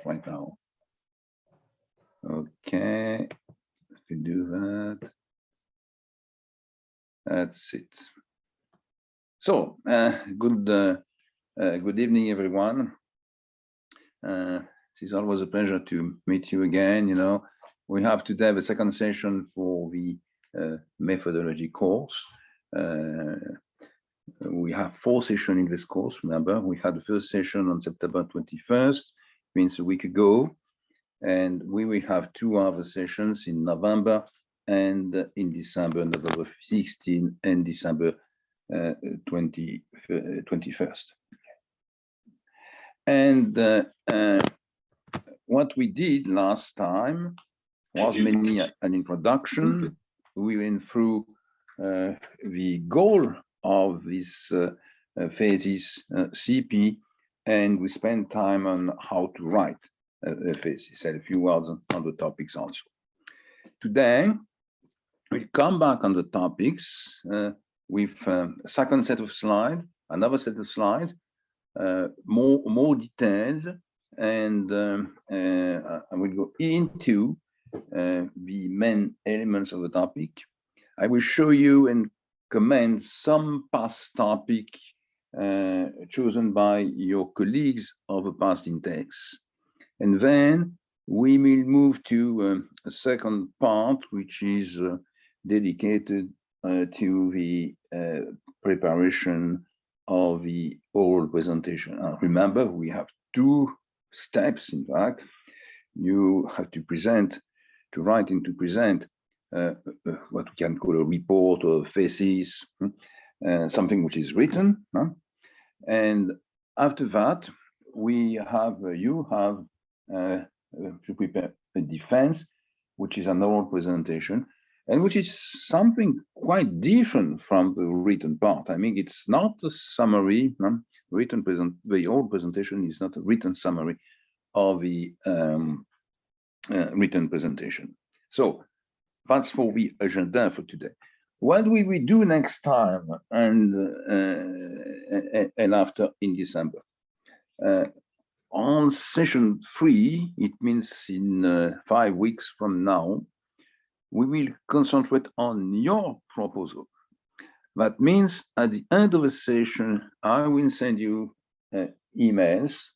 right now. Okay, let me do that. That's it. So, good evening, everyone. It's always a pleasure to meet you again. We have today the second session for the methodology course. We have 4 sessions in this course. Remember, we had the first session on September 21st, means a week ago, and we will have 2 other sessions in November and in December, November 16 and December 21st. And what we did last time was mainly an introduction. We went through the goal of this thesis, CP, and we spent time on how to write a thesis, said a few words on the topics also. Today, we'll come back on the topics with a second set of slides, another set of slides, more detailed, and I will go into the main elements of the topic. I will show you and comment some past topic chosen by your colleagues of the past intakes. And then we will move to a second part, which is dedicated to the preparation of the oral presentation. Remember, we have 2 steps, in fact. You have to present, to write and to present what we can call a report or a thesis, something which is written. And after that, you have to prepare a defense, which is an oral presentation, and which is something quite different from the written part. I mean, it's not a summary. The oral presentation is not a written summary of the written presentation. So that's for the agenda for today. What will we do next time and after in December? On session 3, it means in 5 weeks from now, we will concentrate on your proposal. That means at the end of the session, I will send you emails,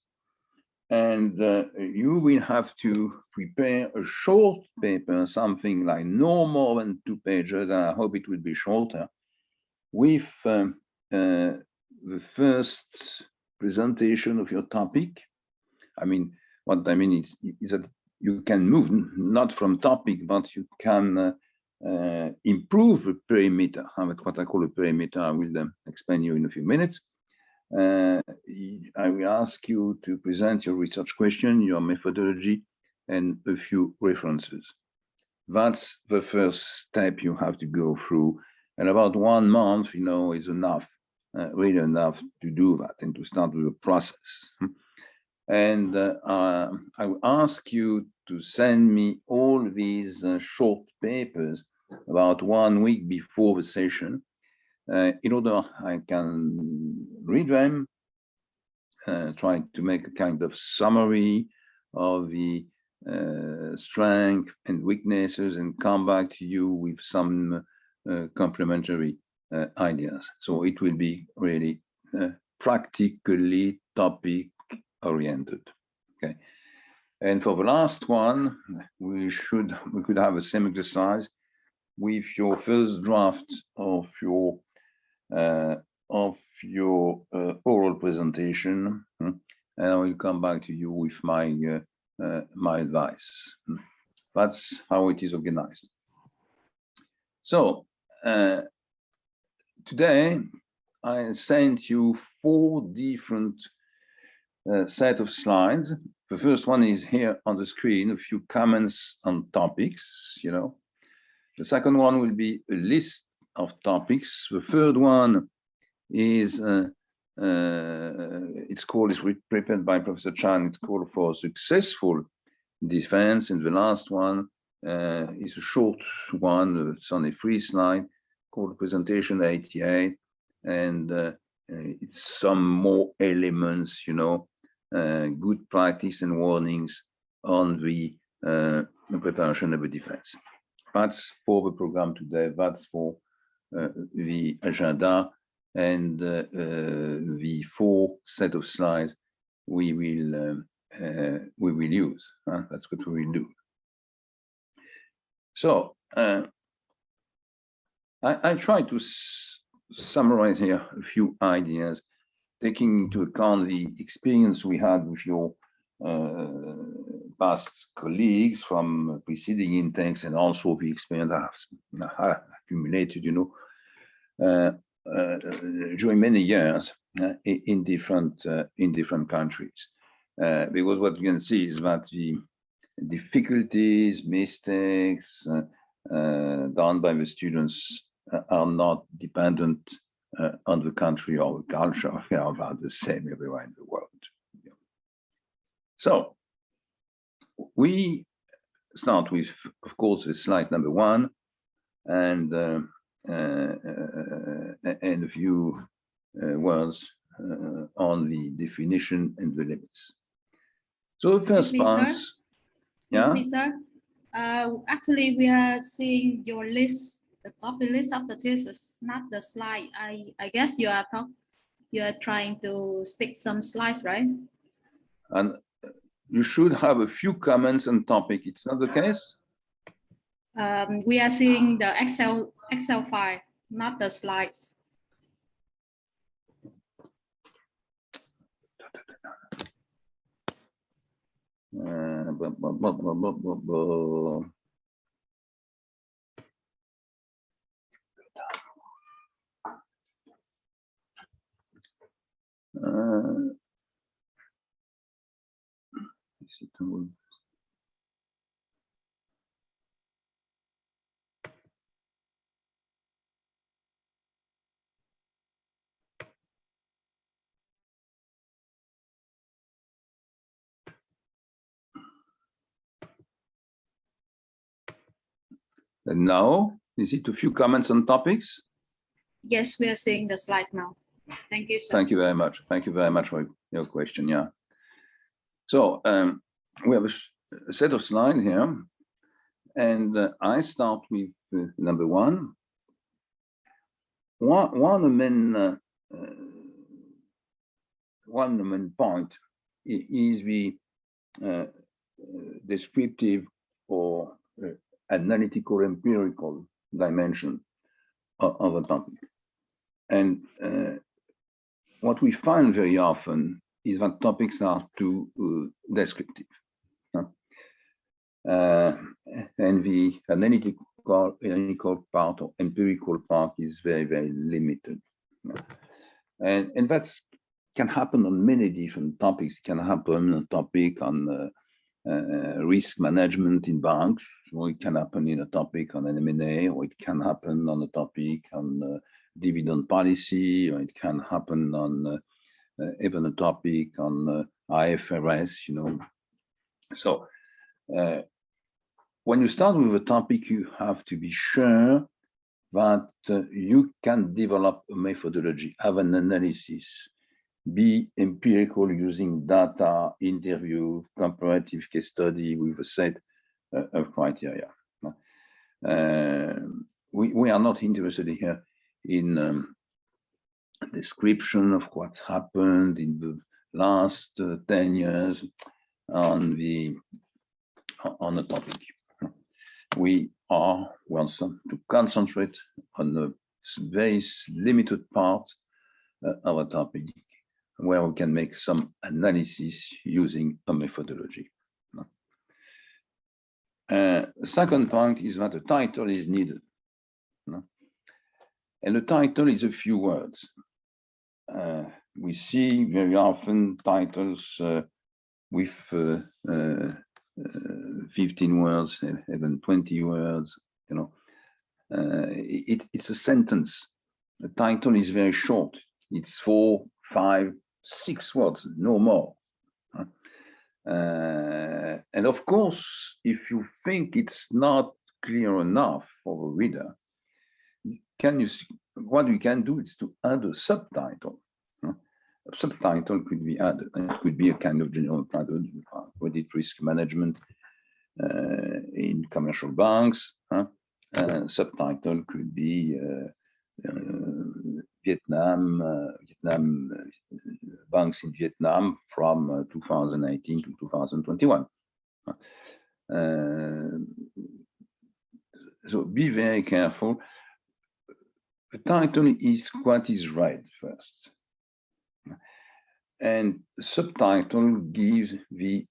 and you will have to prepare a short paper, something like no more than 2 pages, and I hope it will be shorter, with the first presentation of your topic. I mean, what I mean is that you can move not from topic, but you can improve the perimeter. What I call a perimeter, I will explain you in a few minutes. I will ask you to present your research question, your methodology, and a few references. That's the first step you have to go through. And about 1 month, is enough, really enough to do that and to start with the process. And I will ask you to send me all these short papers about 1 week before the session, in order I can read them, try to make a kind of summary of the strengths and weaknesses, and come back to you with some complementary ideas. So it will be really practically topic oriented. Okay. And for the last one, we could have the same exercise with your first draft of your oral presentation, and I will come back to you with my my advice. That's how it is organized. So today I sent you 4 different set of slides. The first one is here on the screen, a few comments on topics, The second one will be a list of topics. The third one is, it's prepared by Professor Chan, it's called for successful defense. And the last one is a short one, it's on a free slide, called presentation 88. And it's some more elements, good practice and warnings on the preparation of a defense. That's for the program today. That's for the agenda and the 4 set of slides we will use. That's what we will do. So I try to summarize here a few ideas, taking into account the experience we had with your past colleagues from preceding intakes, and also the experience I have accumulated, during many years in different countries. Because what you can see is that the difficulties, mistakes done by the students are not dependent on the country or the culture. They are about the same everywhere in the world. So we start with, of course, with slide number 1, and a few words on the definition and the limits. So the first part. Excuse me, sir. Actually, we are seeing your list, the copy list of the thesis, not the slide. I guess you are trying to speak some slides, right? And you should have a few comments on topic. It's not the case? We are seeing the Excel file, not the slides. And now, is it a few comments on topics? Yes, we are seeing the slides now. Thank you, sir. Thank you very much. Thank you very much for your question. Yeah. So we have a set of slides here, and I start with number 1. One main point is the descriptive or analytical empirical dimension of the topic. And what we find very often is that topics are too descriptive. And the analytical part or empirical part is very, very limited. And that can happen on many different topics. It can happen on a topic on risk management in banks, or it can happen in a topic on an M&A, or it can happen on a topic on dividend policy, or it can happen on even a topic on IFRS, So when you start with a topic, you have to be sure that you can develop a methodology, have an analysis, be empirical using data, interview, comparative case study with a set of criteria. We are not interested here in description of what happened in the last 10 years on the topic. We want to concentrate on the very limited part of a topic where we can make some analysis using a methodology. Second point is that a title is needed. And the title is a few words. We see very often titles with 15 words, even 20 words, it's a sentence. The title is very short. It's 4, 5, 6 words, no more. And of course, if you think it's not clear enough for the reader, what you can do is to add a subtitle. A subtitle could be added. It could be a kind of general title, credit risk management in commercial banks. Subtitle could be Vietnam banks in Vietnam from 2018 to 2021. So be very careful. The title is what is read first. And the subtitle gives the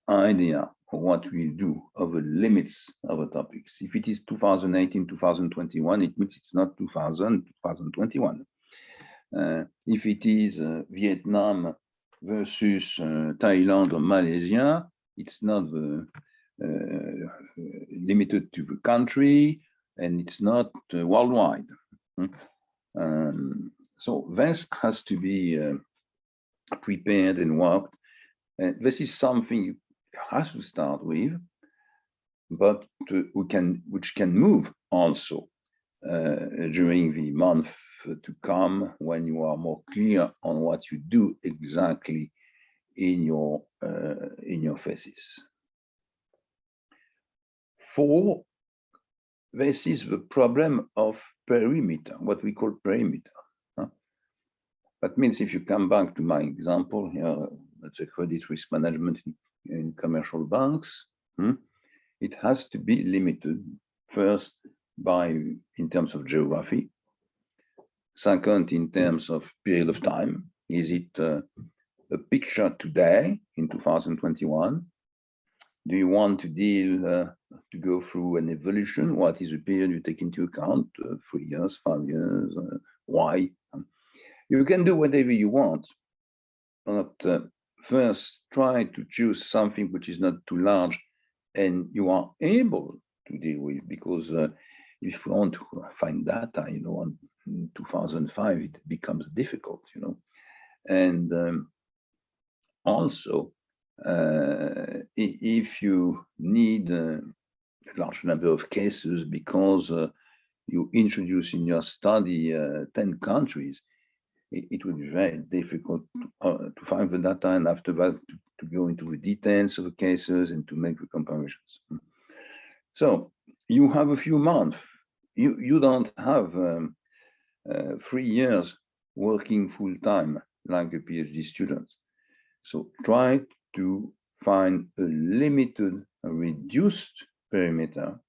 idea of what we do, of the limits of the topics. If it is 2018, 2021, it means it's not 2021. If it is Vietnam versus Thailand or Malaysia, it's not limited to the country, and it's not worldwide. So this has to be prepared and worked. This is something you have to start with, but which can move also during the month to come, when you are more clear on what you do exactly in your thesis. 4, this is the problem of perimeter, what we call perimeter. That means if you come back to my example here, let's say credit risk management in commercial banks, it has to be limited first in terms of geography. Second, in terms of period of time. Is it a picture today in 2021? Do you want to to go through an evolution? What is the period you take into account? 3 years, 5 years, why? You can do whatever you want, but first try to choose something which is not too large and you are able to deal with, because if you want to find data, in 2005, it becomes difficult, And also, if you need a large number of cases because you introduce in your study 10 countries, it would be very difficult to find the data, and after that to go into the details of the cases and to make the comparisons. So you have a few months. You don't have 3 years working full time like a PhD student. So try to find a limited, reduced perimeter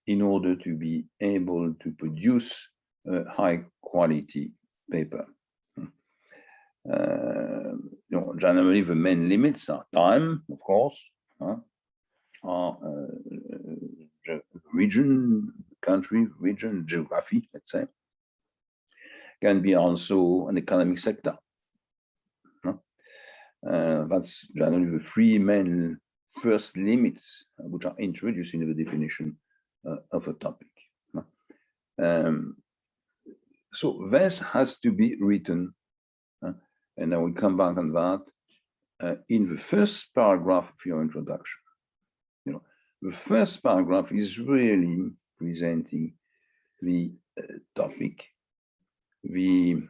in order to be able to produce a high quality paper. Generally, the main limits are time, of course, region, country, region, geography, let's say. Can be also an economic sector. That's generally the 3 main first limits which are introduced in the definition of a topic. So this has to be written, and I will come back on that, in the first paragraph of your introduction. The first paragraph is really presenting the topic, the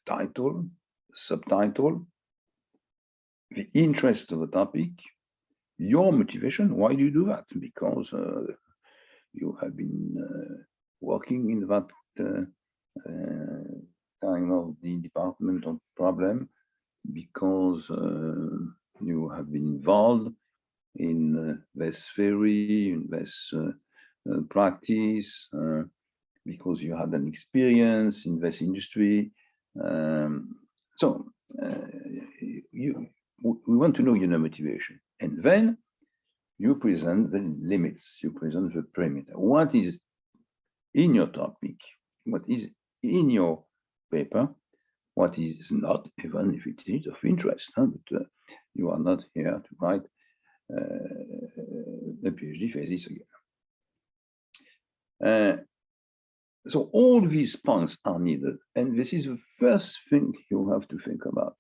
title, subtitle, the interest of the topic, your motivation. Why do you do that? Because you have been working in that kind of the department of problem, because you have been involved in this theory, in this practice, because you had an experience in this industry. We want to know your motivation, and then you present the limits, you present the perimeter. What is in your topic? What is in your paper? What is not, even if it is of interest? But you are not here to write a PhD thesis again. So all these points are needed, and this is the first thing you have to think about.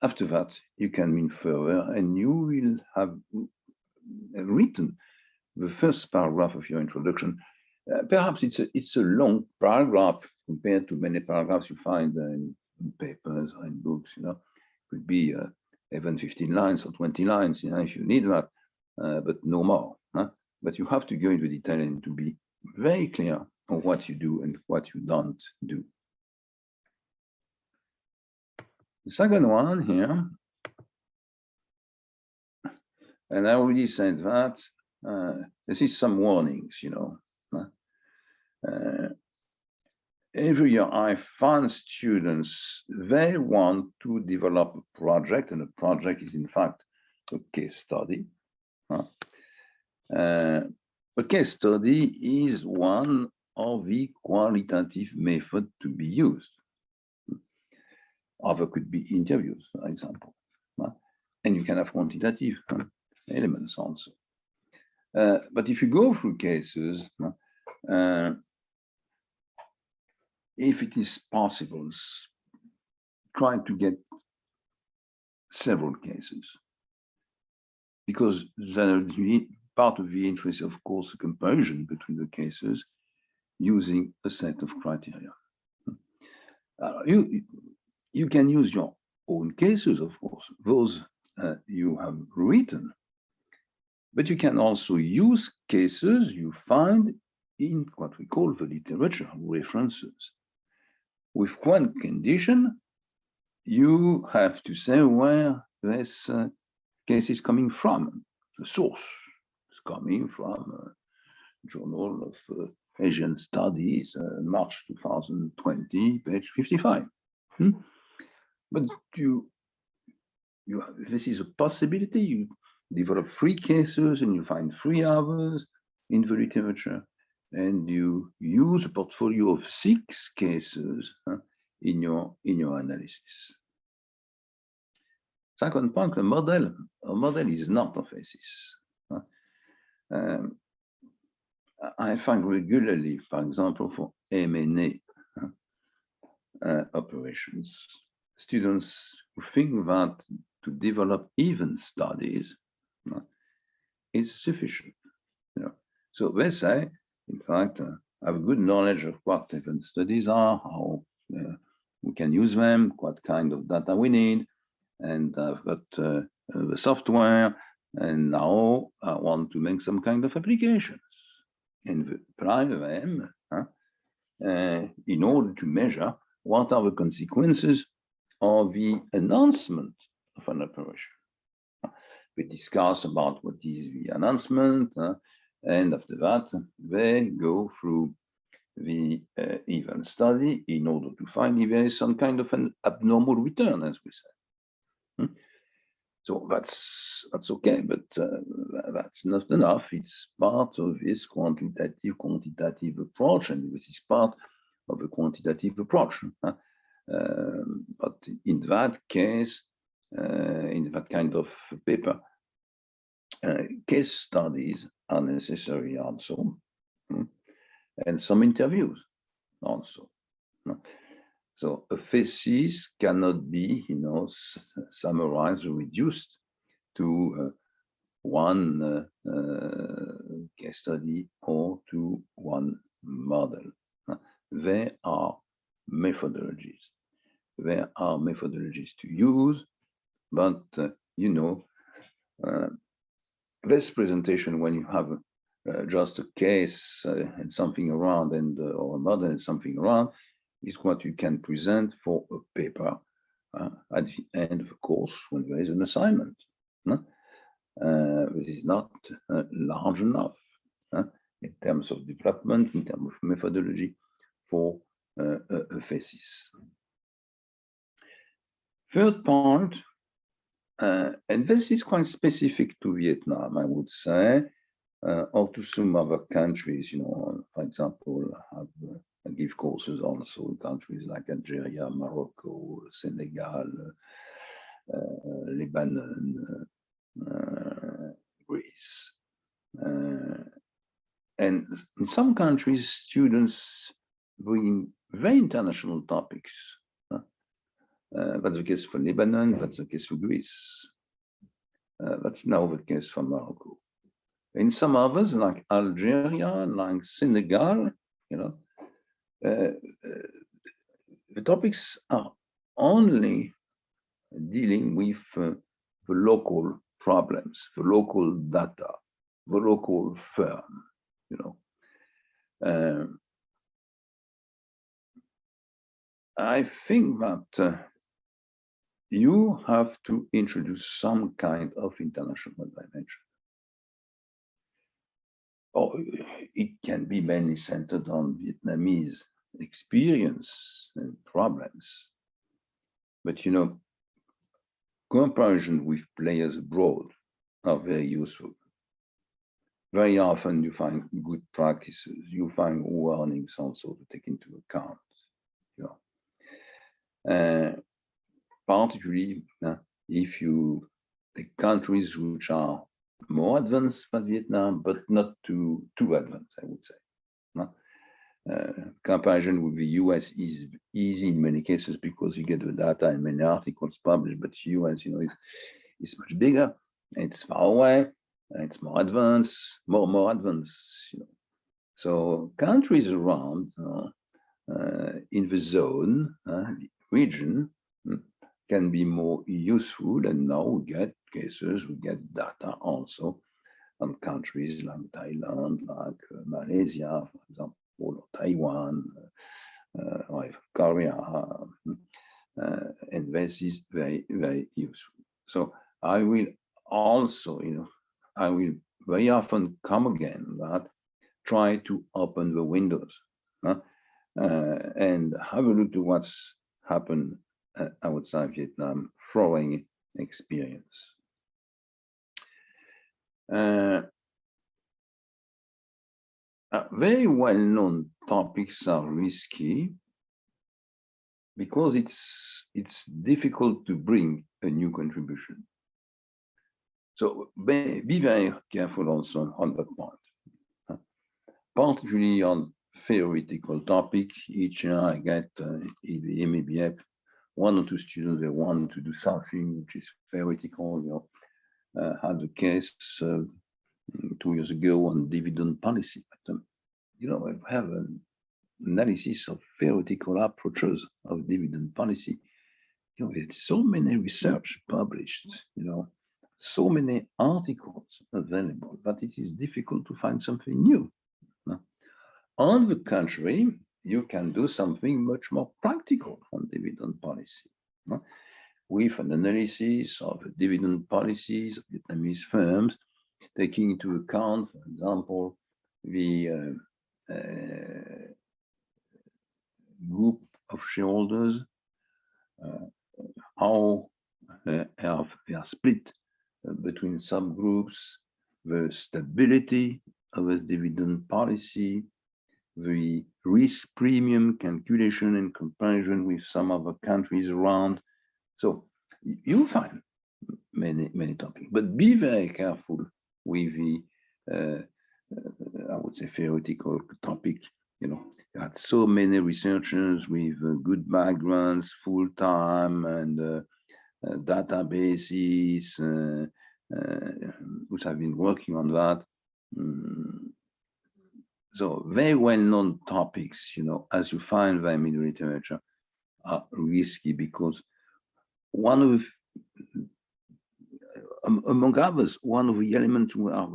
After that, you can move further, and you will have written the first paragraph of your introduction. Perhaps it's a long paragraph compared to many paragraphs you find in papers or in books. You know, it could be even 15 lines or 20 lines. You know, if you need that, but no more. Huh? But you have to go into detail and to be very clear on what you do and what you don't do. The second one here, and I already said that this is some warnings, you know. Every year I find students, they want to develop a project, and a project is in fact a case study. A case study is one of the qualitative methods to be used. Other could be interviews, for example. And you can have quantitative elements also. But if you go through cases, if it is possible, try to get several cases, because part of the interest, of course, a comparison between the cases using a set of criteria. You can use your own cases, of course, those you have written, but you can also use cases you find in what we call the literature references. With one condition, you have to say where this case is coming from. The source is coming from a Journal of Asian Studies, March 2020, page 55. But this is a possibility. You develop 3 cases and you find 3 others in the literature, and you use a portfolio of 6 cases in your analysis. Second point, a model is not a thesis. I find regularly, for example, for M&A operations, students who think that to develop event studies is sufficient. You know? So they say, in fact, have a good knowledge of what event studies are, how we can use them, what kind of data we need, and I've got the software, and now I want to make some kind of applications and apply them in order to measure what are the consequences of the announcement of an operation. We discuss about what is the announcement, and after that, they go through the event study in order to find if there is some kind of an abnormal return, as we say. So that's okay, but that's not enough. It's part of this quantitative approach, and this is part of a quantitative approach. But in that case, in that kind of paper, case studies are necessary also, and some interviews also. So a thesis cannot be, summarized or reduced to one case study or to one model. There are methodologies. There are methodologies to use, but this presentation, when you have just a case and something around, or a model and something around, is what you can present for a paper at the end of the course when there is an assignment. This is not large enough in terms of development, in terms of methodology for a thesis. Third point, and this is quite specific to Vietnam, I would say, or to some other countries, for example, I give courses also in countries like Algeria, Morocco, Senegal, Lebanon, Greece. And in some countries, students bring very international topics. That's the case for Lebanon, that's the case for Greece. That's now the case for Morocco. In some others, like Algeria, like Senegal, you know. The topics are only dealing with the local problems, the local data, the local firm, you know. I think that you have to introduce some kind of international dimension. Or it can be mainly centered on Vietnamese experience and problems. But you know, comparison with players abroad are very useful. Very often you find good practices, you find warnings also to take into account. You know, particularly if you take countries which are more advanced than Vietnam, but not too advanced, I would say. Comparison with the US is easy in many cases because you get the data and many articles published, but US, you know, is much bigger, it's far away, it's more advanced, more advanced, you know. So countries around in the zone, region, can be more useful, and now we get cases, we get data also on countries like Thailand, like Malaysia, for example, or Taiwan, or Korea, and this is very, very useful. So I will also, you know, I will very often come again that try to open the windows and have a look to what's happened outside Vietnam following experience. Very well-known topics are risky because it's difficult to bring a new contribution. So be very careful also on that point, particularly on theoretical topic. Each year I get in the MEBF 1 or 2 students, they want to do something which is theoretical. You know, had a case 2 years ago on dividend policy. But, you know, I have an analysis of theoretical approaches of dividend policy. You know, there's so many research published, you know, so many articles available, but it is difficult to find something new. On the contrary, you can do something much more practical on dividend policy, with an analysis of dividend policies of Vietnamese firms, taking into account, for example, the group of shareholders, how they are split between subgroups, the stability of the dividend policy, the risk premium calculation in comparison with some other countries around. So you find many topics, but be very careful with the I would say theoretical topic. You know, you had so many researchers with good backgrounds, full time, and databases which have been working on that. So very well-known topics, you know, as you find them in literature, are risky because one of, among others, one of the elements we are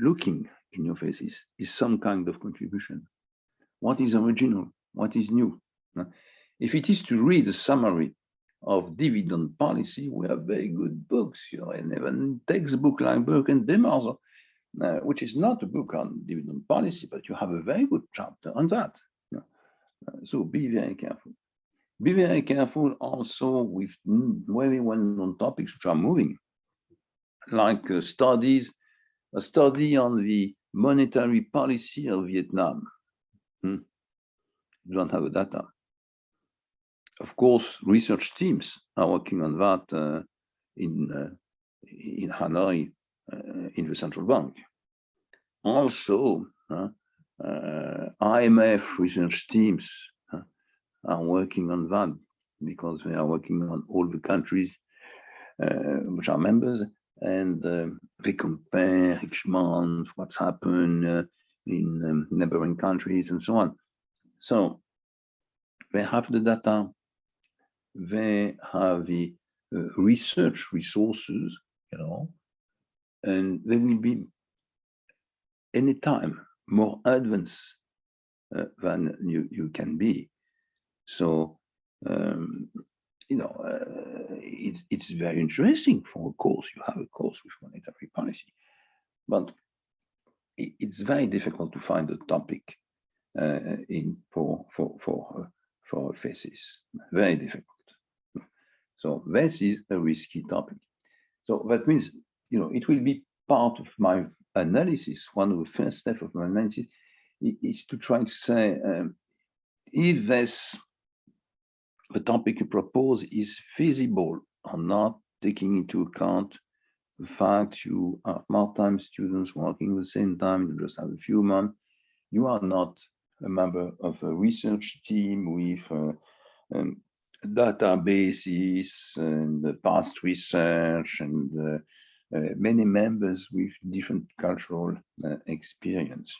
looking in your faces is some kind of contribution. What is original? What is new? If it is to read a summary of dividend policy, we have very good books, you know, and even textbook like Burke and Demarza, which is not a book on dividend policy, but you have a very good chapter on that. So be very careful. Be very careful also with very well-known topics which are moving, like studies, a study on the monetary policy of Vietnam. You don't have the data. Of course, research teams are working on that in Hanoi, in the central bank. Also, IMF research teams are working on that because they are working on all the countries which are members, and they compare each month what's happened in neighboring countries and so on. So they have the data, they have the research resources, and they will be anytime more advanced than you can be. So, it's very interesting for a course. You have a course with monetary policy, but it's very difficult to find a topic for a thesis. Very difficult. So this is a risky topic. So that means, it will be part of my analysis. One of the first steps of my analysis is to try to say if the topic you propose is feasible or not, taking into account the fact you are part-time students working at the same time, you just have a few months, you are not a member of a research team with databases and past research and many members with different cultural experience.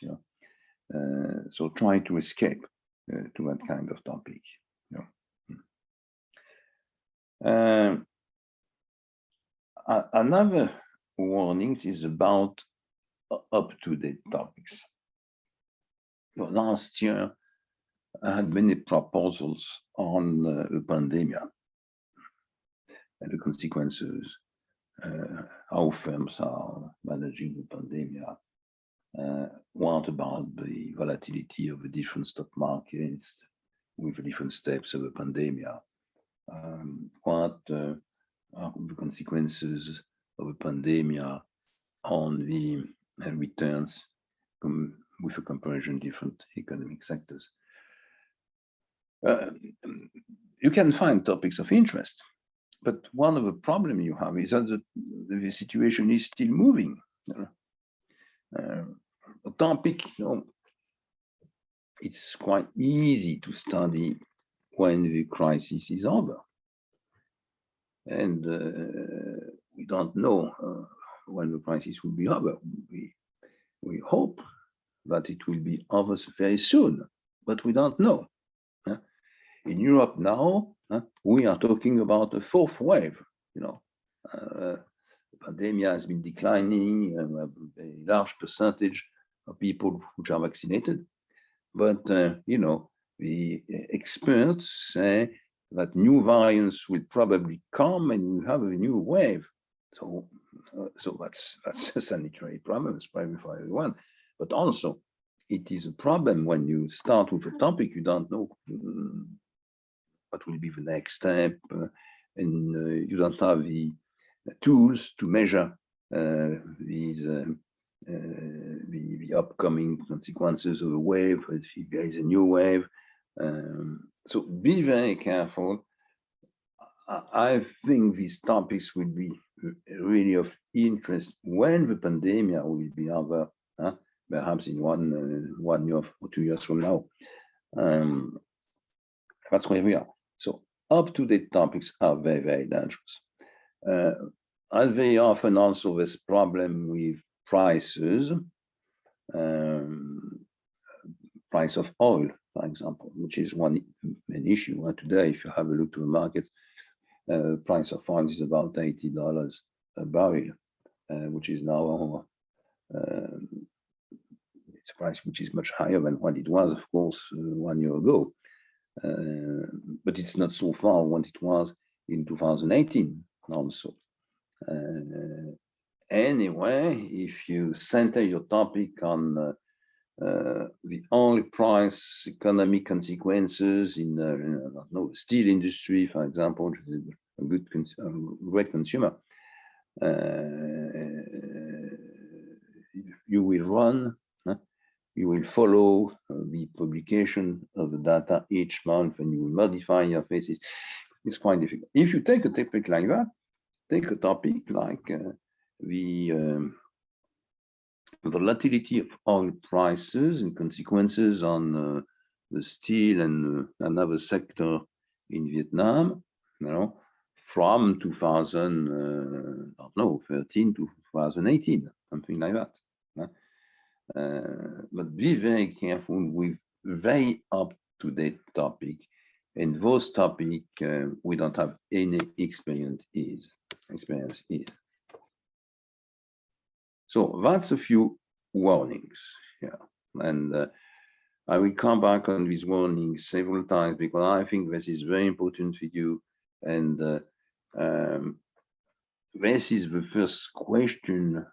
So try to escape to that kind of topic. Another warning is about up-to-date topics. Last year, I had many proposals on the pandemic and the consequences, how firms are managing the pandemic. What about the volatility of the different stock markets with the different steps of the pandemic? What are the consequences of the pandemic on the returns with a comparison different economic sectors? You can find topics of interest, but one of the problems you have is that the situation is still moving. A topic, it's quite easy to study when the crisis is over. And we don't know when the crisis will be over. We hope that it will be over very soon, but we don't know. In Europe now, we are talking about a fourth wave. The pandemic has been declining, a large percentage of people which are vaccinated. But, the experts say that new variants will probably come and we have a new wave. So that's a sanitary problem, it's probably for everyone. But also, it is a problem when you start with a topic, you don't know what will be the next step, and you don't have the tools to measure the upcoming consequences of a wave, if there is a new wave. So be very careful. I think these topics will be really of interest when the pandemic will be over, perhaps in 1 year or 2 years from now. That's where we are. So up-to-date topics are very, very dangerous. As very often also this problem with prices, price of oil, for example, which is an issue. Today, if you have a look to the market, price of oil is about $80 a barrel, which is now it's a price which is much higher than what it was, of course, 1 year ago. But it's not so far what it was in 2018 also. Anyway, if you center your topic on the oil price economic consequences in the steel industry, for example, which is a great consumer, you will follow the publication of the data each month and you will modify your thesis. It's quite difficult. If you take a topic like that, take a topic like the volatility of oil prices and consequences on the steel and another sector in Vietnam, from 2013 to 2018, something like that. But be very careful with very up-to-date topic, and those topic we don't have any experience is. So that's a few warnings here, and I will come back on these warnings several times because I think this is very important for you. And this is the first question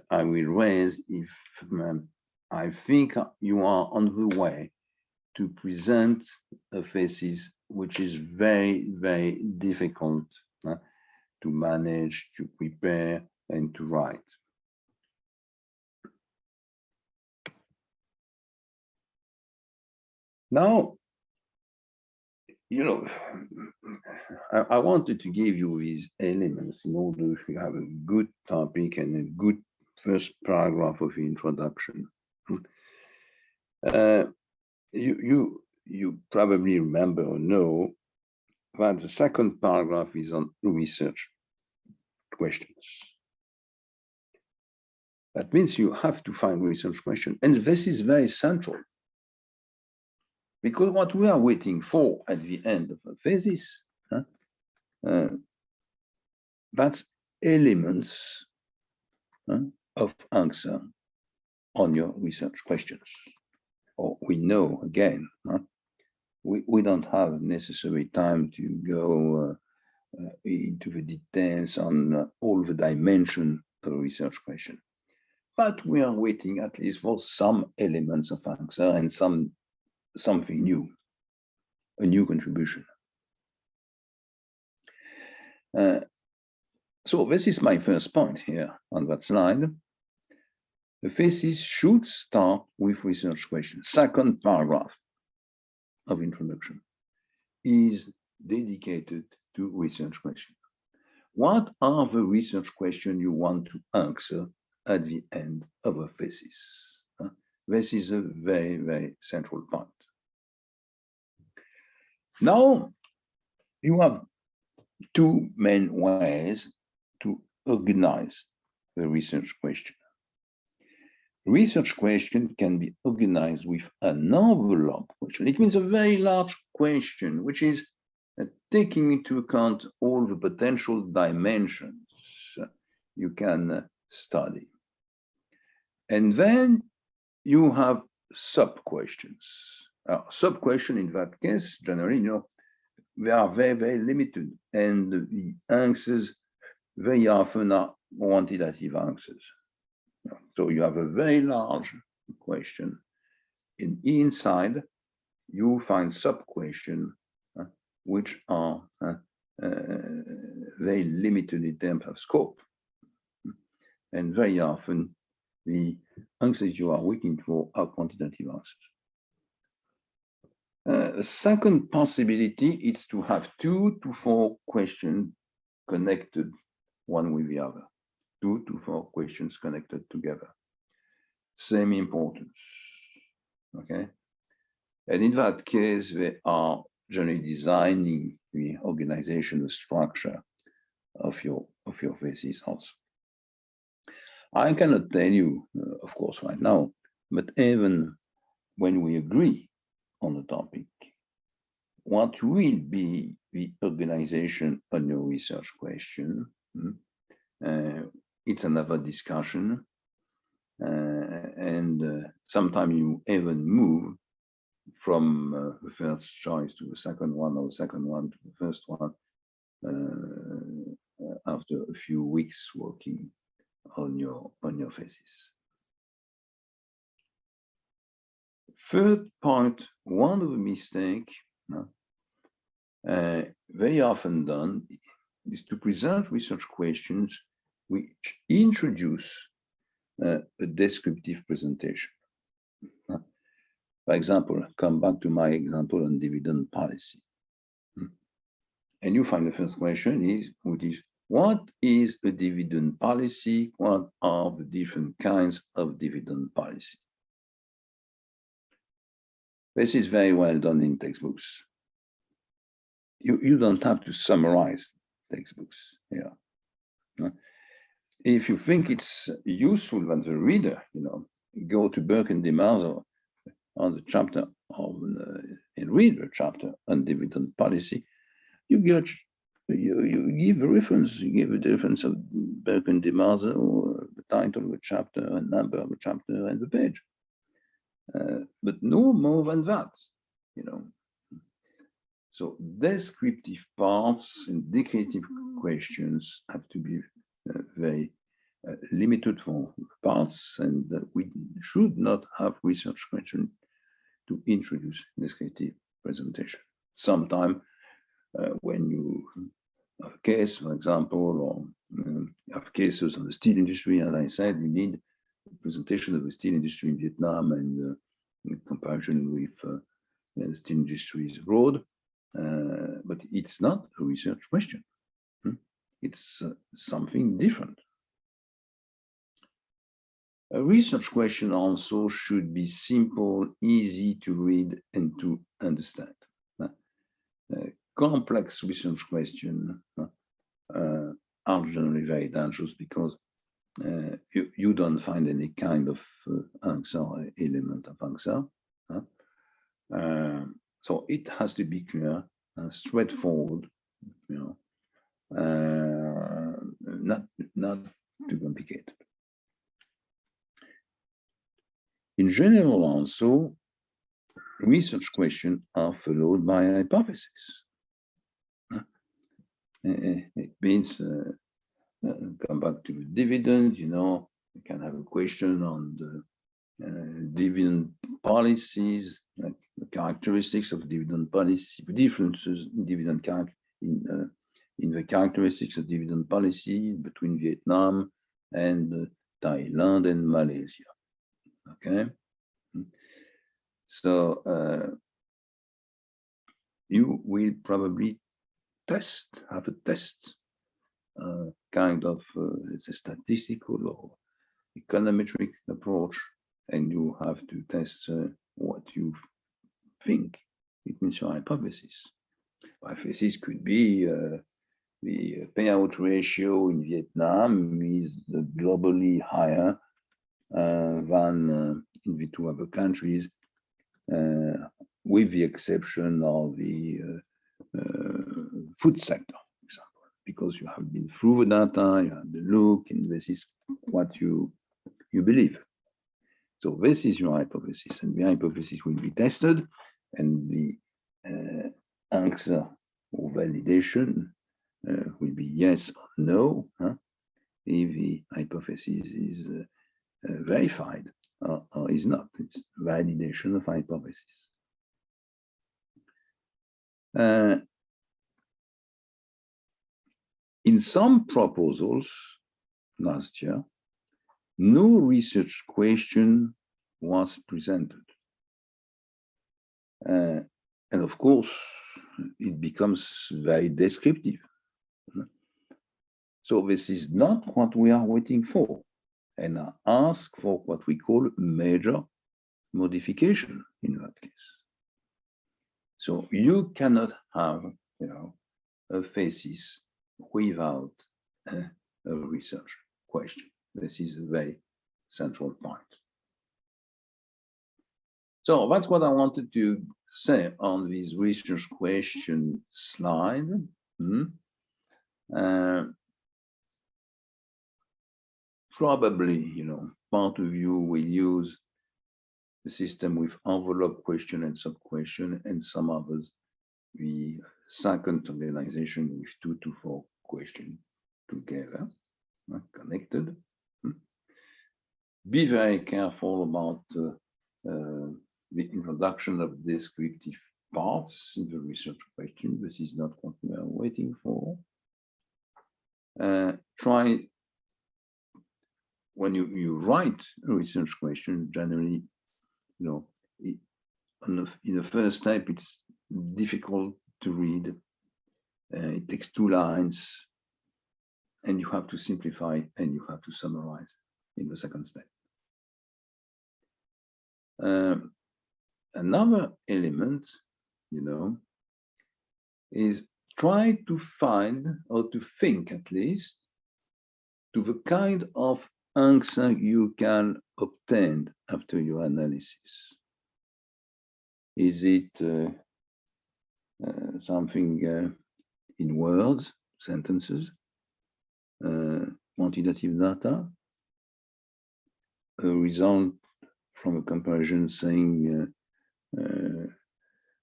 I will raise if I think you are on the way to present a thesis which is very, very difficult to manage, to prepare, and to write. Now, you know, I wanted to give you these elements in order to have a good topic and a good first paragraph of the introduction. You probably remember or know that the second paragraph is on research questions. That means you have to find research questions, and this is very central. Because what we are waiting for at the end of a thesis, that's elements of answer on your research questions. Or we know, again, we don't have necessary time to go into the details on all the dimensions of a research question. But we are waiting at least for some elements of answer and something new, a new contribution. So this is my first point here on that slide. The thesis should start with research questions. Second paragraph of introduction is dedicated to research questions. What are the research questions you want to answer at the end of a thesis? This is a very, very central point. Now, you have two main ways to organize the research question. Research question can be organized with an envelope question. It means a very large question, which is taking into account all the potential dimensions you can study. And then you have sub-questions. Sub-question in that case, generally, they are very, very limited, and the answers very often are quantitative answers. So you have a very large question, and inside you find sub-questions which are very limited in terms of scope, and very often the answers you are looking for are quantitative answers. A second possibility is to have 2 to 4 questions connected one with the other. 2 to 4 questions connected together. Same importance, okay? And in that case, they are generally designing the organizational structure of your thesis also. I cannot tell you, of course, right now, but even when we agree on the topic, what will be the organization on your research question? It's another discussion, and sometimes you even move from the first choice to the second one, or the second one to the first one, after a few weeks working on your thesis. Third point, one of the mistakes very often done is to present research questions which introduce a descriptive presentation. For example, come back to my example on dividend policy. And you find the first question which is, what is a dividend policy? What are the different kinds of dividend policy? This is very well done in textbooks. You don't have to summarize textbooks here. If you think it's useful that the reader, go to Burke and DeMarzo on the chapter and read the chapter on dividend policy, you give a reference, you give a difference of Burke and DeMarzo, or the title of the chapter, a number of the chapter, and the page. But no more than that, you know. So descriptive parts and indicative questions have to be very limited for parts, and we should not have research questions to introduce descriptive presentation. Sometime when you have a case, for example, or have cases on the steel industry, as I said, we need a presentation of the steel industry in Vietnam and in comparison with the steel industry abroad. But it's not a research question. It's something different. A research question also should be simple, easy to read and to understand. Complex research questions are generally very dangerous because you don't find any kind of answer or element of answer. So it has to be clear and straightforward, you know, not too complicated. In general, also, research questions are followed by hypotheses. It means, come back to the dividend, you know, you can have a question on the dividend policies, like the characteristics of dividend policy, the differences in dividend in the characteristics of dividend policy between Vietnam and Thailand and Malaysia. Okay, so you will probably have a test, kind of it's a statistical or econometric approach, and you have to test what you think. It means your hypothesis. Hypothesis could be the payout ratio in Vietnam is globally higher than in the two other countries, with the exception of the food sector, for example, because you have been through the data, you have the look, and this is what you believe. So this is your hypothesis, and the hypothesis will be tested, and the answer or validation will be yes or no, if the hypothesis is verified or is not. It's validation of hypothesis. In some proposals last year, no research question was presented. And of course, it becomes very descriptive. So this is not what we are waiting for. And I ask for what we call major modification in that case. So you cannot have, you know, a thesis without a research question. This is a very central point. So that's what I wanted to say on this research question slide. Probably, you know, part of you will use the system with envelope question and sub-question, and some others the second organization with 2 to 4 questions together, connected. Be very careful about the introduction of descriptive parts in the research question. This is not what we are waiting for. Try, when you write a research question, generally, you know, in the first step, it's difficult to read. It takes 2 lines, and you have to simplify and you have to summarize in the second step. Another element, you know, is try to find, or to think at least, to the kind of answer you can obtain after your analysis? Is it something in words, sentences, quantitative data, a result from a comparison saying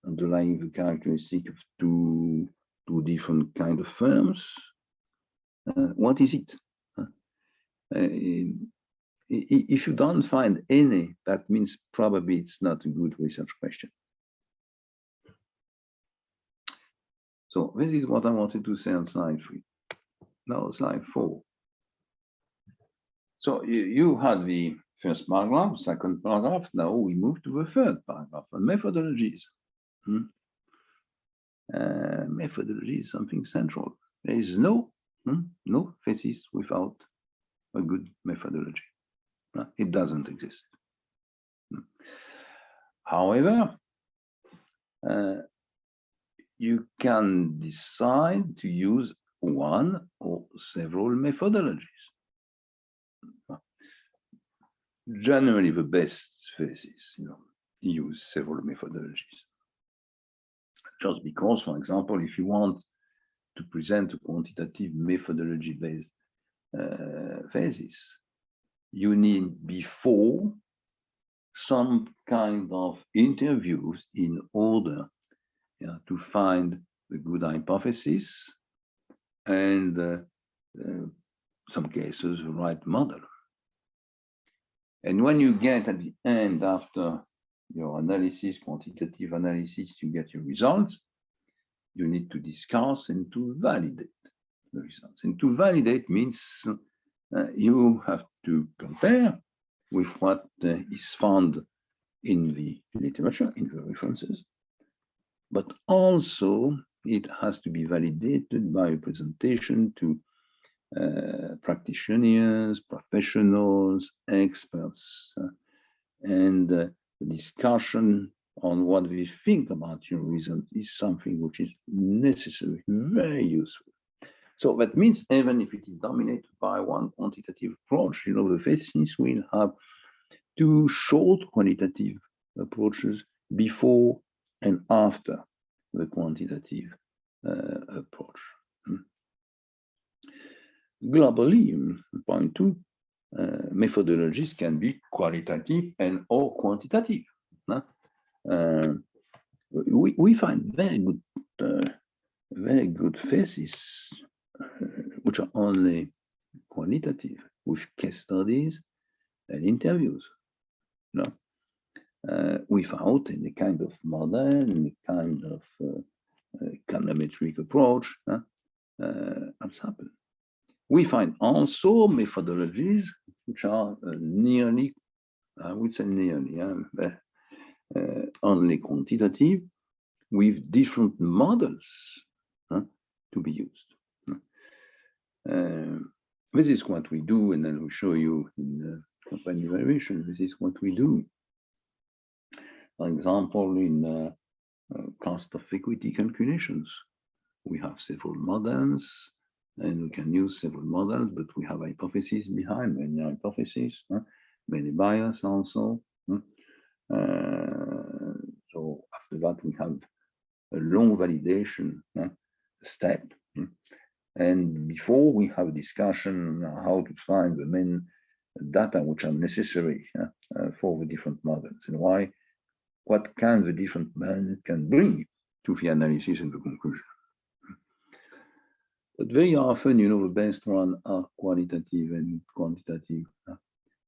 underlying the characteristic of two different kind of firms? What is it? If you don't find any, that means probably it's not a good research question. So this is what I wanted to say on slide 3. Now slide 4. So you had the first paragraph, second paragraph. Now we move to the third paragraph on methodologies. Methodology is something central. There is no thesis without a good methodology. It doesn't exist. However, you can decide to use one or several methodologies. Generally, the best thesis, use several methodologies. Just because, for example, if you want to present a quantitative methodology-based thesis, you need before some kind of interviews in order to find the good hypothesis and some cases the right model. And when you get at the end, after your analysis, quantitative analysis, you get your results, you need to discuss and to validate the results. And to validate means you have to compare with what is found in the literature, in the references, but also it has to be validated by a presentation to practitioners, professionals, experts, and the discussion on what we think about your result is something which is necessary, very useful. So that means even if it is dominated by one quantitative approach, the thesis will have two short qualitative approaches before and after the quantitative approach. Globally, point 2, methodologies can be qualitative and or quantitative. We find very good theses which are only qualitative, with case studies and interviews, without any kind of model, any kind of econometric approach. That's happened. We find also methodologies which are nearly, I would say nearly, only quantitative, with different models to be used. This is what we do, and then we show you in the company evaluation. This is what we do. For example, in cost of equity calculations, we have several models, and we can use several models, but we have hypotheses behind, many hypotheses, many bias also. So after that, we have a long validation step. And before we have a discussion on how to find the main data which are necessary for the different models, and what can the different models can bring to the analysis and the conclusion. But very often, the best one are qualitative and quantitative.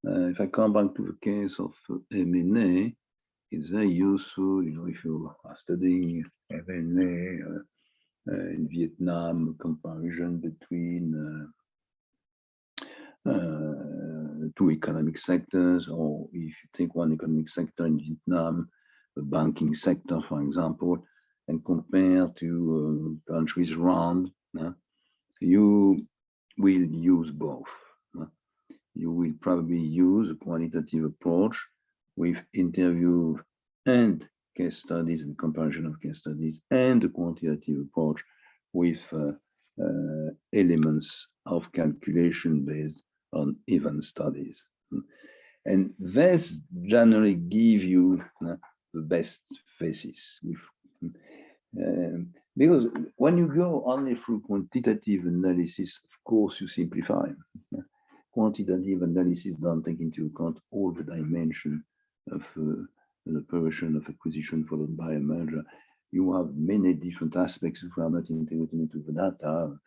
If I come back to the case of M&A, it's very useful, if you are studying M&A in Vietnam, comparison between two economic sectors, or if you take one economic sector in Vietnam, the banking sector, for example, and compare to countries around, you will use both. You will probably use a qualitative approach with interview and case studies and comparison of case studies, and a quantitative approach with elements of calculation based on event studies. And this generally give you the best thesis. Because when you go only through quantitative analysis, of course, you simplify. Quantitative analysis don't take into account all the dimensions of an operation of acquisition followed by a merger. You have many different aspects which are not integrated into the data,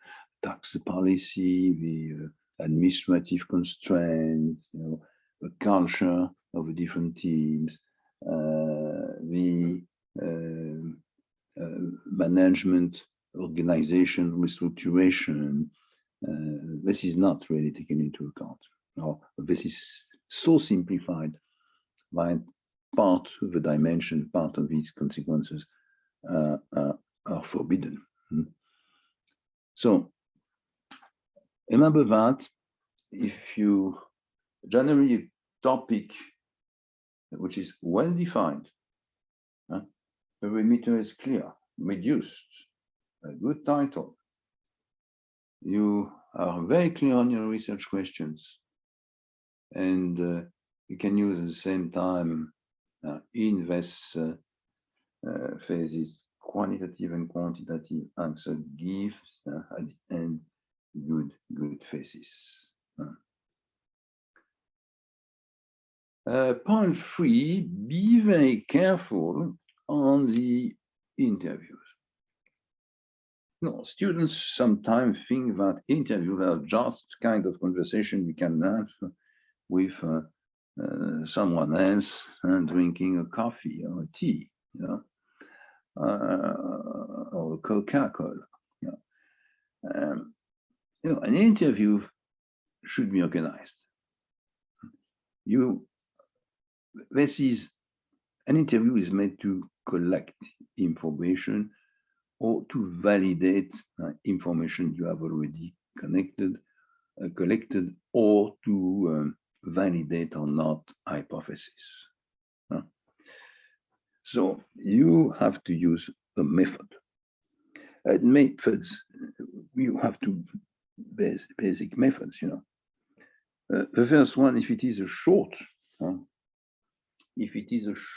tax policy, the administrative constraints, the culture of the different teams, the management, organization, restructuration. This is not really taken into account. No, this is so simplified by part of the dimension, part of these consequences are forbidden. So remember that if you generally a topic which is well defined, the perimeter is clear, reduced, a good title, you are very clear on your research questions, and you can use at the same time in this phases quantitative and quantitative answer gives at the end good phases. Point 3, be very careful on the interviews. No, students sometimes think that interviews are just kind of conversation you can have with someone else drinking a coffee or a tea, or Coca-Cola. An interview should be organized. An interview is meant to collect information or to validate information you have already collected, or to validate or not hypothesis. So you have to use a method. Methods, you have to basic methods, The first one, if it is a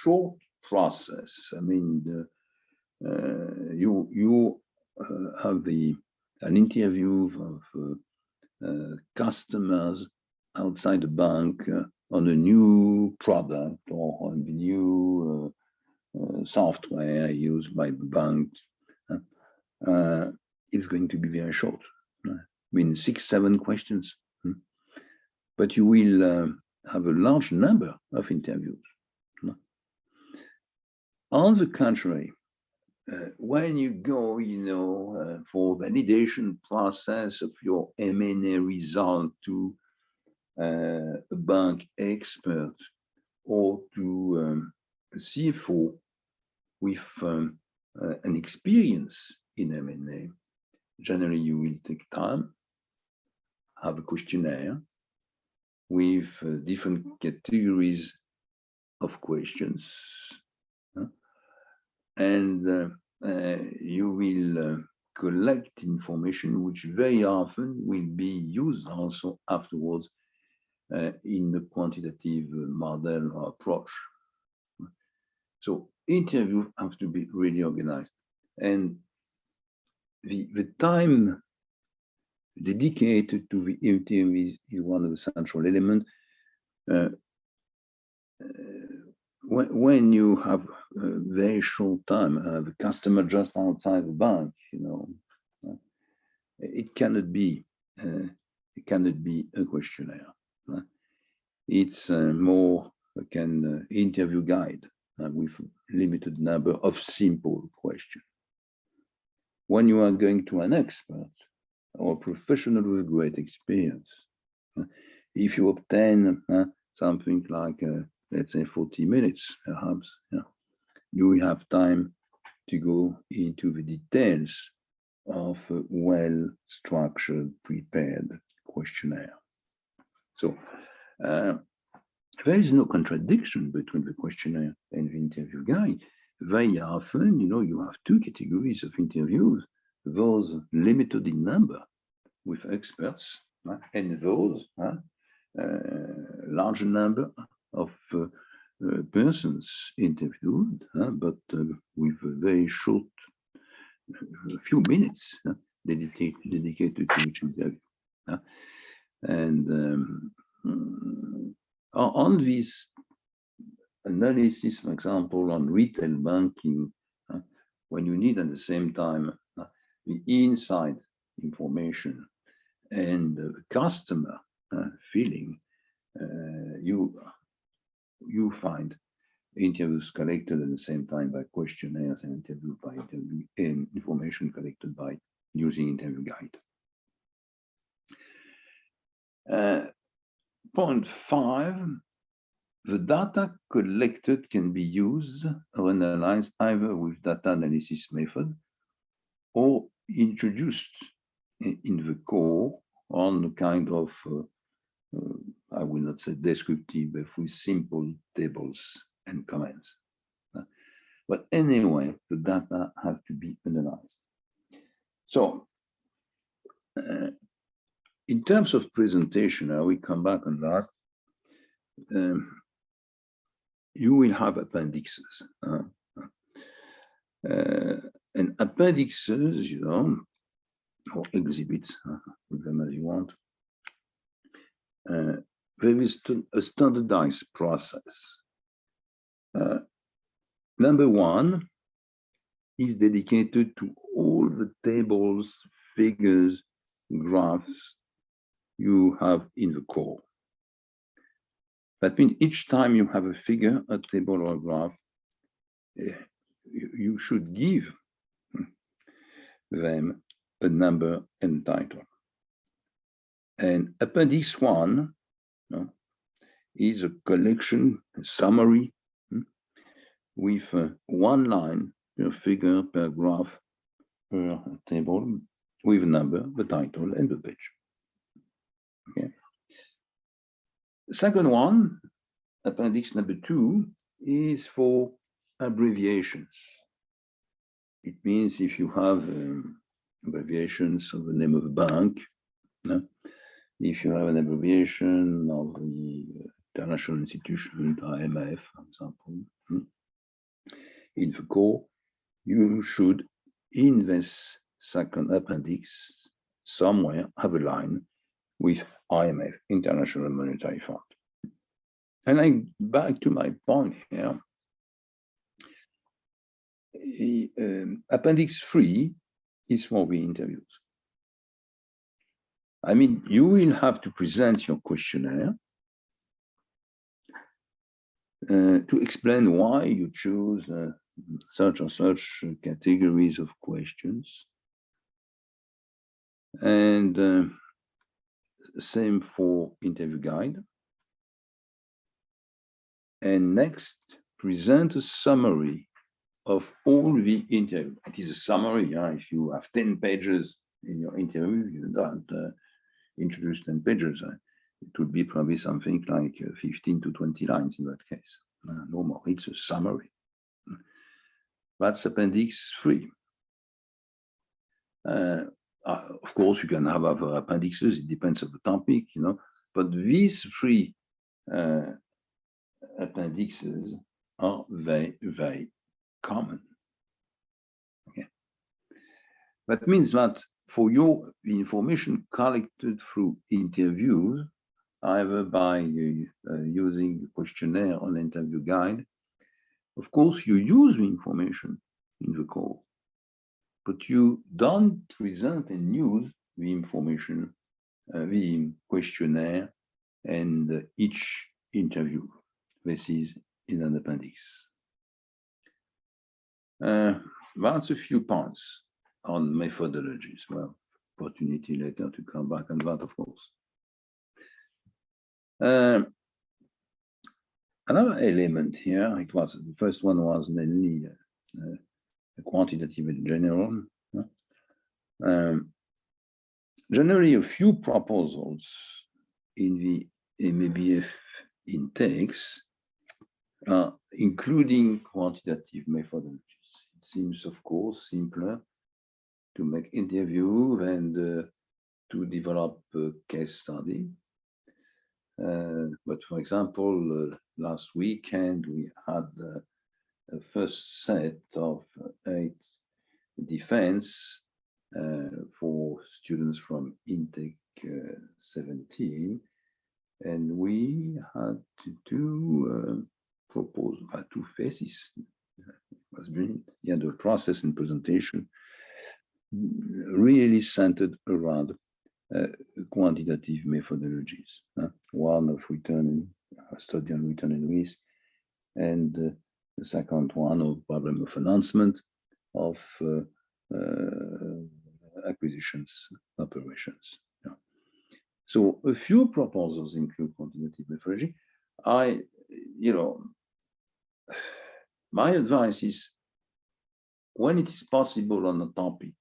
short process, I mean, you have an interview of customers outside the bank on a new product or on the new software used by the bank. It's going to be very short. I mean, 6-7 questions. But you will have a large number of interviews. On the contrary, when you go, for validation process of your M&A result to a bank expert or to a CFO with an experience in M&A, generally you will take time, have a questionnaire with different categories of questions, and you will collect information which very often will be used also afterwards in the quantitative model or approach. So interviews have to be really organized, and the time dedicated to the interview is one of the central elements. When you have a very short time, the customer just outside the bank, it cannot be a questionnaire. It's more like an interview guide with limited number of simple questions. When you are going to an expert or a professional with great experience, if you obtain something like let's say 40 minutes, perhaps, you will have time to go into the details of a well-structured, prepared questionnaire. So there is no contradiction between the questionnaire and the interview guide. Very often, you have two categories of interviews, those limited in number with experts, and those large number of persons interviewed, but with a very short, a few minutes dedicated to each interview. And on this analysis, for example, on retail banking, when you need at the same time the inside information and the customer feeling, you find interviews collected at the same time by questionnaires and interview by interview, and information collected by using interview guide. Point 5, the data collected can be used or analyzed either with data analysis method or introduced in the core on a kind of, I will not say descriptive, but with simple tables and comments. But anyway, the data have to be analyzed. So, in terms of presentation, I will come back on that. You will have appendixes. And appendixes, you know, or exhibits, put them as you want. There is a standardized process. Number 1 is dedicated to all the tables, figures, graphs you have in the core. That means each time you have a figure, a table, or a graph, you should give them a number and title. And Appendix 1 is a collection, a summary, with 1 line per figure, per graph, per table, with a number, the title, and the page. Okay. The second one, appendix number 2, is for abbreviations. It means if you have abbreviations of the name of a bank, if you have an abbreviation of the international institution, IMF, for example, in the core, you should, in this second appendix, somewhere have a line with IMF, International Monetary Fund. And I back to my point here. Appendix 3 is for the interviews. I mean, you will have to present your questionnaire to explain why you choose such or such categories of questions. And same for interview guide. And next, present a summary of all the interview. It is a summary. If you have 10 pages in your interview, you don't introduce 10 pages. It would be probably something like 15 to 20 lines in that case. No more. It's a summary. That's Appendix 3. Of course, you can have other appendixes. It depends on the topic, you know. But these 3 appendixes are very, very common. Okay. That means that for your information collected through interviews, either by using the questionnaire or interview guide, of course, you use the information in the core, but you don't present and use the information, the questionnaire, and each interview. This is in an appendix. That's a few points on methodologies. Well, opportunity later to come back on that, of course. Another element here, the first one was mainly quantitative and general. Generally, a few proposals in the MEBF intakes, including quantitative methodologies. It seems, of course, simpler to make interview and to develop a case study. But for example, last weekend we had a first set of 8 defense for students from Intake 17, and we had to do propose 2 phases. It was brilliant. Yeah, the process and presentation really centered around quantitative methodologies. One of study on return and risk, and the second one of problem of announcement of acquisitions operations. Yeah. So a few proposals include quantitative methodology. My advice is, when it is possible on a topic,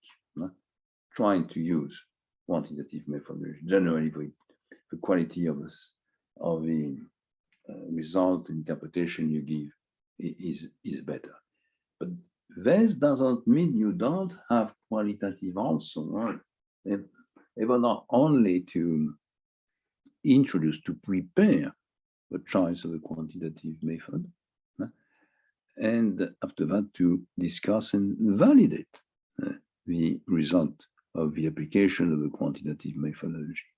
trying to use quantitative methodology. Generally, the quality of the result interpretation you give is better. But this doesn't mean you don't have qualitative also, even not only to introduce, to prepare the choice of a quantitative method, and after that to discuss and validate the result of the application of the quantitative methodology.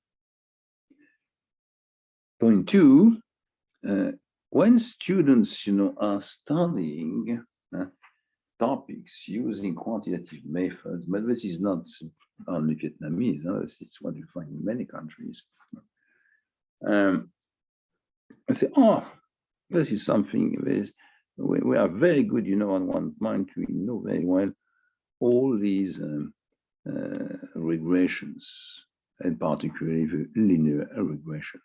Point 2, when students are studying topics using quantitative methods, but this is not only Vietnamese, it's what you find in many countries. I say, this is something, we are very good, on one point, we know very well all these regressions, and particularly the linear regression.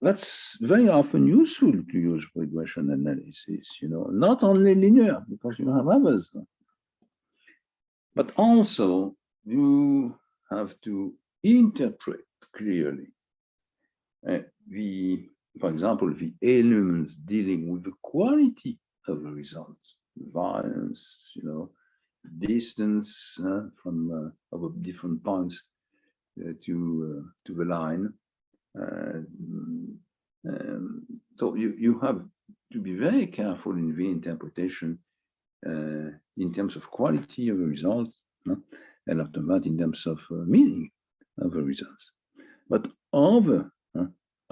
That's very often useful to use regression analysis, not only linear, because you have others, but also you have to interpret clearly for example, the elements dealing with the quality of the results, variance, distance from of different points to the line. So you have to be very careful in the interpretation in terms of quality of the results, and after that in terms of meaning of the results. But other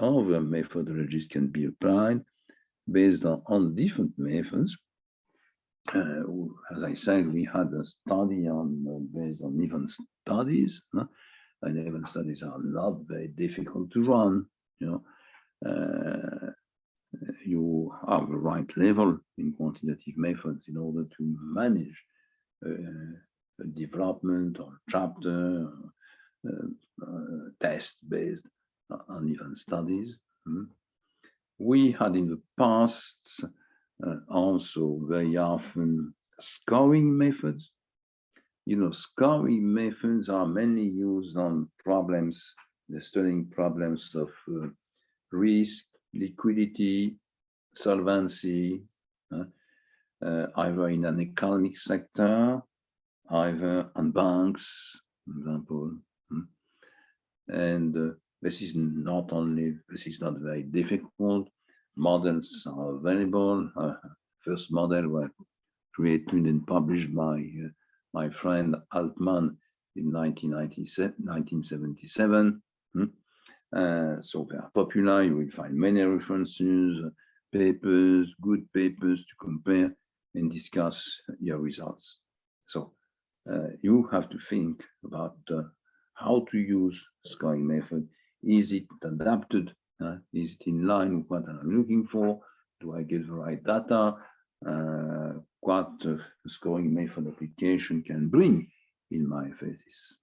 methodologies can be applied based on different methods. As I said, we had a study based on event studies, and event studies are not very difficult to run. You have the right level in quantitative methods in order to manage a development or chapter test based on event studies. We had in the past also very often scoring methods. Scoring methods are mainly used on problems, studying problems of risk, liquidity, solvency, either in an economic sector, either on banks, for example. And this is not very difficult. Models are available. First model were created and published by my friend Altman in 1977. So they are popular. You will find many references, papers, good papers to compare and discuss your results. So you have to think about how to use scoring method. Is it adapted? Is it in line with what I'm looking for? Do I get the right data? What scoring method application can bring in my thesis?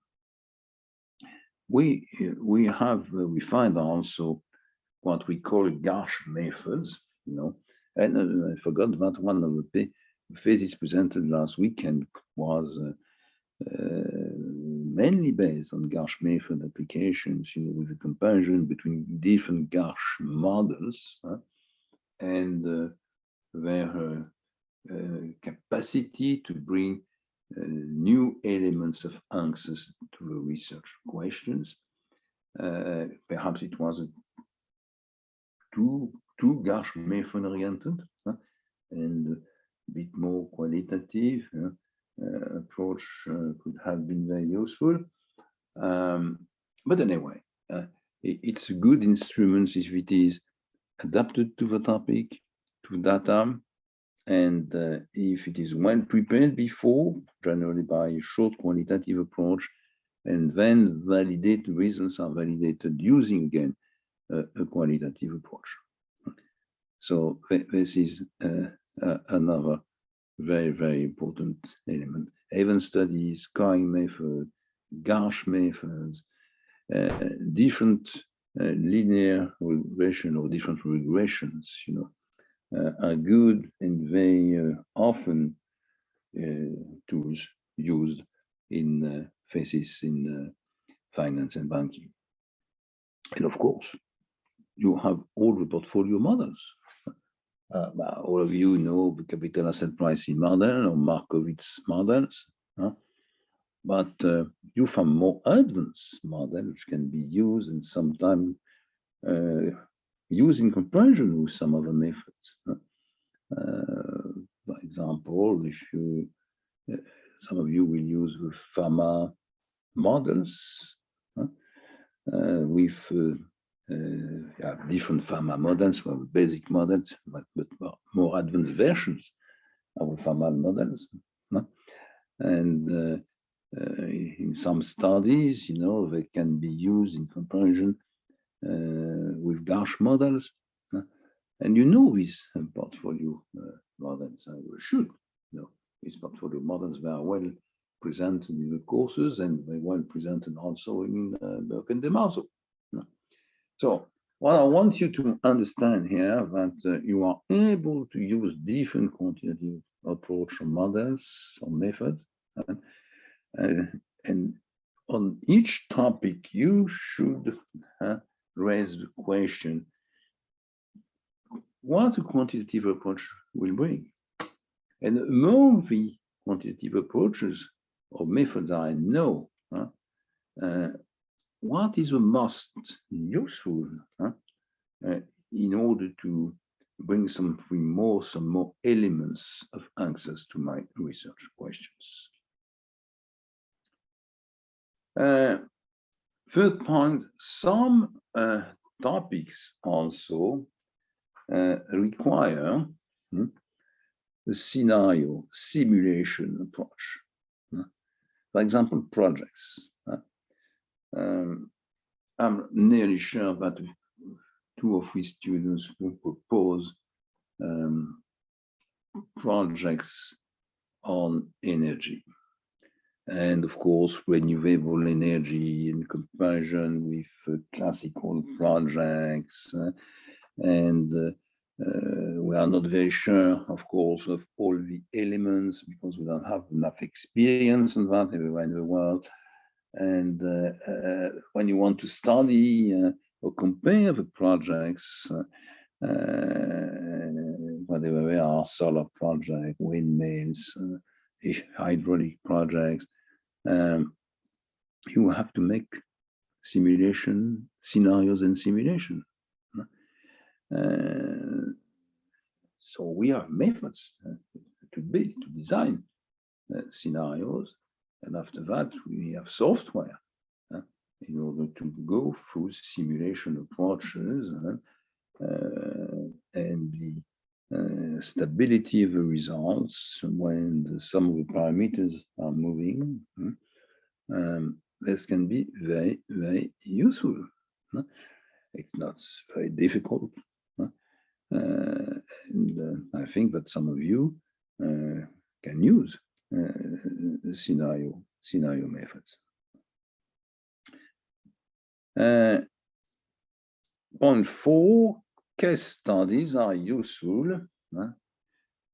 We find also what we call Garch methods, and I forgot that one of the thesis presented last weekend was mainly based on Garch method applications, with a comparison between different Garch models and their capacity to bring new elements of answers to the research questions. Perhaps it was too Garch method oriented and a bit more qualitative approach could have been very useful. But anyway, it's a good instrument if it is adapted to the topic, to data, and if it is well prepared before, generally by a short qualitative approach, and then validated results are validated using again a qualitative approach. So this is another very, very important element. Event studies, scoring method, Garch methods, different linear regression or different regressions, are good and very often tools used in phases in finance and banking. And of course, you have all the portfolio models. All of you know the capital asset pricing model or Markowitz models, but you have more advanced models which can be used and sometimes used in comparison with some other methods. For example, if you, some of you will use the FAMA models with different FAMA models, well, basic models, but more advanced versions of the FAMA models. And in some studies, they can be used in comparison with Garch models. And these portfolio models, and we should know these portfolio models. They are well presented in the courses and they're well presented also in Burke and DeMarzo. So what I want you to understand here that you are able to use different quantitative approach or models or methods, and on each topic you should raise the question what a quantitative approach will bring. And among the quantitative approaches or methods I know, what is the most useful in order to bring some more elements of answers to my research questions. Third point, some topics also require a scenario simulation approach. For example, projects. I'm nearly sure that 2 or 3 students will propose projects on energy. And of course, renewable energy in comparison with classical projects. And we are not very sure, of course, of all the elements because we don't have enough experience in that everywhere in the world. And when you want to study or compare the projects, whatever they are, solar project, windmills, hydraulic projects, you have to make simulation scenarios and simulation. So we have methods to build, to design scenarios, and after that we have software in order to go through simulation approaches and the stability of the results when some of the parameters are moving. This can be very, very useful. It's not very difficult. And I think that some of you can use scenario methods. Point 4, case studies are useful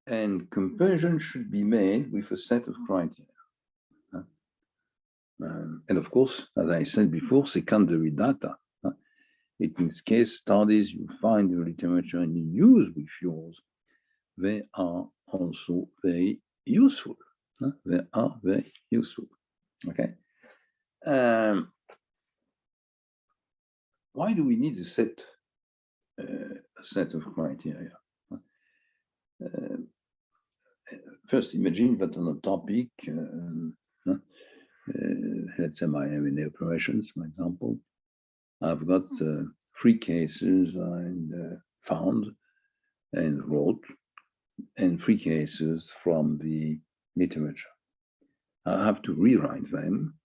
and comparison should be made with a set of criteria. And of course, as I said before, secondary data. It means case studies you find in the literature and you use with yours. They are also very useful. They are very useful. Okay. why do we need a set of criteria? First, imagine that on a topic, let's say my M&A operations, for example, I've got 3 cases I found and wrote, and 3 cases from the literature. I have to rewrite them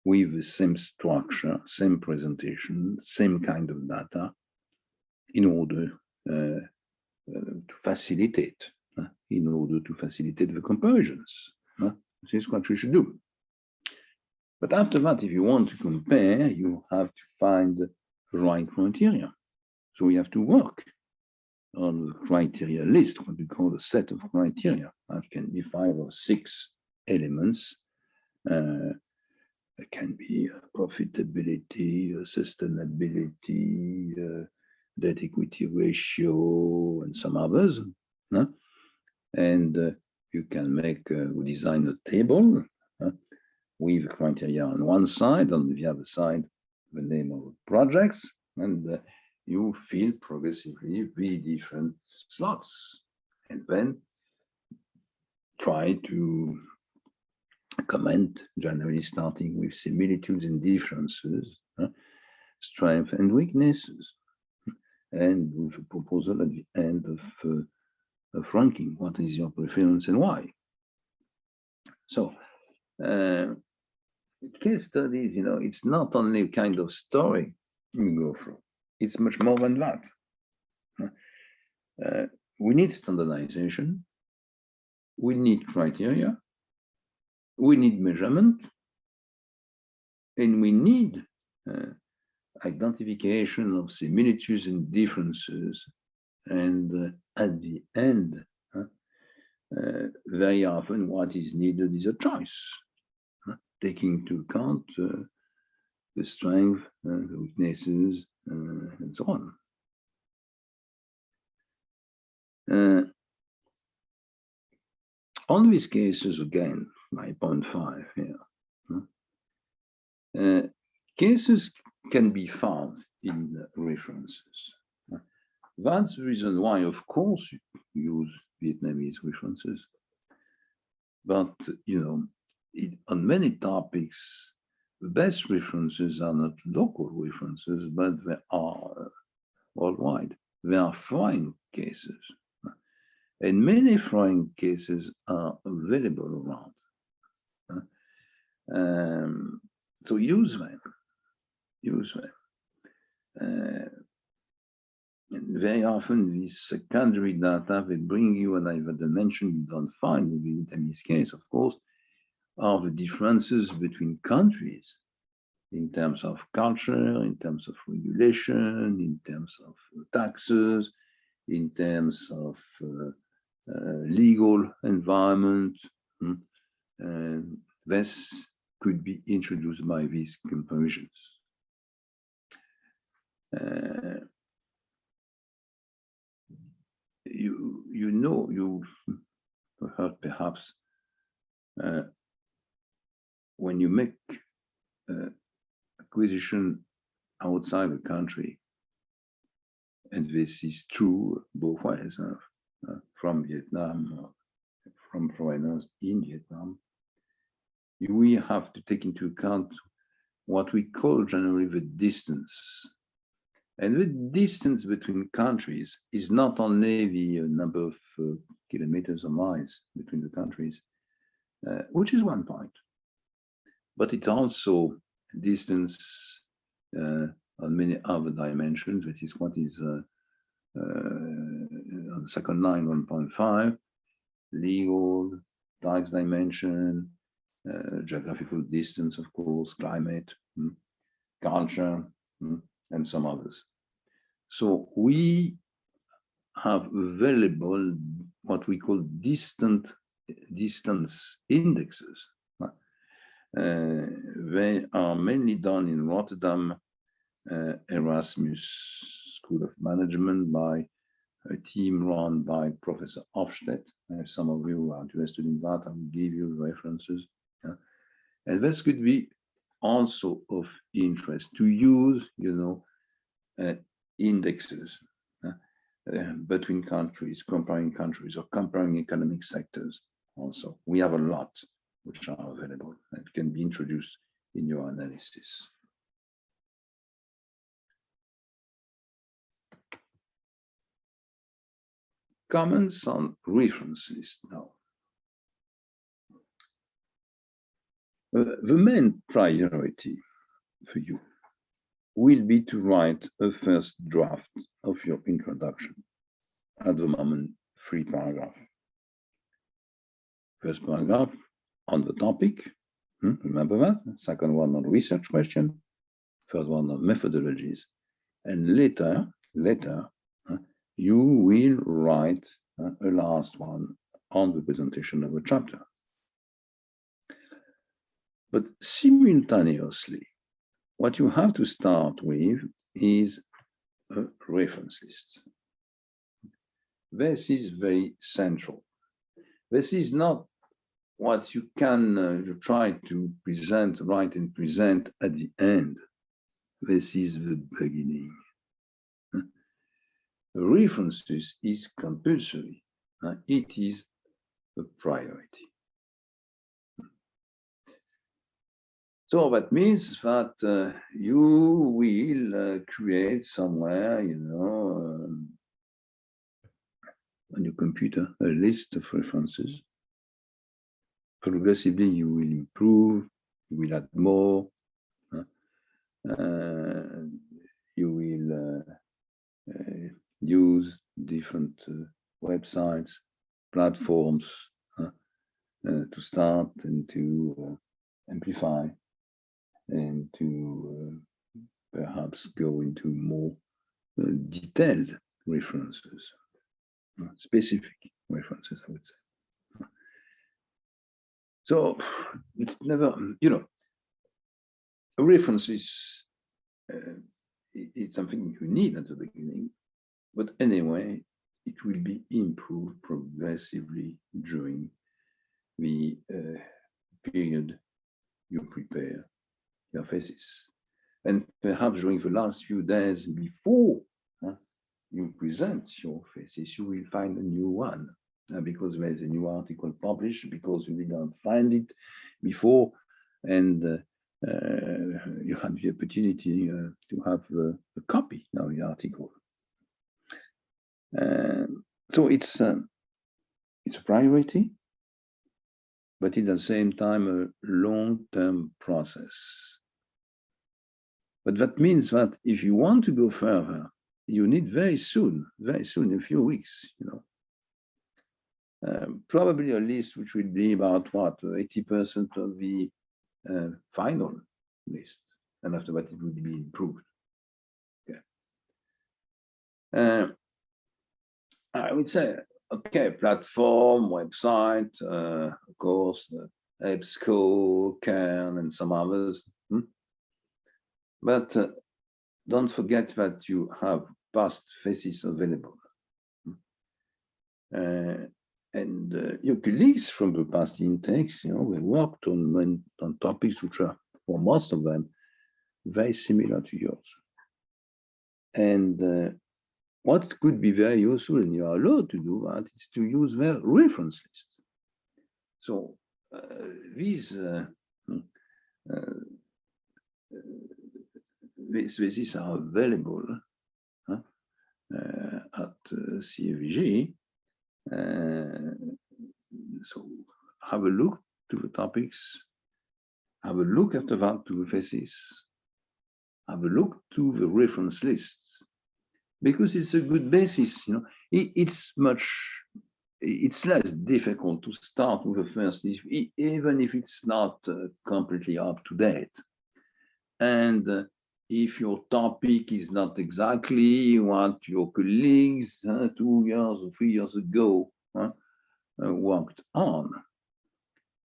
with the same structure, same presentation, same kind of data, in order to facilitate the comparisons. This is what we should do. But after that, if you want to compare, you have to find the right criteria. So we have to work on the criteria list, what we call a set of criteria. That can be 5 or 6 elements. It can be profitability, sustainability, debt equity ratio, and some others. And you can design a table with criteria on one side, on the other side, the name of the projects, and you fill progressively the different slots, and then try to comment, generally starting with similitudes and differences, strengths and weaknesses, and with a proposal at the end of ranking. What is your preference and why? So, case studies, it's not only a kind of story you go through, it's much more than that. We need standardization, we need criteria, we need measurement, and we need identification of similitudes and differences. And at the end, very often what is needed is a choice, taking into account the strength, the weaknesses, and so on. On these cases, again, my point 5 here, cases can be found in references. That's the reason why, of course, you use Vietnamese references. But, on many topics, the best references are not local references, but they are worldwide. They are foreign cases. And many foreign cases are available around. So use them. And very often, these secondary data, they bring you, and I've mentioned, you don't find in the Vietnamese case, of course, are the differences between countries in terms of culture, in terms of regulation, in terms of taxes, in terms of legal environment. This could be introduced by these comparisons. You've heard perhaps when you make acquisition outside the country, and this is true both ways, from Vietnam or from foreigners in Vietnam, we have to take into account what we call generally the distance. And the distance between countries is not only the number of kilometers or miles between the countries, which is one point, but it's also distance on many other dimensions. This is what is on the second line, 1.5, legal, tax dimension, geographical distance, of course, climate, culture, and some others. So we have available what we call distance indexes. They are mainly done in Rotterdam, Erasmus School of Management, by a team run by Professor Hofstedt. If some of you are interested in that, I will give you references. And this could be also of interest to use, indexes between countries, comparing or comparing economic sectors. Also, we have a lot which are available and can be introduced in your analysis. Comments on reference list now. The main priority for you will be to write a first draft of your introduction. At the moment, 3 paragraphs. First paragraph on the topic, remember that? Second one on research question, third one on methodologies, and later, you will write a last one on the presentation of a chapter. But simultaneously, what you have to start with is a reference list. This is very central. This is not what you can try to present, write and present at the end. This is the beginning. References is compulsory. It is a priority. So that means that you will create somewhere, on your computer, a list of references. Progressively, you will improve, you will add more, you will use different websites, platforms to start and to amplify and to perhaps go into more detailed references, specific references, I would say. So it's never, a reference is it's something you need at the beginning, but anyway, it will be improved progressively during the period you prepare your thesis. And perhaps during the last few days before you present your thesis, you will find a new one because there's a new article published, because you didn't find it before, and you have the opportunity to have a copy of the article. So it's a priority, but at the same time a long-term process. But that means that if you want to go further, you need very soon, in a few weeks, probably a list which will be about 80% of the final list, and after that it will be improved. Okay. I would say, okay, platform, website, of course, EBSCO, Cairn, and some others. But don't forget that you have past theses available. And your colleagues from the past intakes, they worked on topics which are, for most of them, very similar to yours. And what could be very useful, and you are allowed to do that, is to use their reference list. So these theses are available at CFG. So have a look to the topics, have a look after that to the thesis, have a look to the reference lists, because it's a good basis. It's less difficult to start with the first list, even if it's not completely up to date. And if your topic is not exactly what your colleagues 2 years or 3 years ago worked on.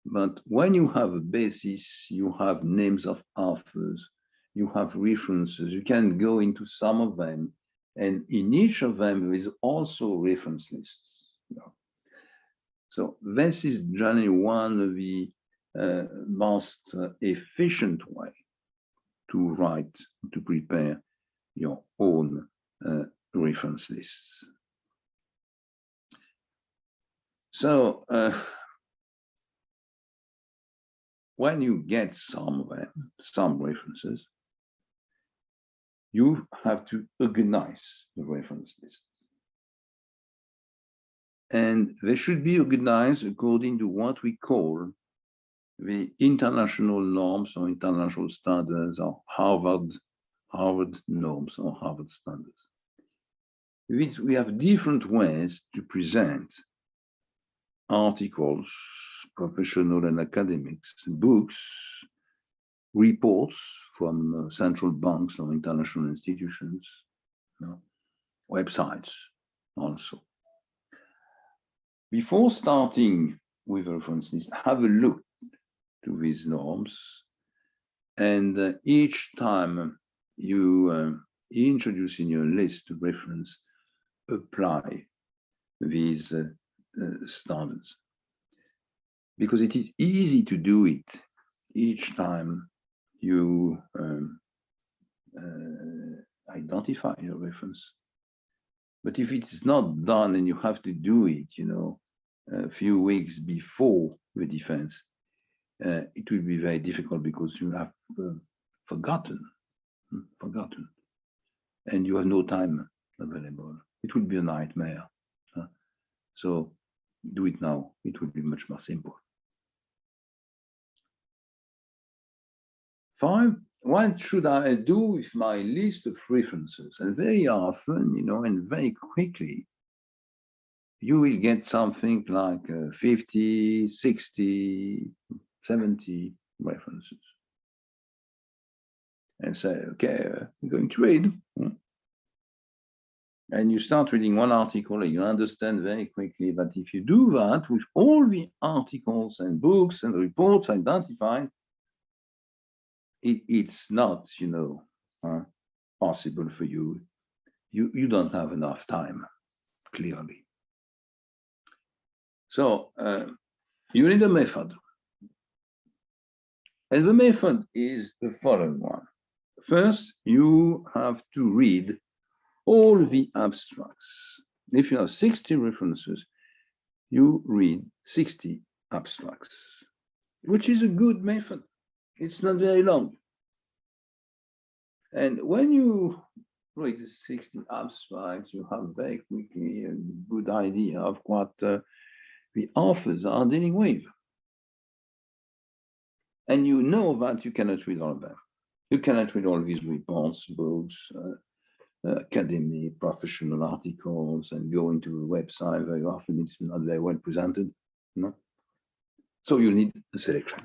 But when you have a basis, you have names of authors, you have references, you can go into some of them, and in each of them there is also reference lists. So this is generally one of the most efficient way to prepare your own reference lists. So when you get some references, you have to organize the reference list. And they should be organized according to what we call the international norms or international standards, or Harvard norms or Harvard standards. We have different ways to present articles, professional and academics, books, reports from central banks or international institutions, websites also. Before starting with references, have a look to these norms, and each time you introduce in your list of reference, apply these standards, because it is easy to do it each time you identify your reference. But if it is not done and you have to do it, a few weeks before the defense, it will be very difficult because you have forgotten, and you have no time available. It will be a nightmare. So do it now. It will be much more simple. 5, what should I do with my list of references? And very often, and very quickly, you will get something like 50, 60, 70 references. And say, okay, I'm going to read. And you start reading one article and you understand very quickly that if you do that with all the articles and books and reports identified, it's not, possible for you. You don't have enough time, clearly. So you need a method. And the method is the following one. First, you have to read all the abstracts. If you have 60 references, you read 60 abstracts, which is a good method. It's not very long. And when you read the 60 abstracts, you have very quickly a good idea of what the authors are dealing with. And you know that you cannot read all of them. You cannot read all these reports, books, academic, professional articles, and go into a website. Very often it's not very well presented. So you need a selection.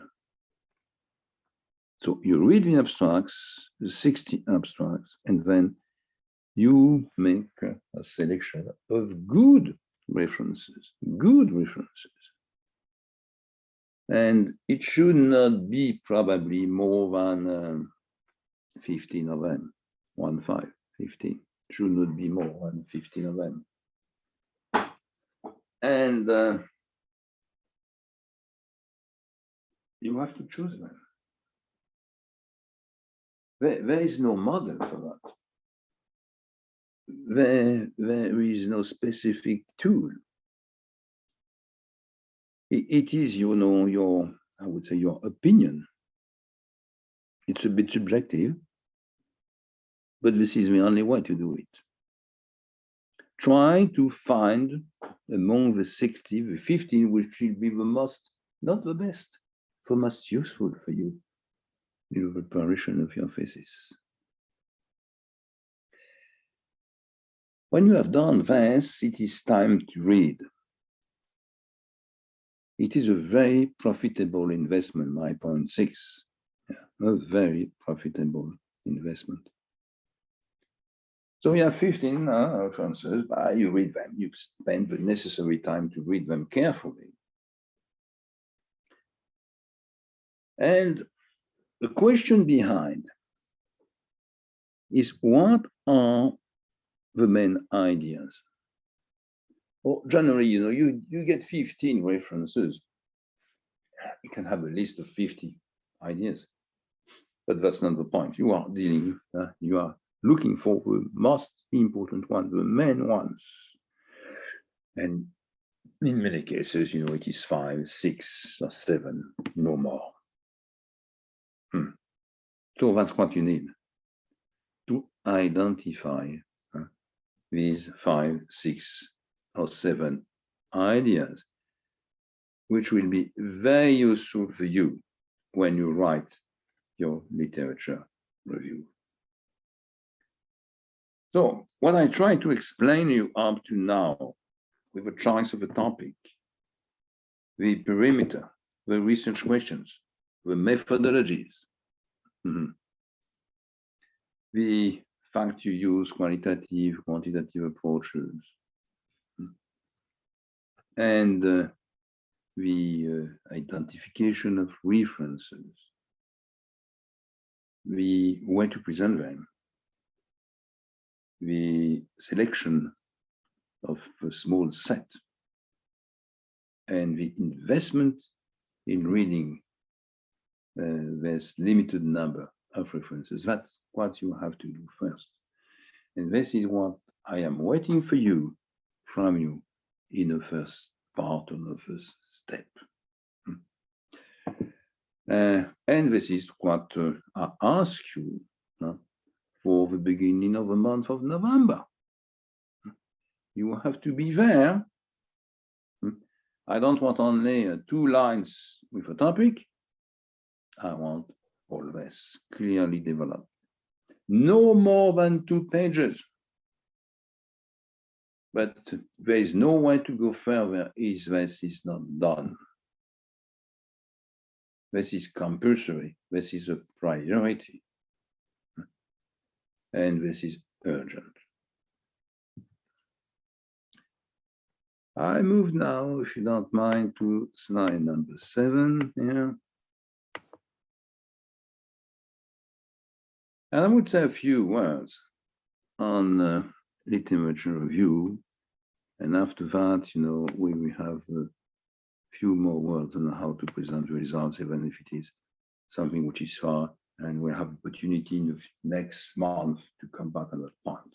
So you read the abstracts, the 60 abstracts, and then you make a selection of good references. And it should not be probably more than 15 of them, 15. Should not be more than 15 of them. And you have to choose them. There is no model for that. There is no specific tool. It is, your, I would say, your opinion. It's a bit subjective, but this is the only way to do it. Try to find among the 60, the 15, which will be the most, not the best, the most useful for you in the preparation of your thesis. When you have done this, it is time to read. It is a very profitable investment, my point 6. A very profitable investment. So you have 15 references, you read them, you spend the necessary time to read them carefully. And the question behind is, what are the main ideas? Well, generally, you get 15 references, You can have a list of 50 ideas, but that's not the point. You are dealing, you are looking for the most important ones, the main ones. And in many cases, you know, it is 5, 6, or 7, no more. So that's what you need to identify these 5, 6, or 7 ideas, which will be very useful for you when you write your literature review. So what I try to explain to you up to now, with a choice of a topic, the perimeter, the research questions, the methodologies, the fact you use qualitative, quantitative approaches, and the identification of references, the way to present them, the selection of a small set, and the investment in reading this limited number of references. That's what you have to do first. And this is what I am waiting for you, from you, in the first part of the first step. And this is what I ask you for the beginning of the month of November. You have to be there. I don't want only 2 lines with a topic. I want all this clearly developed. No more than 2 pages. But there is no way to go further if this is not done. This is compulsory. This is a priority. And this is urgent. I move now, if you don't mind, to slide number 7 here. And I would say a few words on literature review. And after that, you know, we will have a few more words on how to present the results, even if it is something which is far, and we have opportunity in the next month to come back on that point.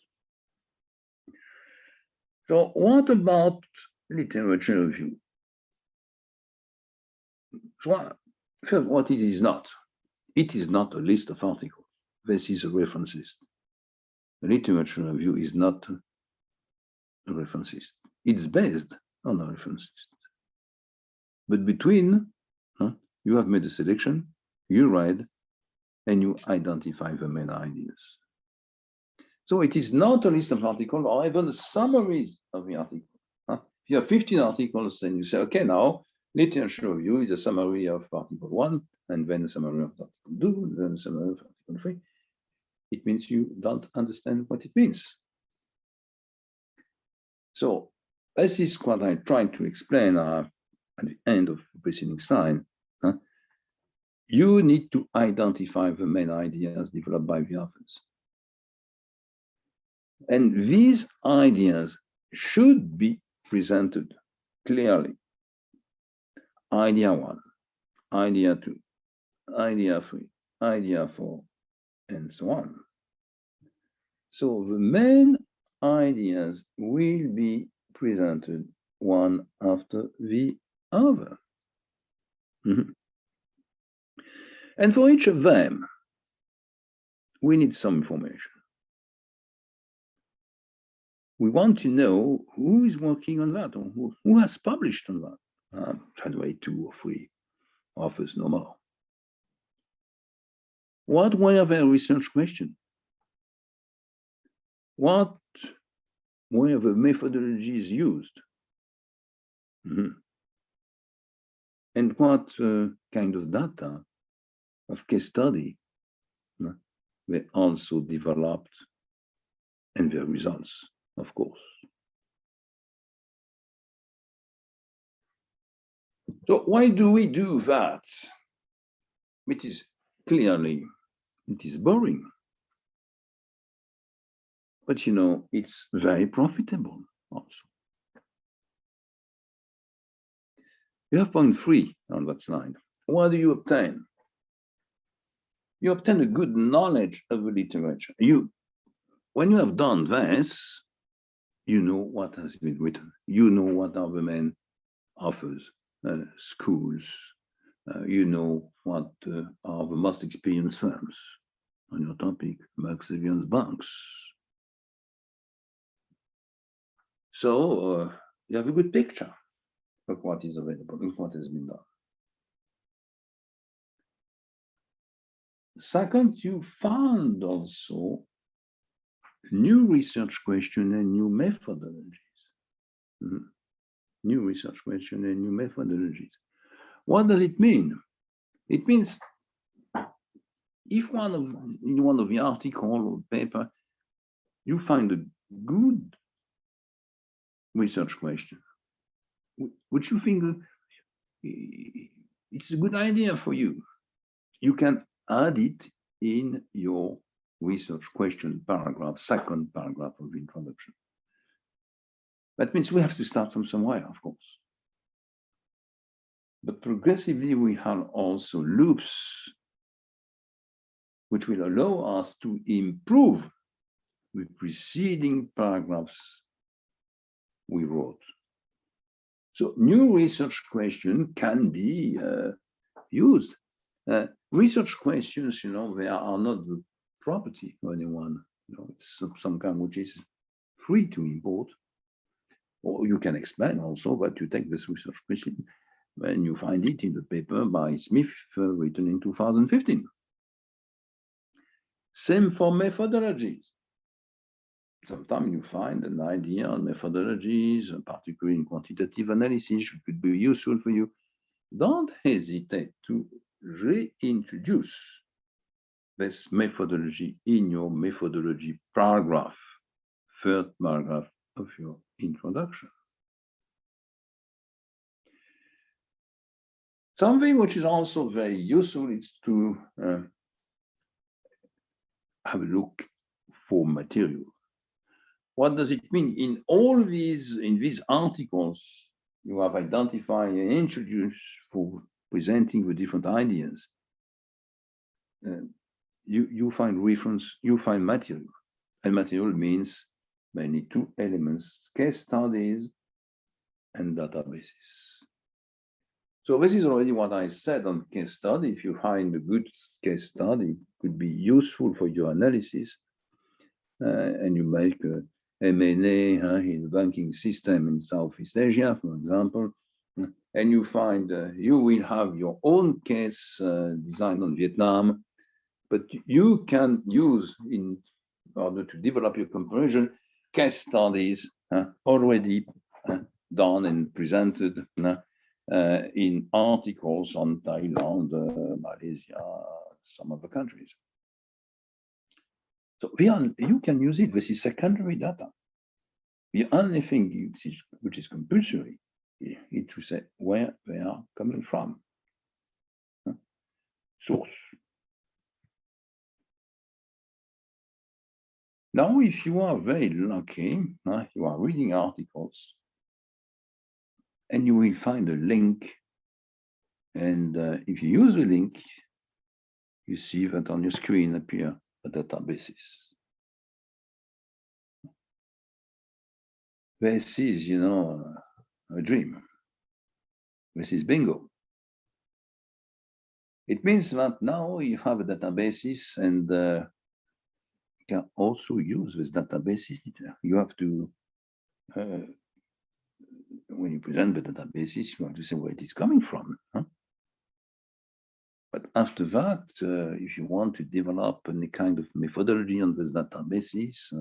So what about literature review? So, first, what it is not. It is not a list of articles. This is a reference list. A literature review is not a reference list. It's based on a reference list. But between, you have made a selection, you read, and you identify the main ideas. So it is not a list of articles or even summaries of the article. If you have 15 articles, then you say, okay, now literature review is a summary of article 1, and then a summary of article 2, and then a summary of article 3. It means you don't understand what it means. So this is what I tried to explain at the end of the preceding slide. You need to identify the main ideas developed by the authors. And these ideas should be presented clearly. Idea 1, idea 2, idea 3, idea 4, and so on. So the main ideas will be presented one after the other. And for each of them, we need some information. We want to know who is working on that, or who has published on that. By the way, 2 or 3 authors, no more. What were their research questions? What were the methodologies used? And what kind of data of case study they also developed, and their results, of course. So why do we do that? It is clearly, it is boring. But you know, it's very profitable also. You have point 3 on that slide. What do you obtain? You obtain a good knowledge of the literature. When you have done this, you know what has been written. You know what are the main authors, schools. You know what are the most experienced firms on your topic, Marx, Evans, banks. So you have a good picture of what is available, of what has been done. Second, you found also new research question and new methodologies. New research question and new methodologies. What does it mean? It means if in one of the article or paper, you find a good research question, which you think it's a good idea for you, you can add it in your research question paragraph, second paragraph of the introduction. That means we have to start from somewhere, of course. But progressively, we have also loops which will allow us to improve the preceding paragraphs we wrote. So new research question can be used. Research questions, they are not the property of anyone. It's some kind which is free to import. Or you can explain also that you take this research question when you find it in the paper by Smith written in 2015. Same for methodologies. Sometimes you find an idea on methodologies, particularly in quantitative analysis, which could be useful for you. Don't hesitate to reintroduce this methodology in your methodology paragraph, third paragraph of your introduction. Something which is also very useful is to have a look for material. What does it mean? In these articles, you have identified and introduced for presenting the different ideas. You find reference, you find material. And material means mainly two elements, case studies and databases. So this is already what I said on case study. If you find a good case study, it could be useful for your analysis, and you make M&A in the banking system in Southeast Asia, for example, and you find you will have your own case designed on Vietnam, but you can use, in order to develop your comparison, case studies already done and presented in articles on Thailand, Malaysia, some other countries. So you can use it. This is secondary data. The only thing which is compulsory is to say where they are coming from. Source. Now, if you are very lucky, you are reading articles, and you will find a link. And if you use the link, you see that on your screen appear a databases. This is, a dream. This is bingo. It means that now you have a databases, and you can also use this databases. You have to, when you present the databases, you have to say where it is coming from. But after that, if you want to develop any kind of methodology on this databases,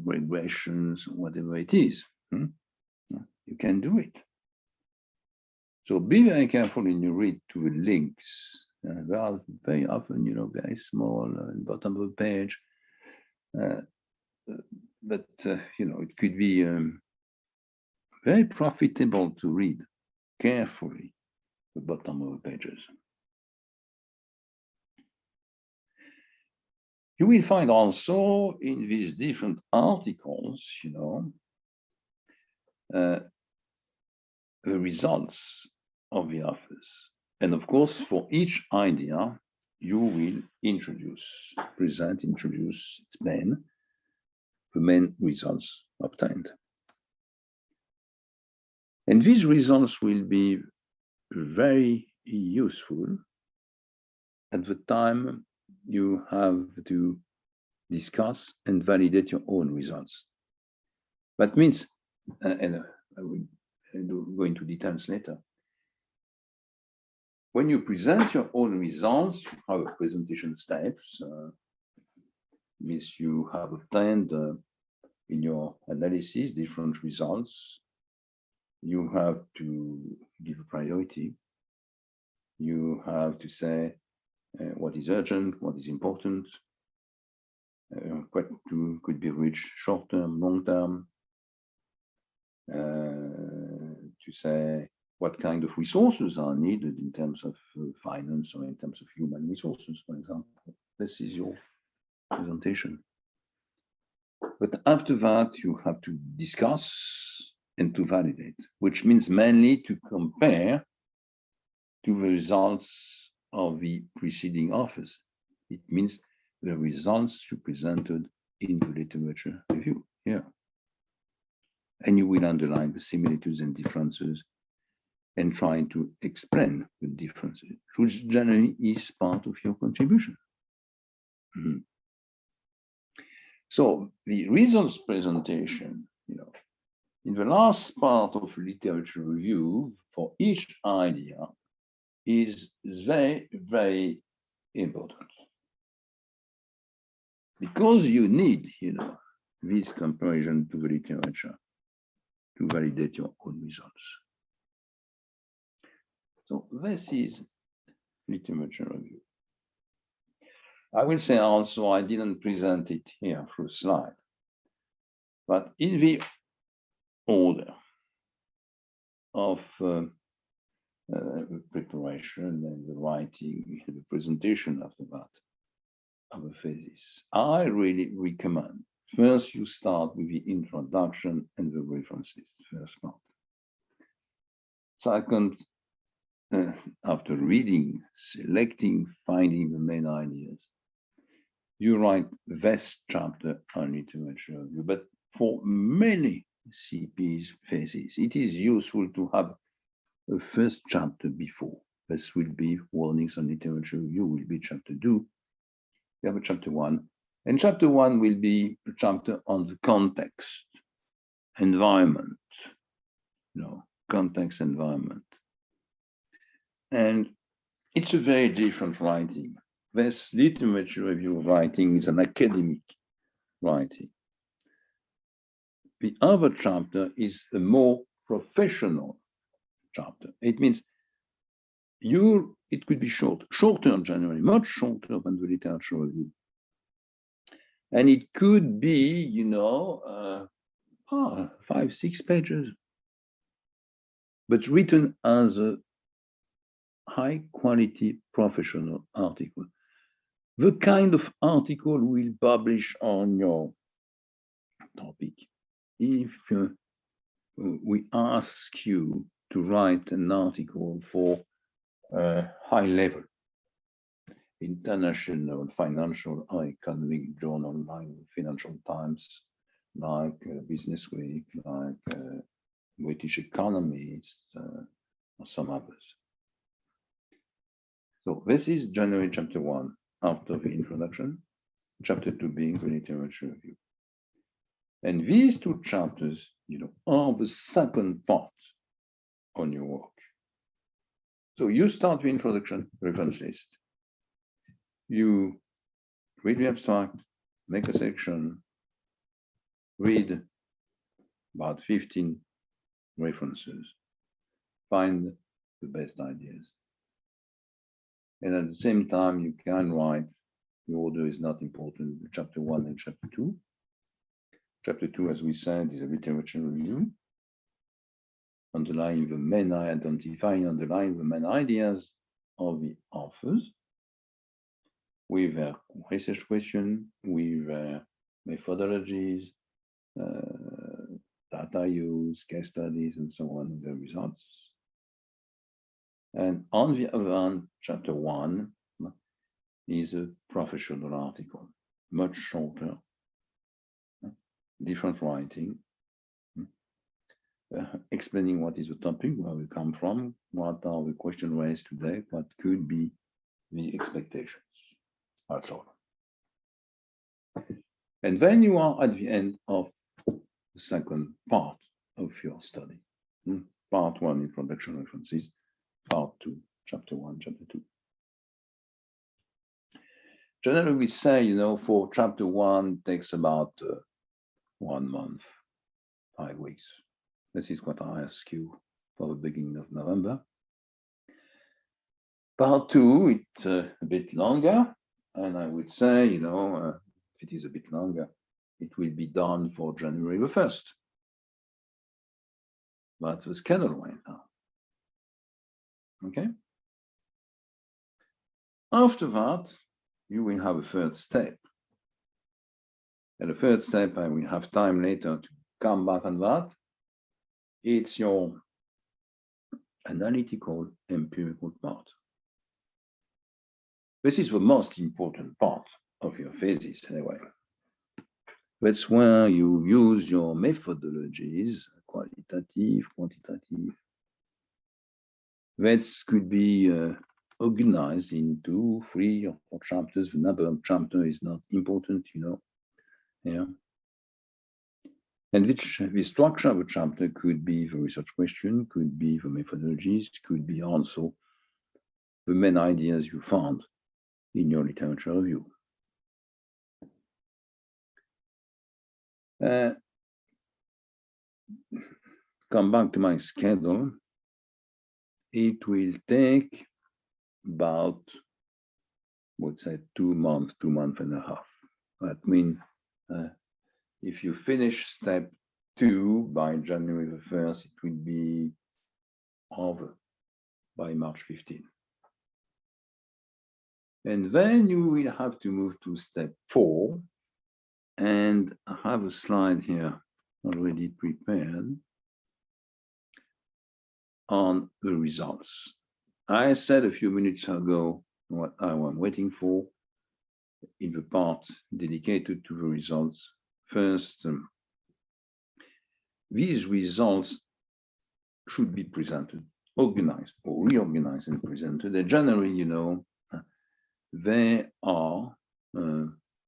regressions, whatever it is, you can do it. So be very careful when you read to the links. They are very often, very small at the bottom of the page. But it could be very profitable to read carefully the bottom of the pages. You will find also in these different articles, the results of the authors. And of course, for each idea, you will present, introduce, explain the main results obtained. And these results will be very useful at the time you have to discuss and validate your own results. That means, and I will go into details later, when you present your own results, you have a presentation steps, means you have obtained in your analysis different results. You have to give a priority. You have to say what is urgent, what is important, what could be reached short term, long term, to say what kind of resources are needed in terms of finance or in terms of human resources, for example. This is your presentation. But after that, you have to discuss and to validate, which means mainly to compare to the results of the preceding authors. It means the results you presented in the literature review here. And you will underline the similitudes and differences and try to explain the differences, which generally is part of your contribution. Mm-hmm. So the results presentation, in the last part of literature review for each idea is very, very important. Because you need, this comparison to the literature to validate your own results. So this is literature review. I will say also, I didn't present it here through a slide, but in the order of preparation and the writing, the presentation after that of a thesis, I really recommend first you start with the introduction and the references, first part. Second, after reading, selecting, finding the main ideas, you write this chapter on literature review. But for many CP's theses, it is useful to have a first chapter before. This will be warnings on literature review, will be chapter 2. You have a chapter 1. And chapter 1 will be a chapter on the context, environment, context, environment. And it's a very different writing. This literature review writing is an academic writing. The other chapter is a more professional chapter. It means it could be shorter generally, much shorter than the literature review. And it could be, 5-6 pages, but written as a high quality professional article. The kind of article we'll publish on your topic. If we ask you to write an article for high level, international financial or economic journal like Financial Times, like Business Week, like British Economist, or some others. So this is January chapter 1 after the introduction, chapter 2 being the literature review. And these two chapters, are the second part on your work. So you start the introduction, reference list. You read the abstract, make a section, read about 15 references, find the best ideas. And at the same time, you can write, the order is not important, chapter 1 and chapter 2. Chapter 2, as we said, is a literature review, identifying the main ideas of the authors, with their research question, with their methodologies, data use, case studies, and so on, the results. And on the other hand, chapter 1 is a professional article, much shorter, different writing, explaining what is the topic, where we come from, what are the questions raised today, what could be the expectations. That's all. And then you are at the end of the second part of your study. Part 1, introduction references. Part 2, chapter 1, chapter 2. Generally, we say, for chapter 1 takes about 1 month, 5 weeks. This is what I ask you for the beginning of November. Part 2, it's a bit longer, and I would say, if it is a bit longer, it will be done for January the 1st. That's the schedule right now. Okay? After that, you will have a third step. And the third step, I will have time later to come back on that. It's your analytical empirical part. This is the most important part of your thesis, anyway. That's where you use your methodologies, qualitative, quantitative. That could be organized into 3 or 4 chapters. The number of chapters is not important, Yeah. And the structure of a chapter could be the research question, could be the methodologies, could be also the main ideas you found in your literature review. Come back to my schedule. It will take about, I would say, 2 months, 2 months and a half. That means if you finish step 2 by January the 1st, it will be over by March 15. And then you will have to move to step 4. And I have a slide here already prepared on the results. I said a few minutes ago what I was waiting for in the part dedicated to the results. First, these results should be presented, organized or reorganized and presented. And generally, they are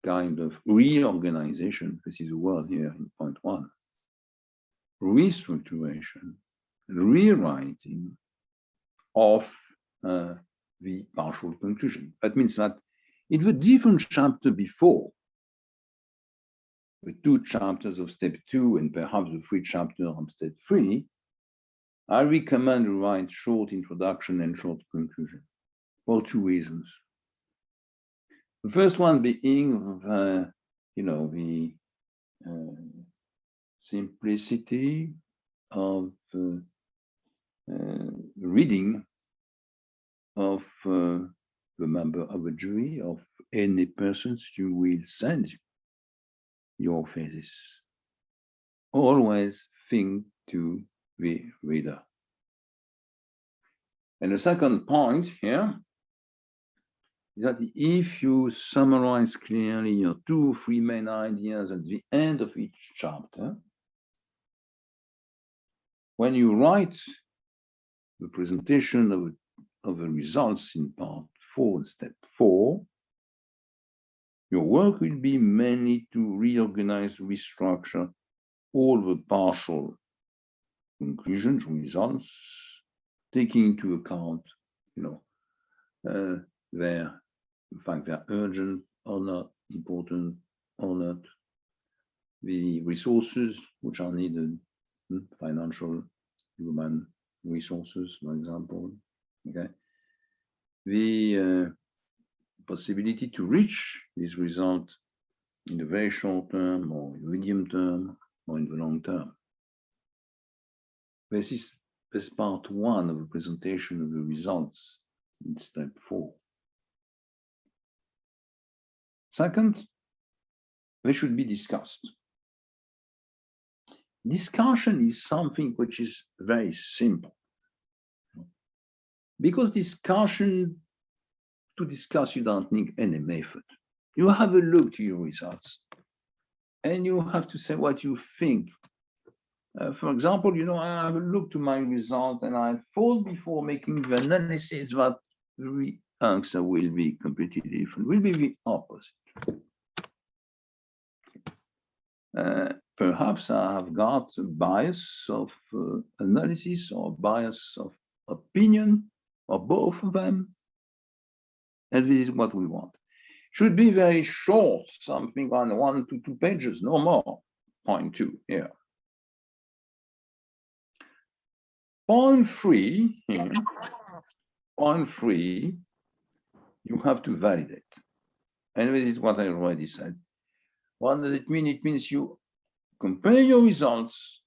kind of reorganization. This is a word here in point 1. Restructuration, rewriting of the partial conclusion. That means that in the different chapter before, the 2 chapters of step 2 and perhaps the 3 chapters of step 3, I recommend to write short introduction and short conclusion for 2 reasons. The first one being, the simplicity of reading of the member of a jury, of any persons you will send your thesis. Always think to the reader. And the second point here is that if you summarize clearly your 2 or 3 main ideas at the end of each chapter, when you write the presentation of the results in part 4 and step 4, your work will be mainly to reorganize, restructure all the partial conclusions, results, taking into account, in fact, they're urgent or not, important or not, the resources which are needed, financial, human resources, for example, okay? The possibility to reach this result in the very short term or medium term or in the long term. This is part 1 of the presentation of the results in step 4. Second, they should be discussed. discussion is something which is very simple. Because to discuss, you don't need any method. You have a look to your results and you have to say what you think. For example, I have a look to my result and I thought before making the analysis that the answer will be completely different, will be the opposite. Perhaps I have got a bias of analysis or bias of opinion or both of them. And this is what we want. Should be very short, something on 1 to 2 pages, no more. Point 2 here. Point 3 here. Point 3, you have to validate. And this is what I already said. What does it mean? It means you compare your results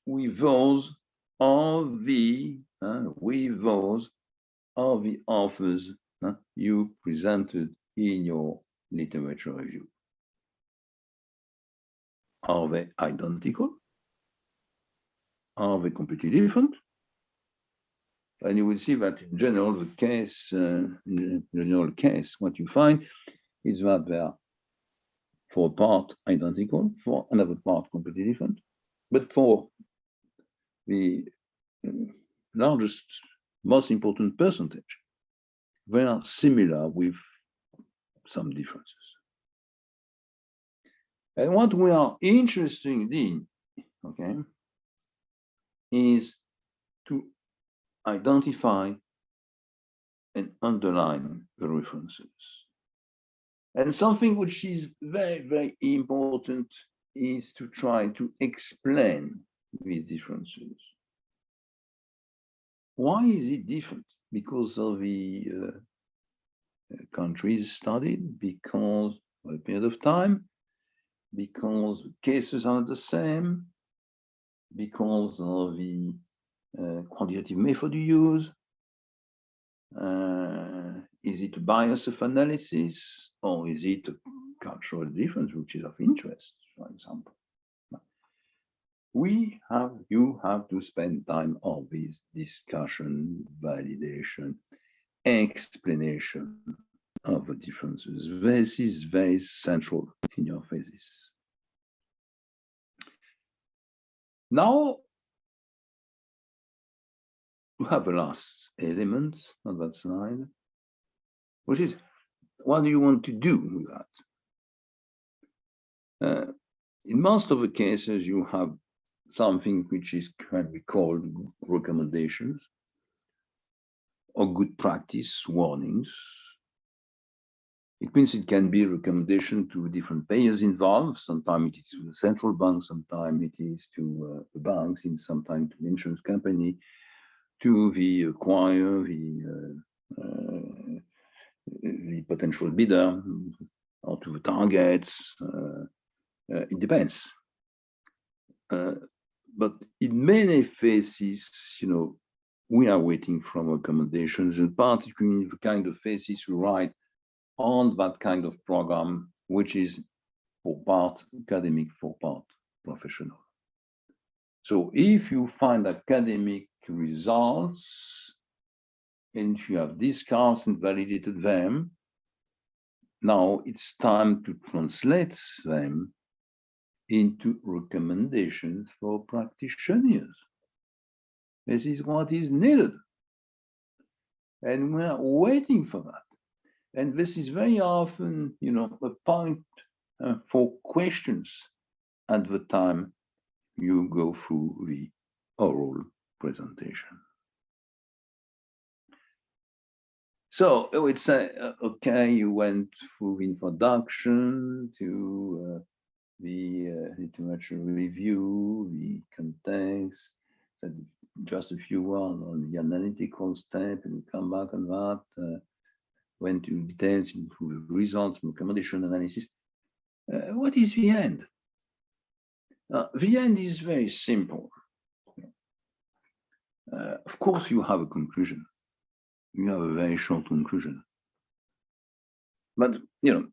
with those of the authors you presented in your literature review. Are they identical? Are they completely different? And you will see that in general, the case, what you find is that they are for a part identical, for another part completely different. But for the largest, most important percentage, they are similar with some differences. And what we are interested in, okay, is to identify and underline the references. And something which is very, very important is to try to explain these differences. Why is it different? Because of the countries studied, because of a period of time, because cases are the same, because of the quantitative method you use. Is it a bias of analysis, or is it a cultural difference which is of interest, for example? You have to spend time on this discussion, validation, explanation of the differences. This is very central in your thesis. Now, we have a last element on that slide, which is, what do you want to do with that? In most of the cases, you have something which can be called recommendations or good practice warnings. It means it can be a recommendation to different players involved. Sometimes it is to the central bank, sometimes it is to the banks, and sometimes to the insurance company, to the acquirer, the potential bidder, or to the targets. It depends. But in many phases, we are waiting for recommendations, and particularly the kind of phases we write on that kind of program, which is for part academic, for part professional. So if you find academic results and if you have discussed and validated them, now it's time to translate them into recommendations for practitioners. This is what is needed. And we are waiting for that. And this is very often, a point for questions at the time you go through the oral presentation. So I would say, okay, you went through introduction to the literature review, the context, just a few words on the analytical step, and come back on that, went to details into the results, recommendation analysis. What is the end? The end is very simple. Of course, you have a conclusion. You have a very short conclusion. But,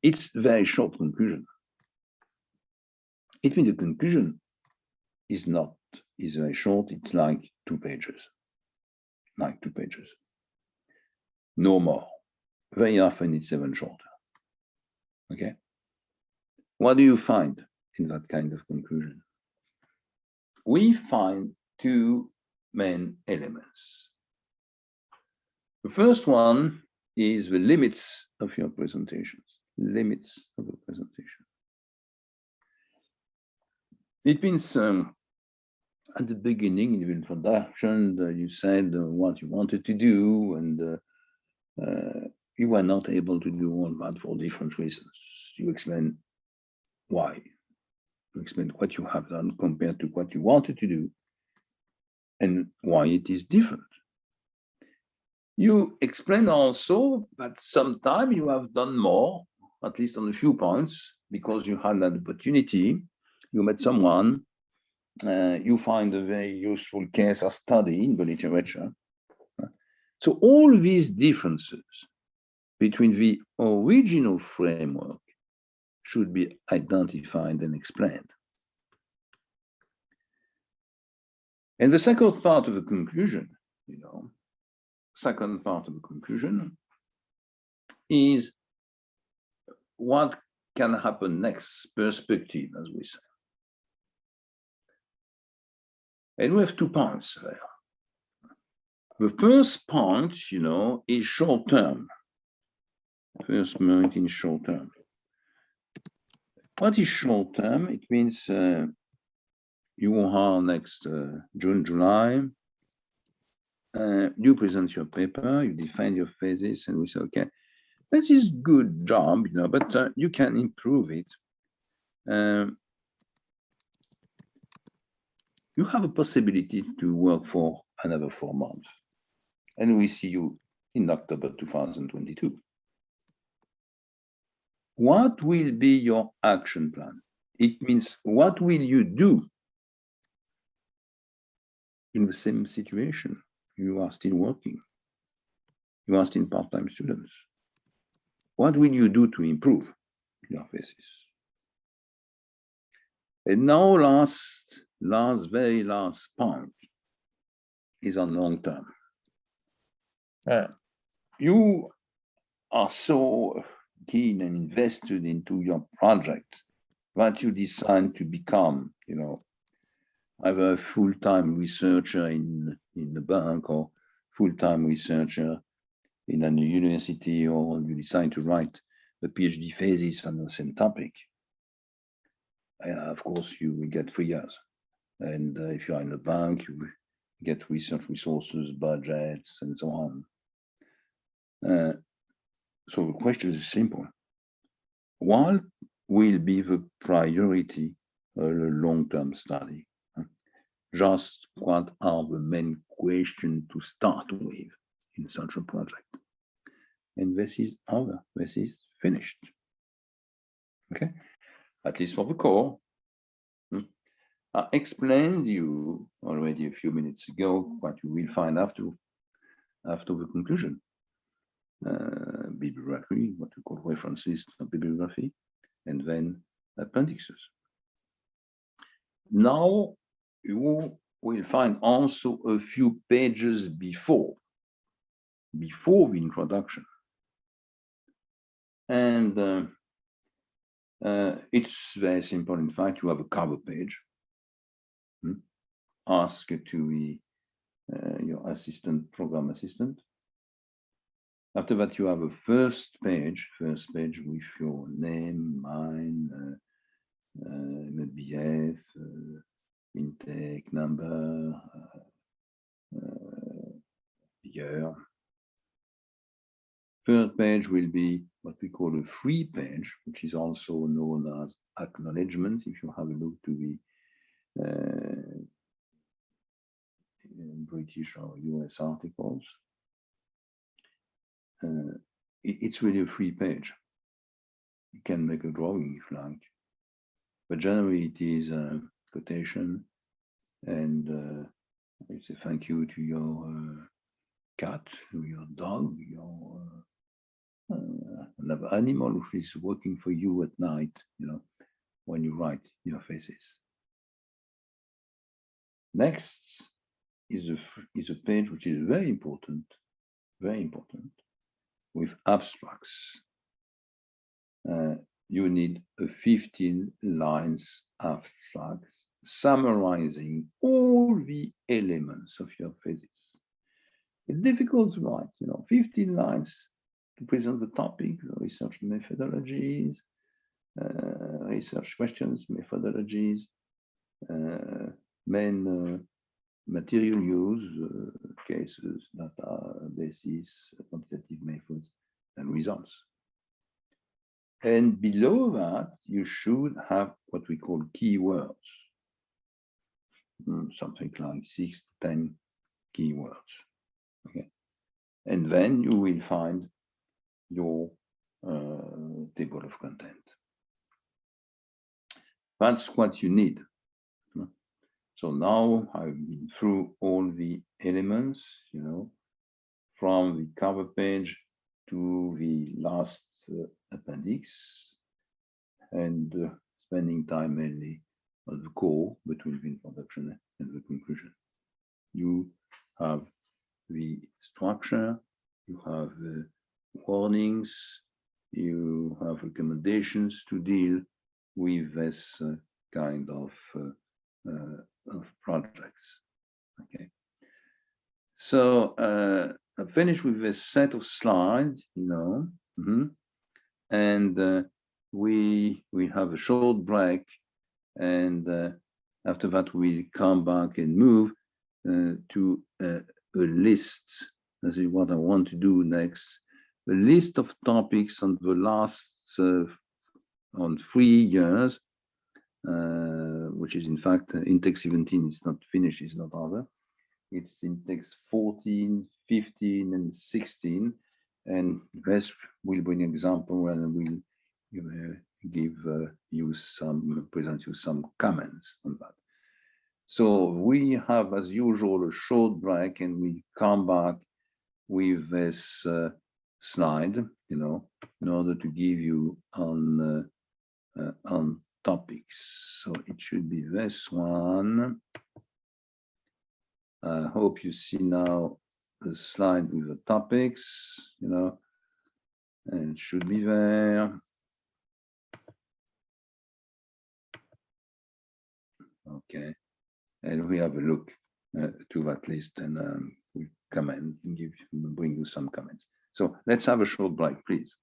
it's a very short conclusion. It means the conclusion is very short. It's like 2 pages, like 2 pages, no more. Very often it's even shorter. Okay. What do you find in that kind of conclusion? We find 2 main elements. The first one is the limits of your presentations. Limits of the presentation. It means at the beginning, in the introduction, you said what you wanted to do, and you were not able to do all that for different reasons. You explain why. You explain what you have done compared to what you wanted to do, and why it is different. You explain also that sometimes you have done more, at least on a few points, because you had that opportunity. You met someone, you find a very useful case study in the literature. So all these differences between the original framework should be identified and explained. And the second part of the conclusion, second part of the conclusion is what can happen next, perspective, as we say. And we have 2 points there. The first point, is short term. First point in short term. What is short term? It means you are next June, July. You present your paper, you define your thesis, and we say, okay, this is good job, but you can improve it. You have a possibility to work for another 4 months. And we see you in October 2022. What will be your action plan? It means, what will you do in the same situation? You are still working. You are still part-time students. What will you do to improve your thesis? And now very last point is on long term. You are so keen and invested into your project that you decide to become, either a full-time researcher in the bank or full-time researcher in a university, or you decide to write a PhD thesis on the same topic. Of course, you will get 3 years. And if you are in a bank, you get research resources, budgets, and so on. So the question is simple. What will be the priority of a long-term study? Just what are the main questions to start with in such a project? And this is over. This is finished. Okay, at least for the core. I explained you already a few minutes ago what you will find after the conclusion. Bibliography, what we call references to bibliography, and then appendixes. Now you will find also a few pages before the introduction. And it's very simple. In fact, you have a cover page. Ask to your assistant, program assistant. After that, you have a first page with your name, mine, BF, intake number, year. Third page will be what we call a free page, which is also known as acknowledgement. If you have a look to the British or US articles, it's really a free page. You can make a drawing if you like, but generally it is a quotation, and it's a thank you to your cat, to your dog, your another animal who is working for you at night, when you write your thesis. Next is a page which is very important, with abstracts. You need a 15 lines abstract summarizing all the elements of your thesis. It's difficult to write, 15 lines to present the topic, the research methodologies, research questions, methodologies, main material use, cases, data, basis, quantitative methods, and results. And below that, you should have what we call keywords, something like 6 to 10 keywords. Okay, and then you will find your table of content. That's what you need. So now I've been through all the elements, from the cover page to the last appendix, and spending time mainly on the core between the introduction and the conclusion. You have the structure, you have the warnings, you have recommendations to deal with this kind of projects. Okay, so I finished with this set of slides, and we have a short break, and after that we come back and move to a list. This is what I want to do next. A list of topics on the last on 3 years, which is in fact in-text 17. It's not finished, it's not over. It's in-text 14, 15, and 16. And this will bring an example, and we'll give you present you some comments on that. So we have, as usual, a short break, and we come back with this slide, in order to give you on topics. So it should be this one. I hope you see now the slide with the topics, and it should be there. Okay, and we have a look to that list, and we comment and bring you some comments. So let's have a short break, please.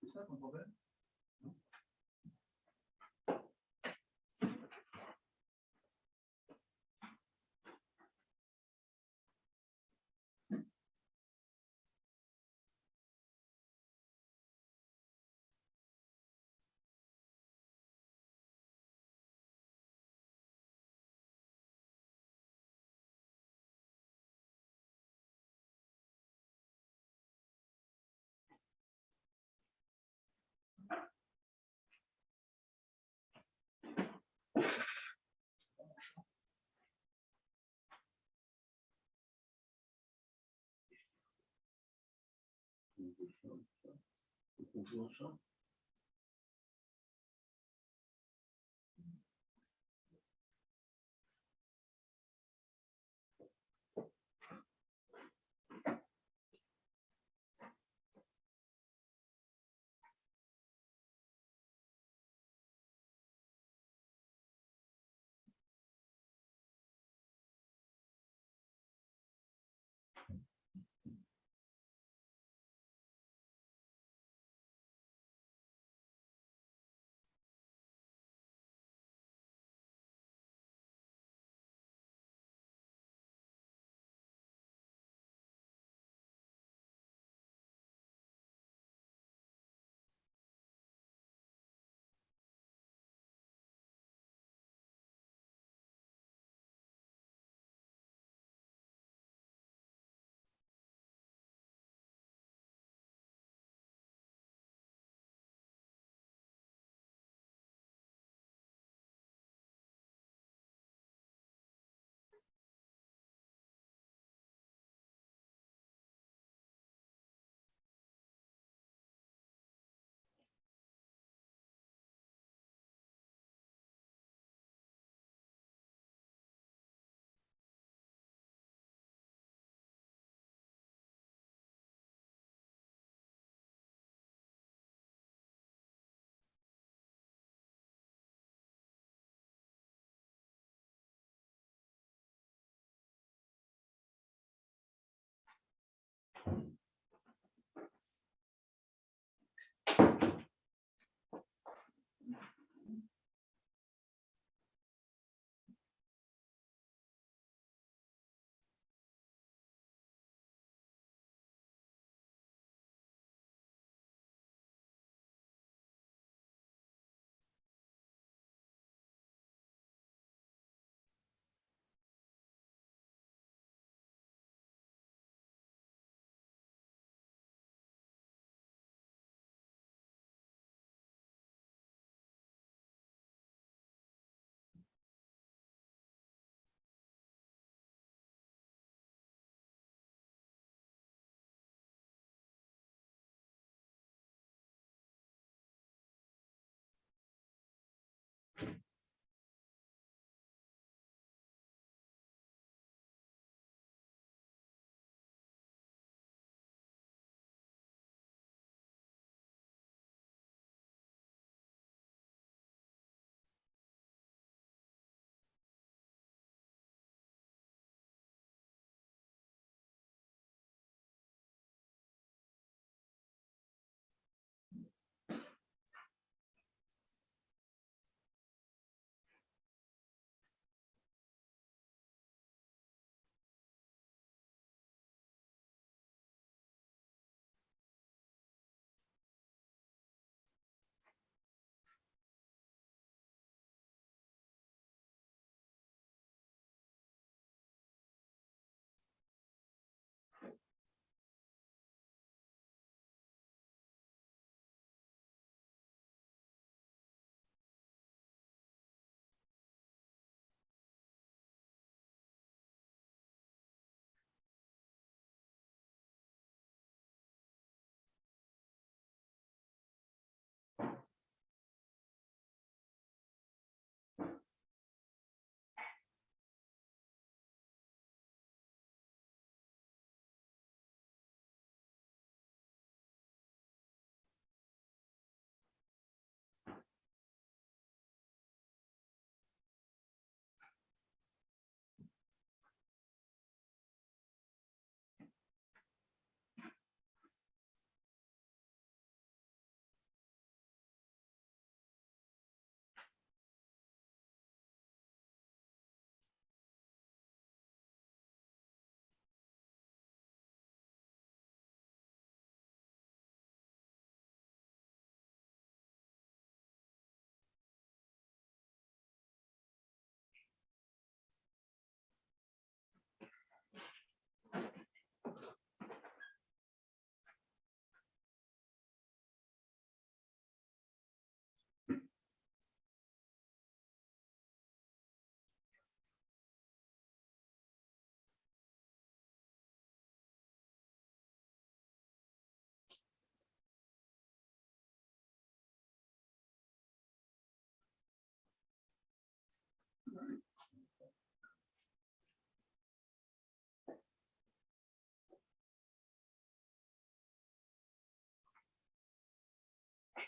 C'est ça ton problème? Bonjour.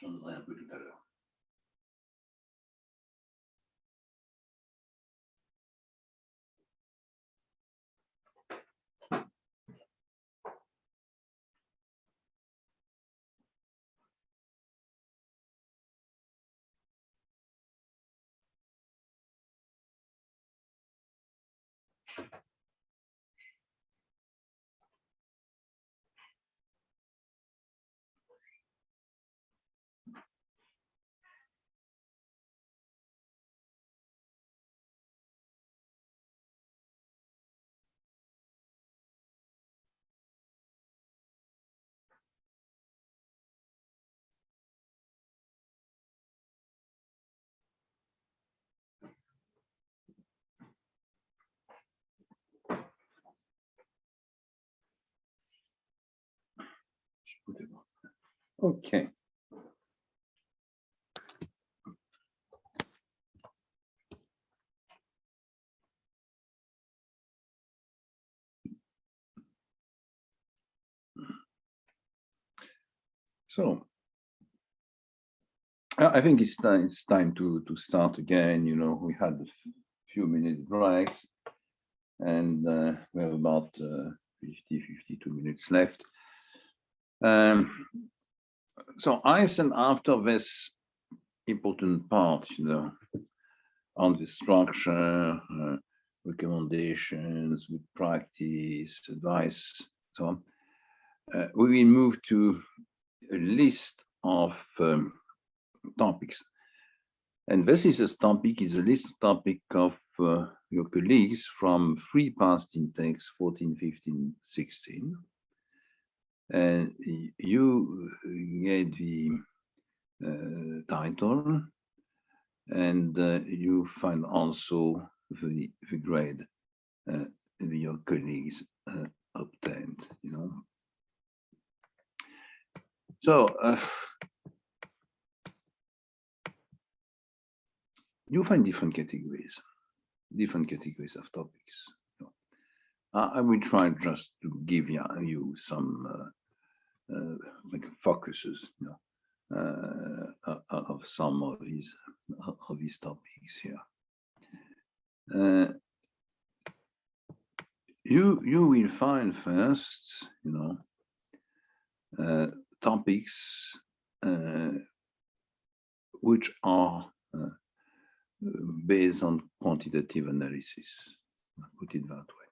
changerai un peu tout à l'heure. Okay. So I think it's time to start again. You know, we had a few minute breaks, and we have about 52 minutes left. So I send after this important part, you know, on the structure, recommendations, good practice, advice, so on. We will move to a list of topics. And this is a list topic of your colleagues from 3 past intakes, 14, 15, 16. And you get the title, and you find also the grade your colleagues obtained, you know. So you find different categories of topics. I will try just to give you some like focuses, you know, of some of these topics here. You will find first, you know, topics which are based on quantitative analysis. I'll put it that way.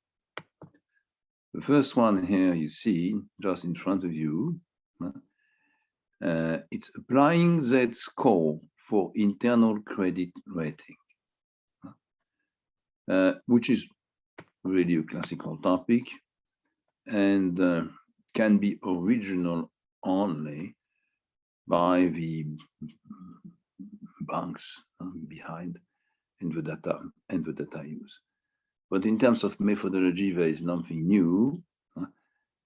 The first one here you see just in front of you. It's applying Z-score for internal credit rating, which is really a classical topic and can be original only by the banks behind and the data use. But in terms of methodology, there is nothing new.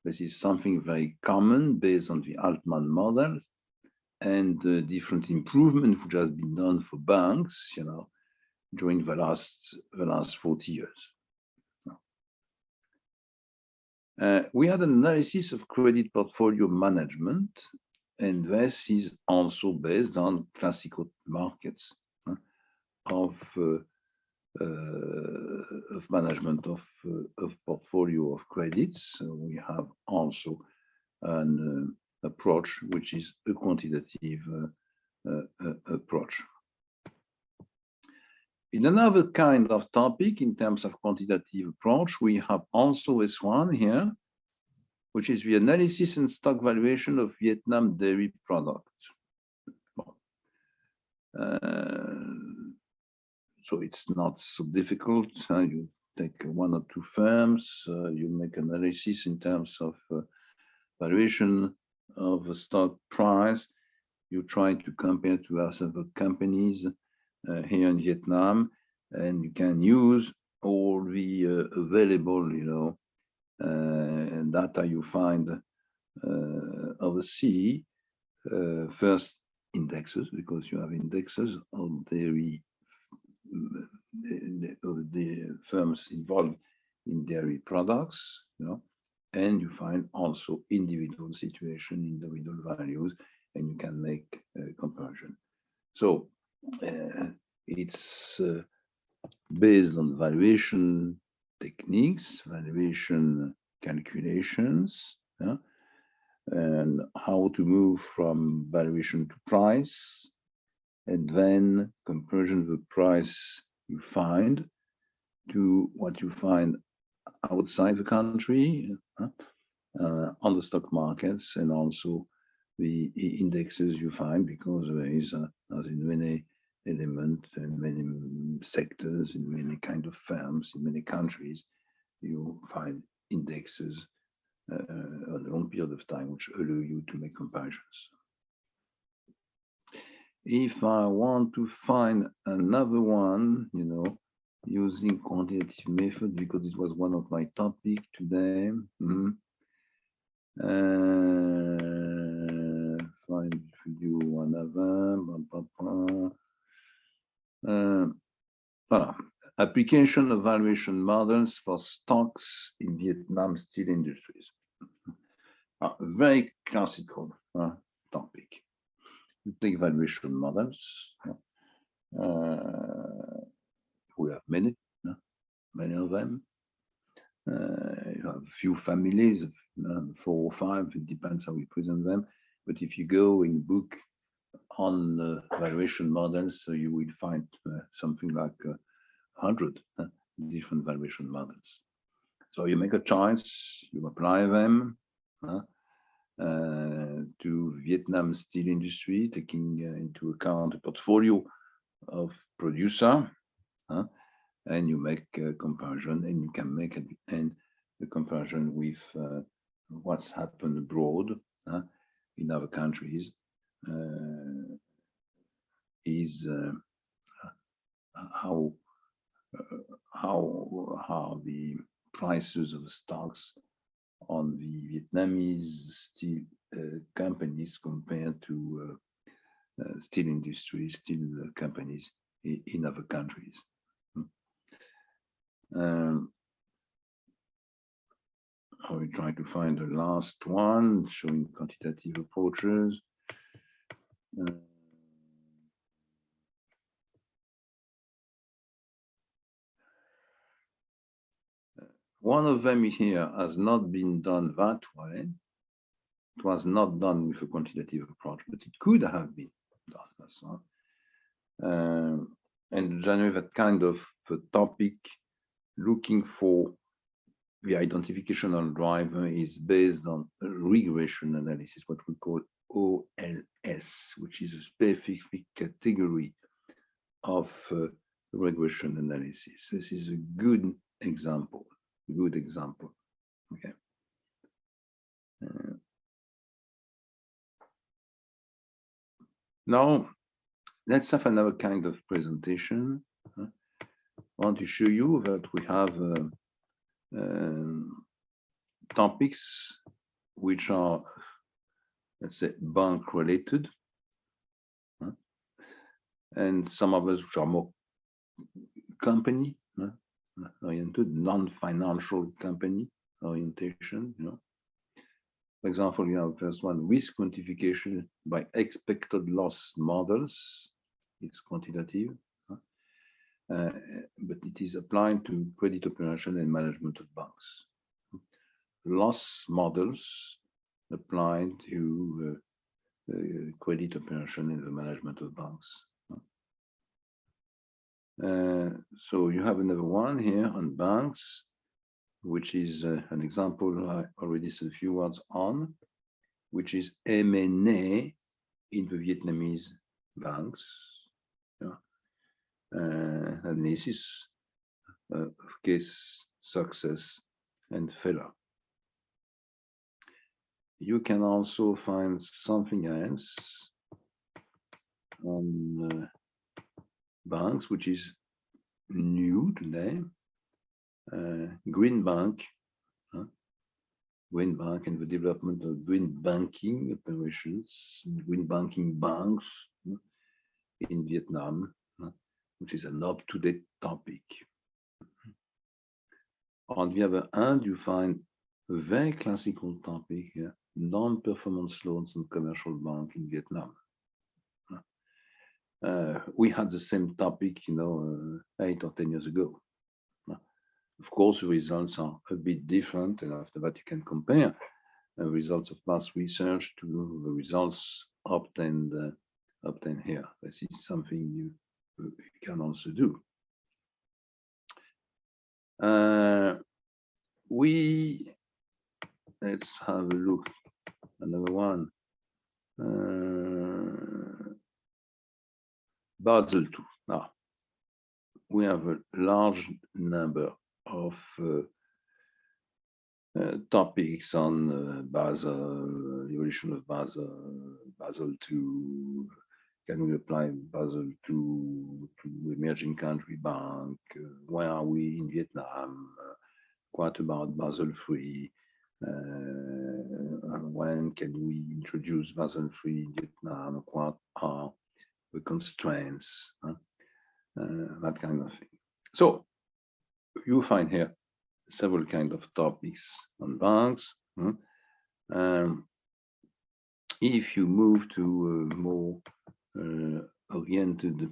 This is something very common based on the Altman model and different improvements which has been done for banks, you know, during the last 40 years. We had an analysis of credit portfolio management, and this is also based on classical markets of management of portfolio of credits. So we have also an approach which is a quantitative approach. In another kind of topic, in terms of quantitative approach, we have also this one here, which is the analysis and stock valuation of Vietnam dairy products. So it's not so difficult. You take 1 or 2 firms, you make analysis in terms of valuation of the stock price. You try to compare to other companies here in Vietnam, and you can use all the available, you know, data you find overseas. First, indexes, because you have indexes of dairy, the firms involved in dairy products, you know, and you find also individual situation, individual values, and you can make a comparison. So it's based on valuation techniques, valuation calculations, and how to move from valuation to price, and then comparison of the price you find to what you find outside the country, on the stock markets, and also the indexes you find, because there is, as in many elements and many sectors, in many kind of firms, in many countries, you find indexes on a long period of time, which allow you to make comparisons. If I want to find another one, using quantitative method, because it was one of my topics today. Find you another. Application of valuation models for stocks in Vietnam steel industries. A very classical topic. You take valuation models. We have many of them. You have a few families, 4 or 5, it depends how we present them. But if you go in book on valuation models, so you will find something like 100 different valuation models. So you make a choice, you apply them to Vietnam steel industry, taking into account a portfolio of producer, and you make a comparison, and you can make at the end the comparison with what's happened abroad in other countries, is how the prices of the stocks on the Vietnamese steel companies compared to steel industry, steel companies in other countries. I will try to find the last one showing quantitative approaches. One of them here has not been done that way. It was not done with a quantitative approach, but it could have been done. That's all. And generally, that kind of topic, looking for the identificational driver, is based on a regression analysis, what we call OLS, which is a specific category of regression analysis. This is a good example. Okay. Now, let's have another kind of presentation. I want to show you that we have topics which are, let's say, bank related, and some others which are more company oriented, non-financial company orientation. For example, you have first one, risk quantification by expected loss models. It's quantitative, but it is applied to credit operation and management of banks. Loss models applied to credit operation and the management of banks. So you have another one here on banks, which is an example I already said a few words on, which is M&A in the Vietnamese banks. Analysis of case success and failure. You can also find something else on banks, which is new today. Green Bank and the development of green banking operations, green banking banks in Vietnam, which is an up-to-date topic. On the other hand, you find a very classical topic here, non-performance loans and commercial bank in Vietnam. We had the same topic, 8 or 10 years ago. Of course, the results are a bit different, and after that you can compare the results of past research to the results obtained here. This is something you can also do. Let's have a look. Another one. Basel II. Now, we have a large number of topics on Basel, evolution of Basel II. Can we apply Basel II to emerging country bank? Where are we in Vietnam? What about Basel III? When can we introduce Basel III in Vietnam? What are the constraints? That kind of thing. So you find here several kinds of topics on banks. If you move to more oriented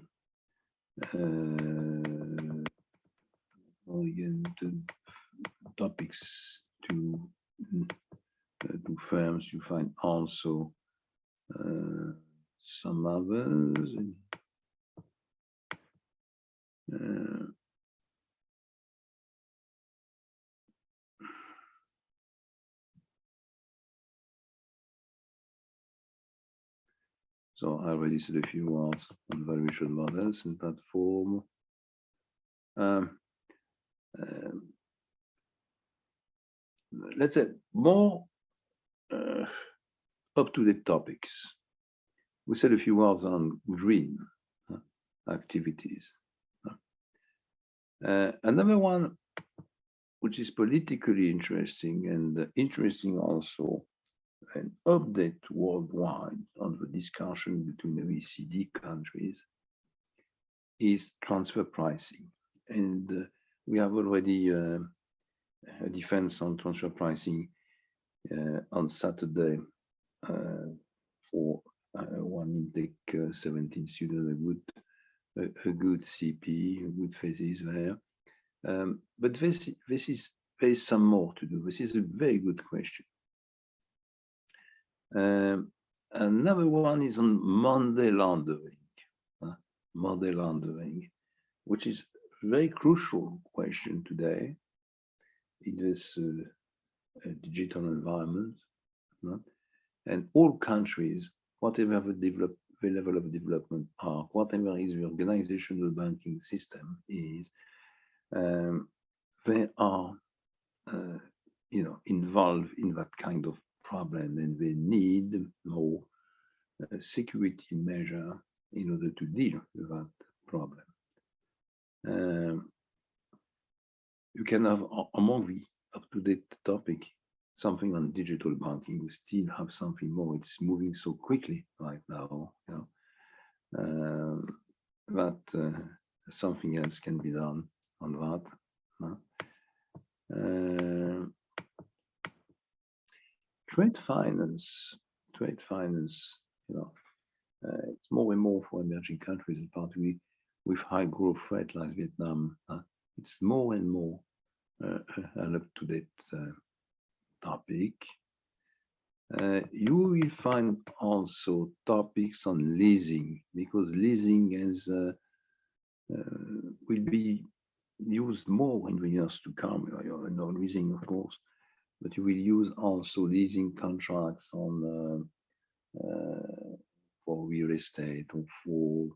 topics to firms, you find also some others. So I already said a few words on valuation models and platform. Let's say more up-to-date topics. We said a few words on green activities. Another one, which is politically interesting and interesting also, an update worldwide on the discussion between the OECD countries, is transfer pricing. And we have already a defense on transfer pricing on Saturday for one intake 17 students, a good CP, a good thesis there. But there is some more to do. This is a very good question. Another one is on money laundering, which is a very crucial question today in this digital environment. And all countries, whatever the level of development are, whatever is the organizational banking system is, they are involved in that kind of problem, and they need more security measure in order to deal with that problem. You can have among the up-to-date topic something on digital banking. We still have something more. It's moving so quickly right now, that something else can be done on that. Trade finance, it's more and more for emerging countries, particularly with high growth rate like Vietnam. It's more and more an up-to-date topic. You will find also topics on leasing, because leasing will be used more in the years to come. Leasing, of course, but you will use also leasing contracts on for real estate or for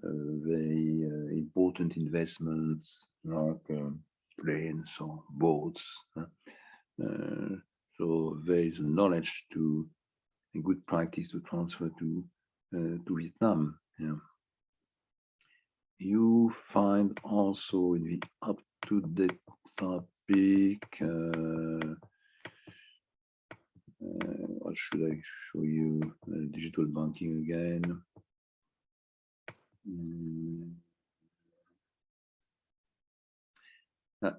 very important investments like planes or boats. So there is knowledge to a good practice to transfer to Vietnam. You find also in the up-to-date topic. What should I show you? Digital banking again.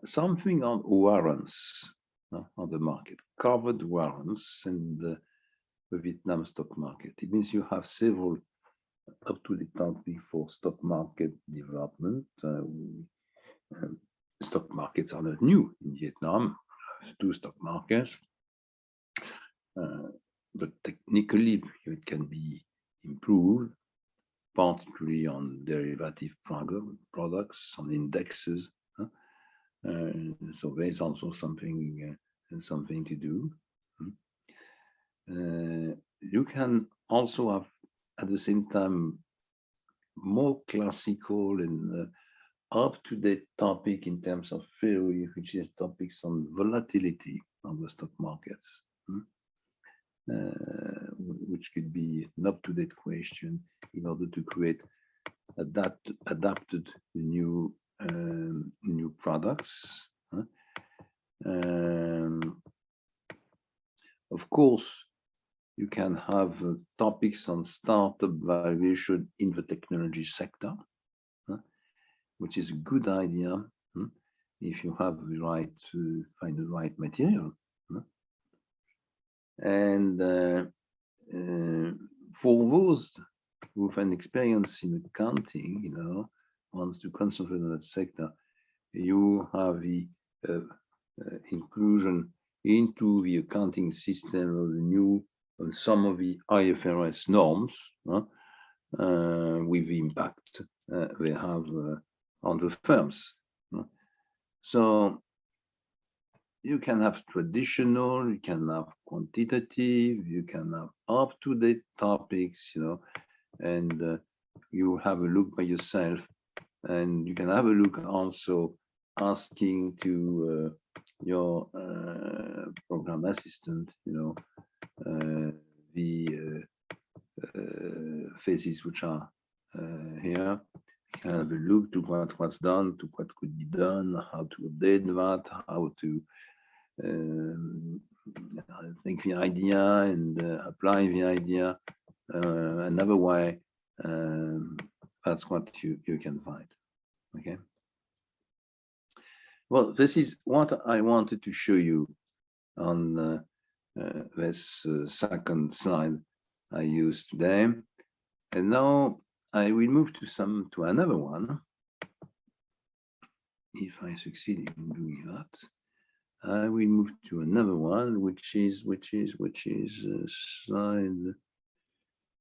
Something on warrants. on the market, covered warrants and the Vietnam stock market. It means you have several up-to-date topic for stock market development. Stock markets are not new in Vietnam. Two stock markets, but technically it can be improved, particularly on derivative products, on indexes. So there's also something to do. You can also have at the same time more classical and up-to-date topic in terms of theory, which is topics on volatility on the stock markets, which could be an up-to-date question in order to create adapted new products. Of course, you can have topics on startup valuation in the technology sector, which is a good idea if you have the right to find the right material. And for those who have an experience in accounting, wants to concentrate on that sector, you have the inclusion into the accounting system of the new some of the IFRS norms with the impact they have on the firms. So you can have traditional, you can have quantitative, you can have up-to-date topics, and you have a look by yourself, and you can have a look also asking to your program assistant, the phases which are here. Have a look to what was done, to what could be done, how to update that, how to think the idea and apply the idea another way. That's what you can find. Okay. Well, this is what I wanted to show you on this second slide I used today. And now I will move to another one. If I succeed in doing that, I will move to another one, which is slide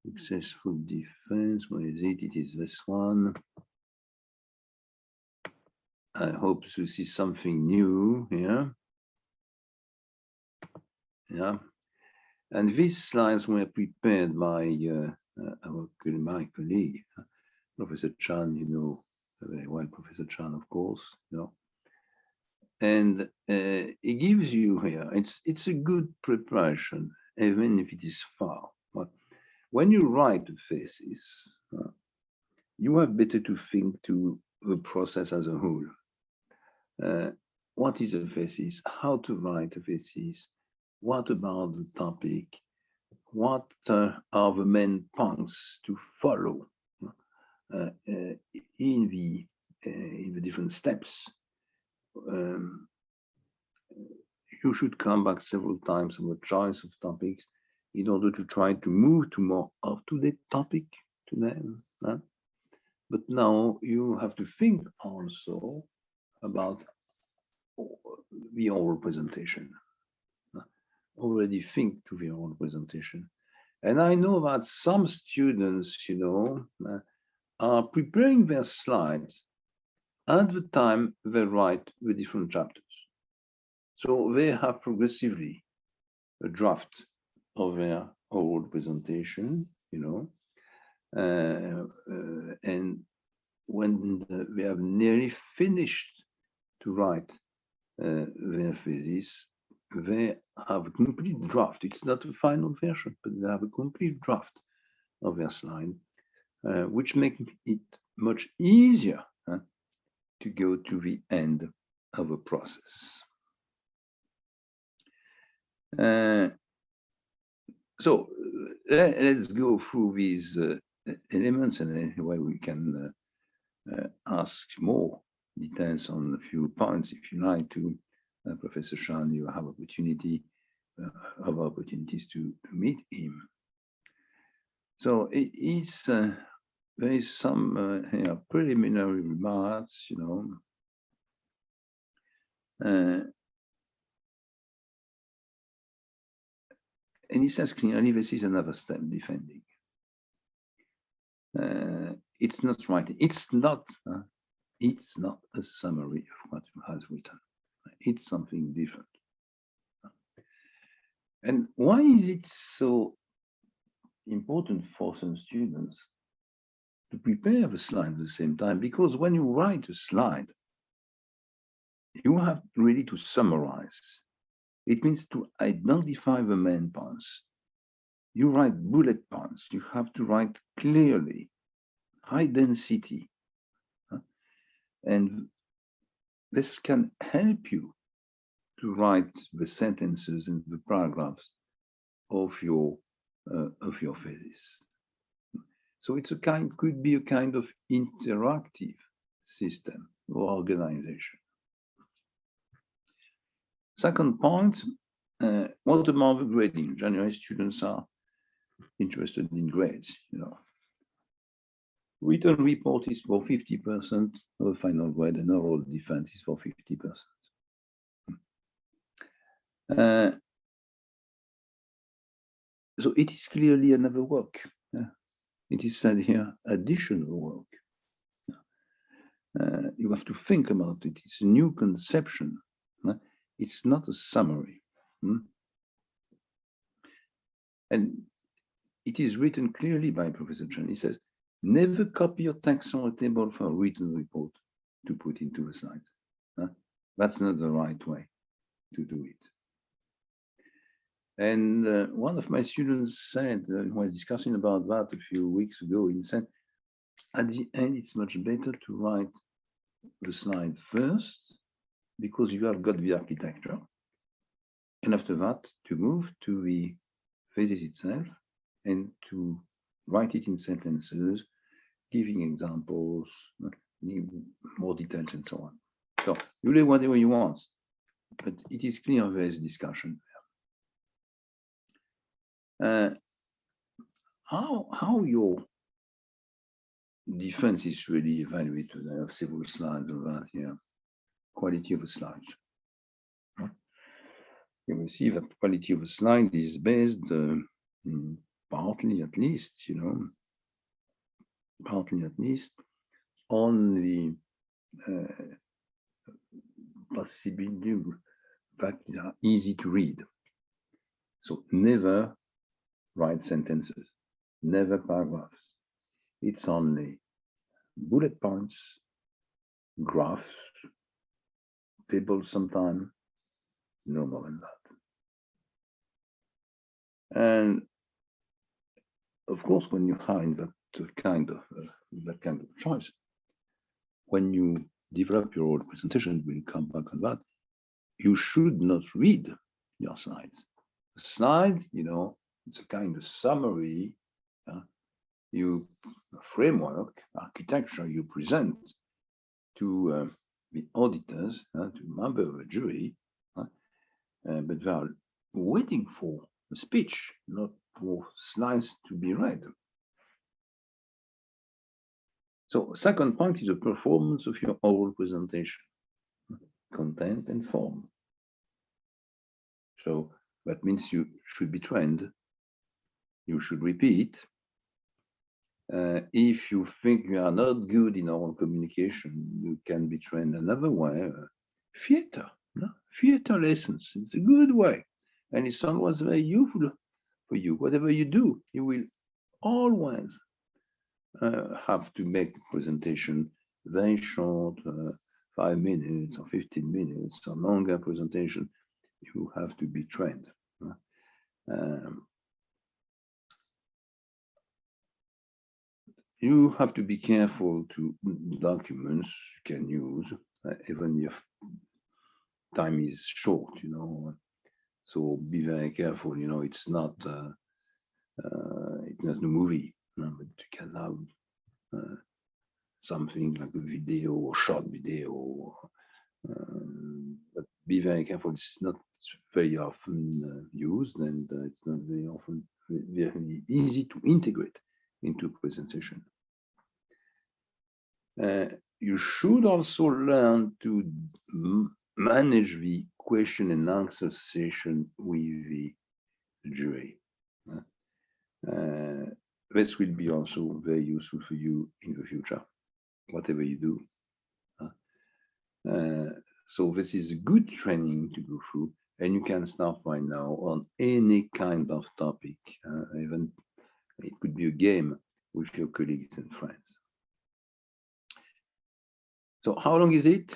successful defense. Where is it? It is this one. I hope to see something new here. Yeah, and these slides were prepared by my colleague, Professor Chan. Very well, Professor Chan, of course. And it gives you here. It's a good preparation, even if it is far. But when you write a thesis, you have better to think to the process as a whole. What is a thesis? How to write a thesis? What about the topic? What are the main points to follow in the different steps? You should come back several times on the choice of topics in order to try to move to more up-to-date topic to them. But now you have to think also about the oral presentation. Already think to the oral presentation. And I know that some students, are preparing their slides at the time they write the different chapters. So they have progressively a draft of their oral presentation, and when they have nearly finished to write their thesis, they have a complete draft. It's not a final version, but they have a complete draft of their slide, which makes it much easier to go to the end of a process. So let's go through these elements, and anyway we can ask more details on a few points if you like to Professor Chan, you have opportunities to meet him. So there is some preliminary remarks, and he says clearly this is another step defending. It's not writing. It's not a summary of what you have written. It's something different. And why is it so important for some students to prepare the slide at the same time? Because when you write a slide, you have really to summarize. It means to identify the main points. You write bullet points. You have to write clearly, high density. And this can help you to write the sentences and the paragraphs of your thesis. So it's could be a kind of interactive system or organization. Second point, what about the grading? Generally, students are interested in grades, Written report is for 50% of the final grade, and oral defense is for 50%. So it is clearly another work. It is said here, additional work. You have to think about it. It's a new conception. It's not a summary. And it is written clearly by Professor Chan. He says, never copy your text on a table for a written report to put into the slides. That's not the right way to do it. And one of my students said, was discussing about that a few weeks ago, he said, at the end, it's much better to write the slide first, because you have got the architecture. And after that, to move to the thesis itself and to write it in sentences, giving examples, more details, and so on. So you do whatever you want, but it is clear there is discussion there. How your defense is really evaluated? I have several slides of that here. Quality of a slide. You will see that quality of a slide is based partly at least, on the possibility that they are easy to read. So never write sentences, never paragraphs. It's only bullet points, graphs, tables sometimes, no more than that. And of course, when you find that kind of choice, when you develop your own presentation, we'll come back on that, you should not read your slides. The slide, it's a kind of summary, framework, architecture you present to the auditors, to members of the jury, but they are waiting for a speech, not for slides to be read. So second point is the performance of your oral presentation, content and form. So that means you should be trained. You should repeat. If you think you are not good in oral communication, you can be trained another way. Theater, theater lessons. It's a good way, and it's always very useful for you. Whatever you do, you will always have to make the presentation very short, 5 minutes or 15 minutes, or longer presentation. You have to be trained. You have to be careful to documents you can use, even if time is short, So be very careful, it's not a movie, but you can have something like a video or short video, but be very careful. It's not very often used, and it's not very often very easy to integrate into presentation. You should also learn to manage the question and answer session with the jury. This will be also very useful for you in the future, whatever you do. So this is a good training to go through, and you can start right now on any kind of topic. Even it could be a game with your colleagues and friends. So how long is it?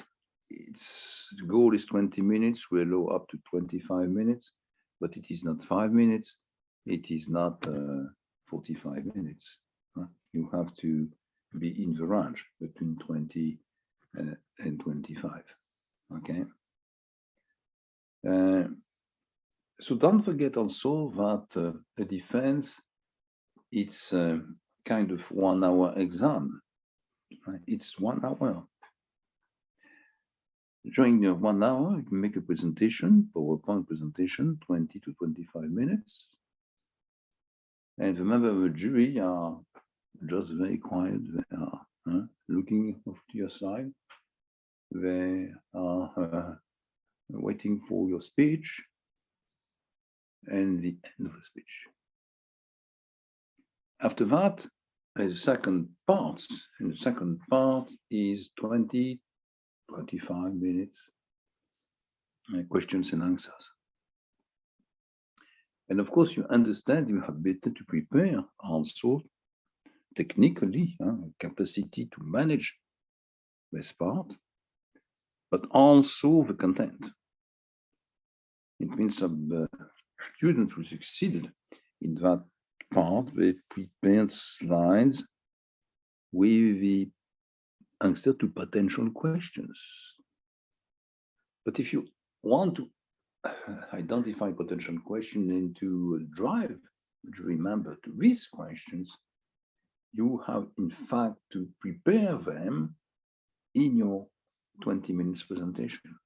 The goal is 20 minutes. We allow up to 25 minutes, but it is not 5 minutes. It is not 45 minutes. You have to be in the range between 20 and 25. Okay. So don't forget also that a defense, it's kind of 1 hour exam. It's 1 hour. During the 1 hour, you can make a presentation, PowerPoint presentation, 20 to 25 minutes. And the members of the jury are just very quiet. They are looking off to your side. They are waiting for your speech and the end of the speech. After that, there's a second part, and the second part is 20, 25 minutes, questions and answers. And of course, you understand you have better to prepare also technically, capacity to manage this part, but also the content. It means some students who succeeded in that part, they prepared slides with the answer to potential questions. But if you want to identify potential questions and to drive the jury member to these questions, you have in fact to prepare them in your 20 minutes presentation.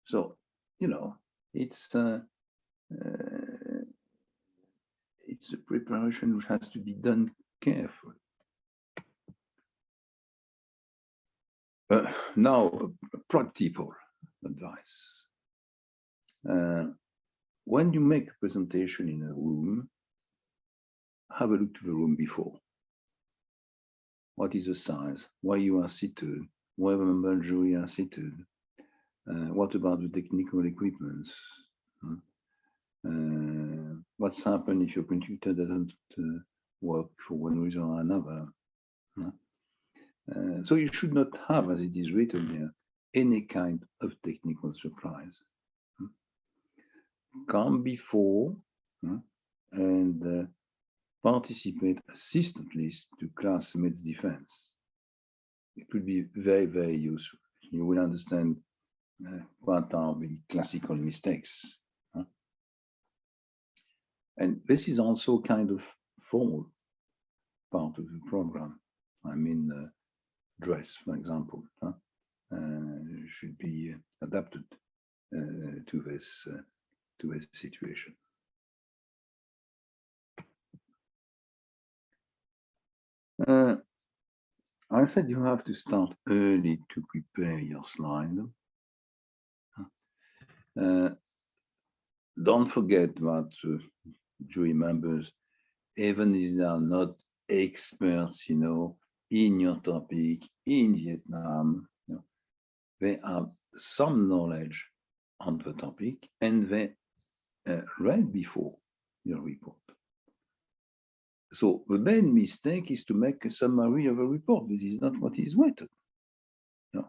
So, you know, it's a preparation which has to be done carefully. Now, practical advice. When you make a presentation in a room, have a look to the room before. What is the size? Where you are seated? Where the member of the jury are seated? What about the technical equipment? What's happened if your computer doesn't work for one reason or another? So you should not have, as it is written here, any kind of technical surprise. Come before and participate assistantly to classmates' defense. It could be very, very useful. You will understand what are the classical mistakes. And this is also kind of formal part of the program. I mean, dress, for example, should be adapted to this situation. I said you have to start early to prepare your slide. Don't forget that jury members, even if they are not experts, you know, in your topic, in Vietnam, you know, they have some knowledge on the topic and they read before your report. So the main mistake is to make a summary of a report. This is not what is written. No.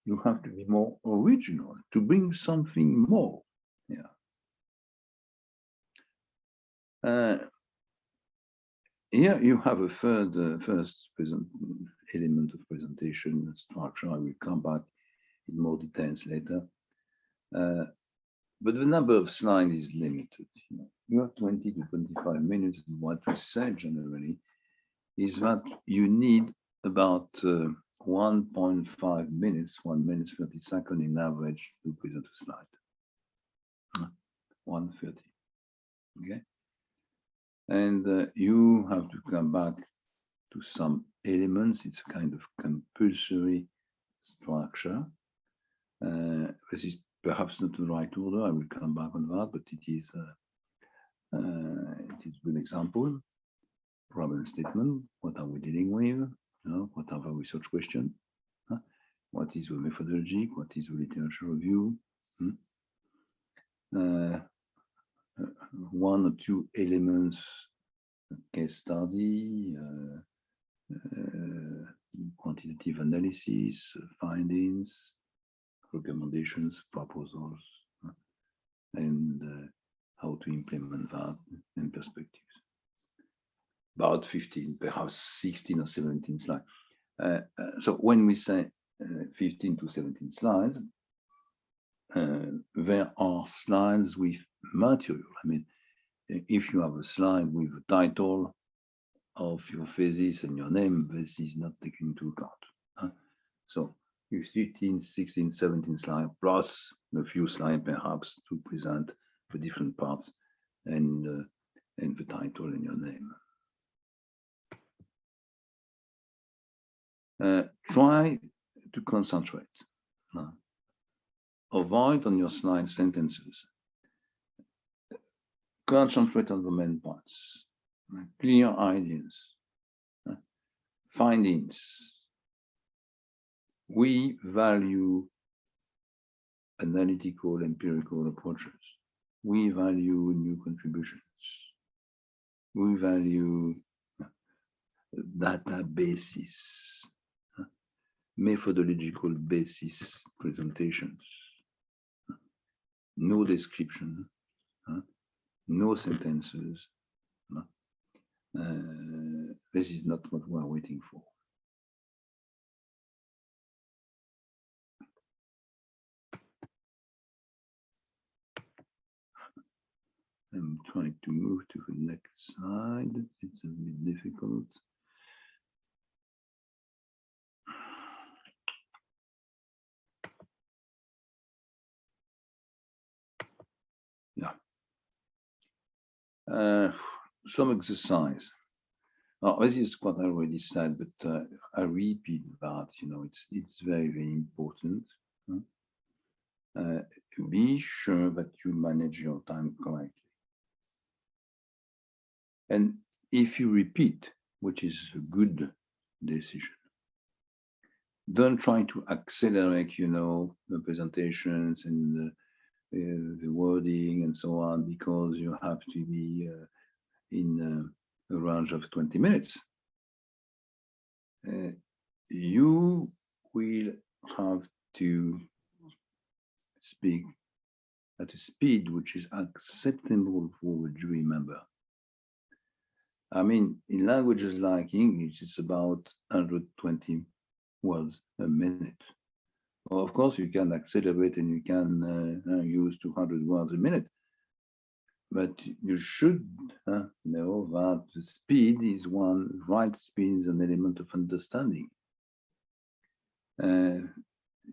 You have to be more original, to bring something more. Yeah. Here you have a first element of presentation structure. I will come back in more details later. But the number of slides is limited. You have 20 to 25 minutes. And what we said generally is that you need about 1.5 minutes, 1 minute 30 seconds in average to present a slide. 1:30. Okay. And you have to come back to some elements. It's a kind of compulsory structure. This is perhaps not the right order. I will come back on that, but it is a good example. Problem statement. What are we dealing with? What are the research questions? What is the methodology? What is the literature review? One or two elements, case study, quantitative analysis, findings, recommendations, proposals, and how to implement that in perspectives. About 15, perhaps 16 or 17 slides. So when we say 15 to 17 slides, there are slides with material. I mean, if you have a slide with a title of your thesis and your name, this is not taken into account. So 15, 16, 17 slides plus a few slides perhaps to present the different parts and the title and your name. Try to concentrate. Avoid on your slide sentences. Concentrate on the main points. Clear ideas. Findings. We value analytical, empirical approaches. We value new contributions. We value databases, methodological basis presentations, no description, no sentences. This is not what we are waiting for. I'm trying to move to the next slide. It's a bit difficult. Yeah. Some exercise. Now, this is what I already said, but I repeat that. It's very, very important. Be sure that you manage your time correctly. And if you repeat, which is a good decision, don't try to accelerate, the presentations and the wording and so on, because you have to be in a range of 20 minutes. You will have to speak at a speed which is acceptable for a jury member. I mean, in languages like English, it's about 120 words a minute. Well, of course, you can accelerate and you can use 200 words a minute, but you should know that the speed is right speed is an element of understanding.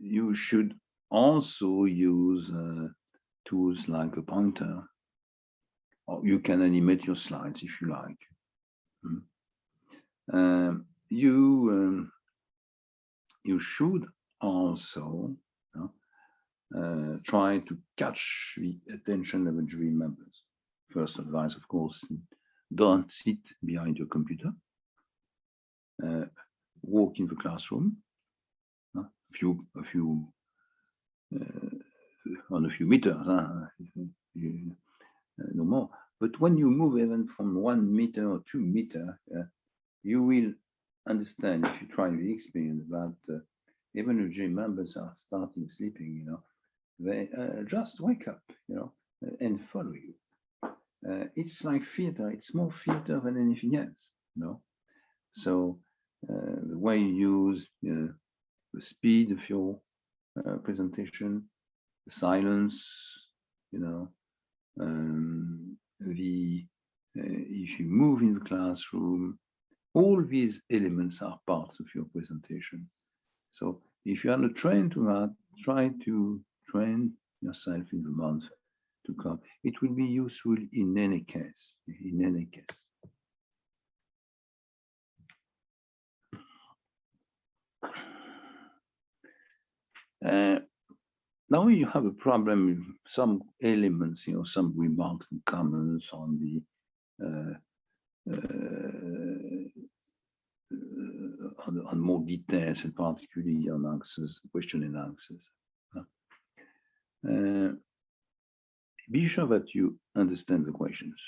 You should also use tools like a pointer, or you can animate your slides if you like. You should also try to catch the attention of the jury members. First advice, of course, don't sit behind your computer. Walk in the classroom, on a few meters, no more. But when you move even from 1 meter or 2 meters, you will understand, if you try the experience, that even if jury members are starting sleeping, they just wake up, and follow you. It's like theater. It's more theater than anything else, So the way you use the speed of your presentation, the silence, if you move in the classroom, all these elements are parts of your presentation. So if you are not trained to that, try to train yourself in the month to come. It will be useful in any case, in any case. Now you have a problem with some elements, some remarks and comments on the on more details, and particularly on answers, question and answers. Be sure that you understand the questions.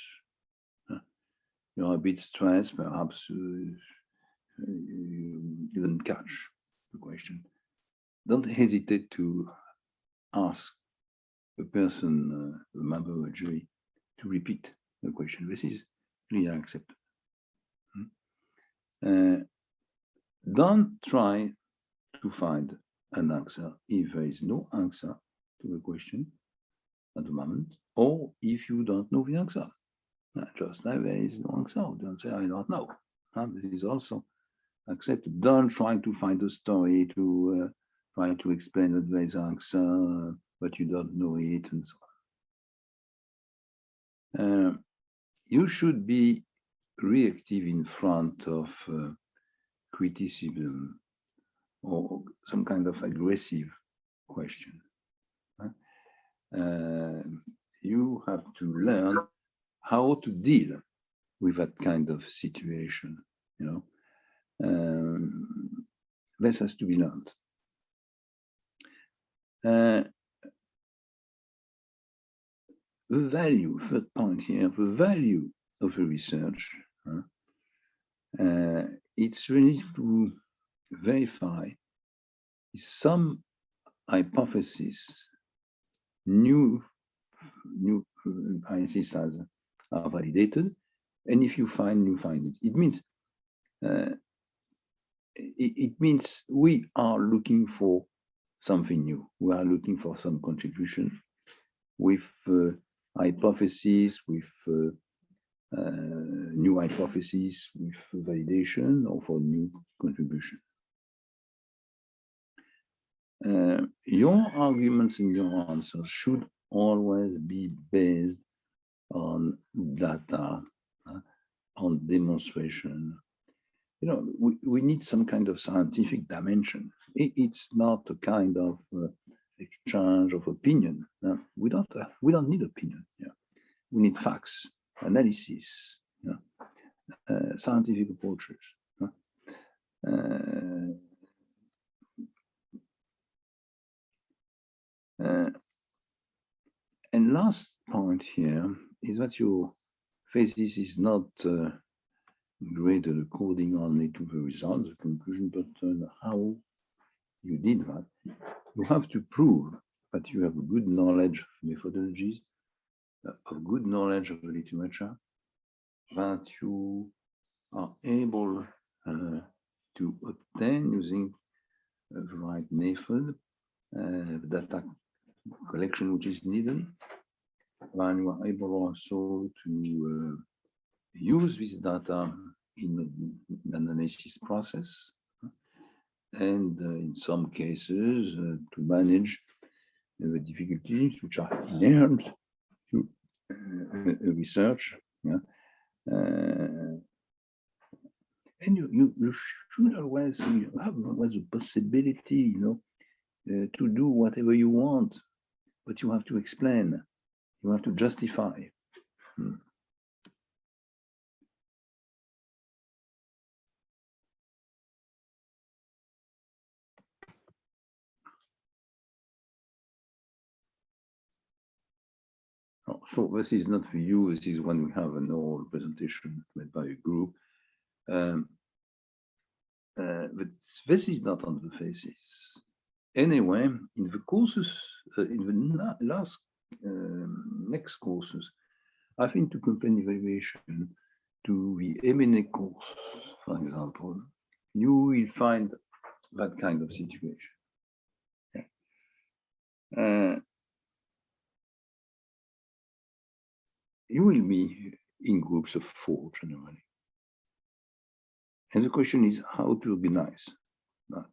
You're a bit stressed, perhaps you didn't catch the question. Don't hesitate to ask a person, a member of a jury, to repeat the question. This is really accepted. Don't try to find an answer if there is no answer to the question at the moment, or if you don't know the answer. Just like there is no answer, don't say, I don't know. This is also accepted. Don't try to find a story to try to explain that there is an answer, but you don't know it, and so on. You should be reactive in front of criticism or some kind of aggressive question. You have to learn how to deal with that kind of situation. This has to be learned. The value, third point here, the value of the research, it's really to verify some hypotheses, new hypotheses are validated, and if you find new findings, it means we are looking for something new. We are looking for some contribution with hypotheses, with new hypotheses, with validation, or for new contribution. Your arguments and your answers should always be based on data, on demonstration. We need some kind of scientific dimension. It's not a kind of exchange of opinion. We don't need opinion. We need facts, analysis, scientific approaches. And last point here is that your thesis is not graded according only to the results, the conclusion, but how you did that. You have to prove that you have a good knowledge of methodologies, a good knowledge of the literature, that you are able to obtain using the right method, the data collection which is needed, and you are able also to use this data in an analysis process, and in some cases to manage the difficulties which are inherent to research. And you should always have always a possibility, to do whatever you want, but you have to explain, you have to justify. So this is not for you, this is when we have an oral presentation made by a group. But this is not on the thesis. Anyway, in the courses, in the next courses, I think to compare evaluation to the M&A course, for example, you will find that kind of situation. You will be in groups of 4 generally. And the question is how to organize that.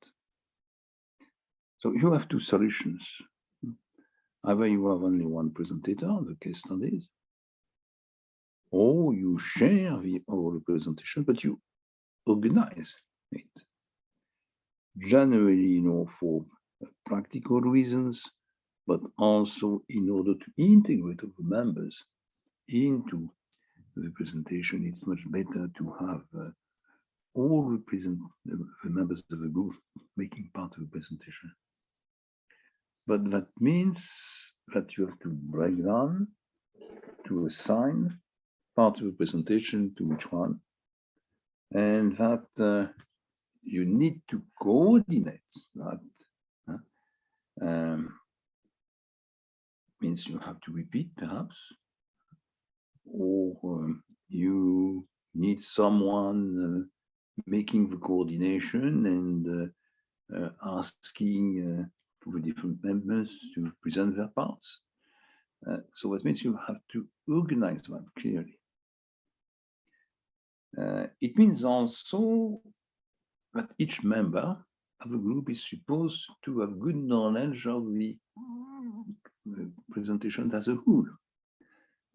So you have two solutions. Either you have only one presentator, the case studies, or you share the oral presentation, but you organize it. Generally, for practical reasons, but also in order to integrate all the members into the presentation, it's much better to have all the members of the group making part of the presentation. But that means that you have to break down to assign part of the presentation to each one, and that you need to coordinate that. Means you have to repeat perhaps, or you need someone making the coordination and asking for the different members to present their parts. So that means you have to organize that clearly. It means also that each member of a group is supposed to have good knowledge of the presentation as a whole,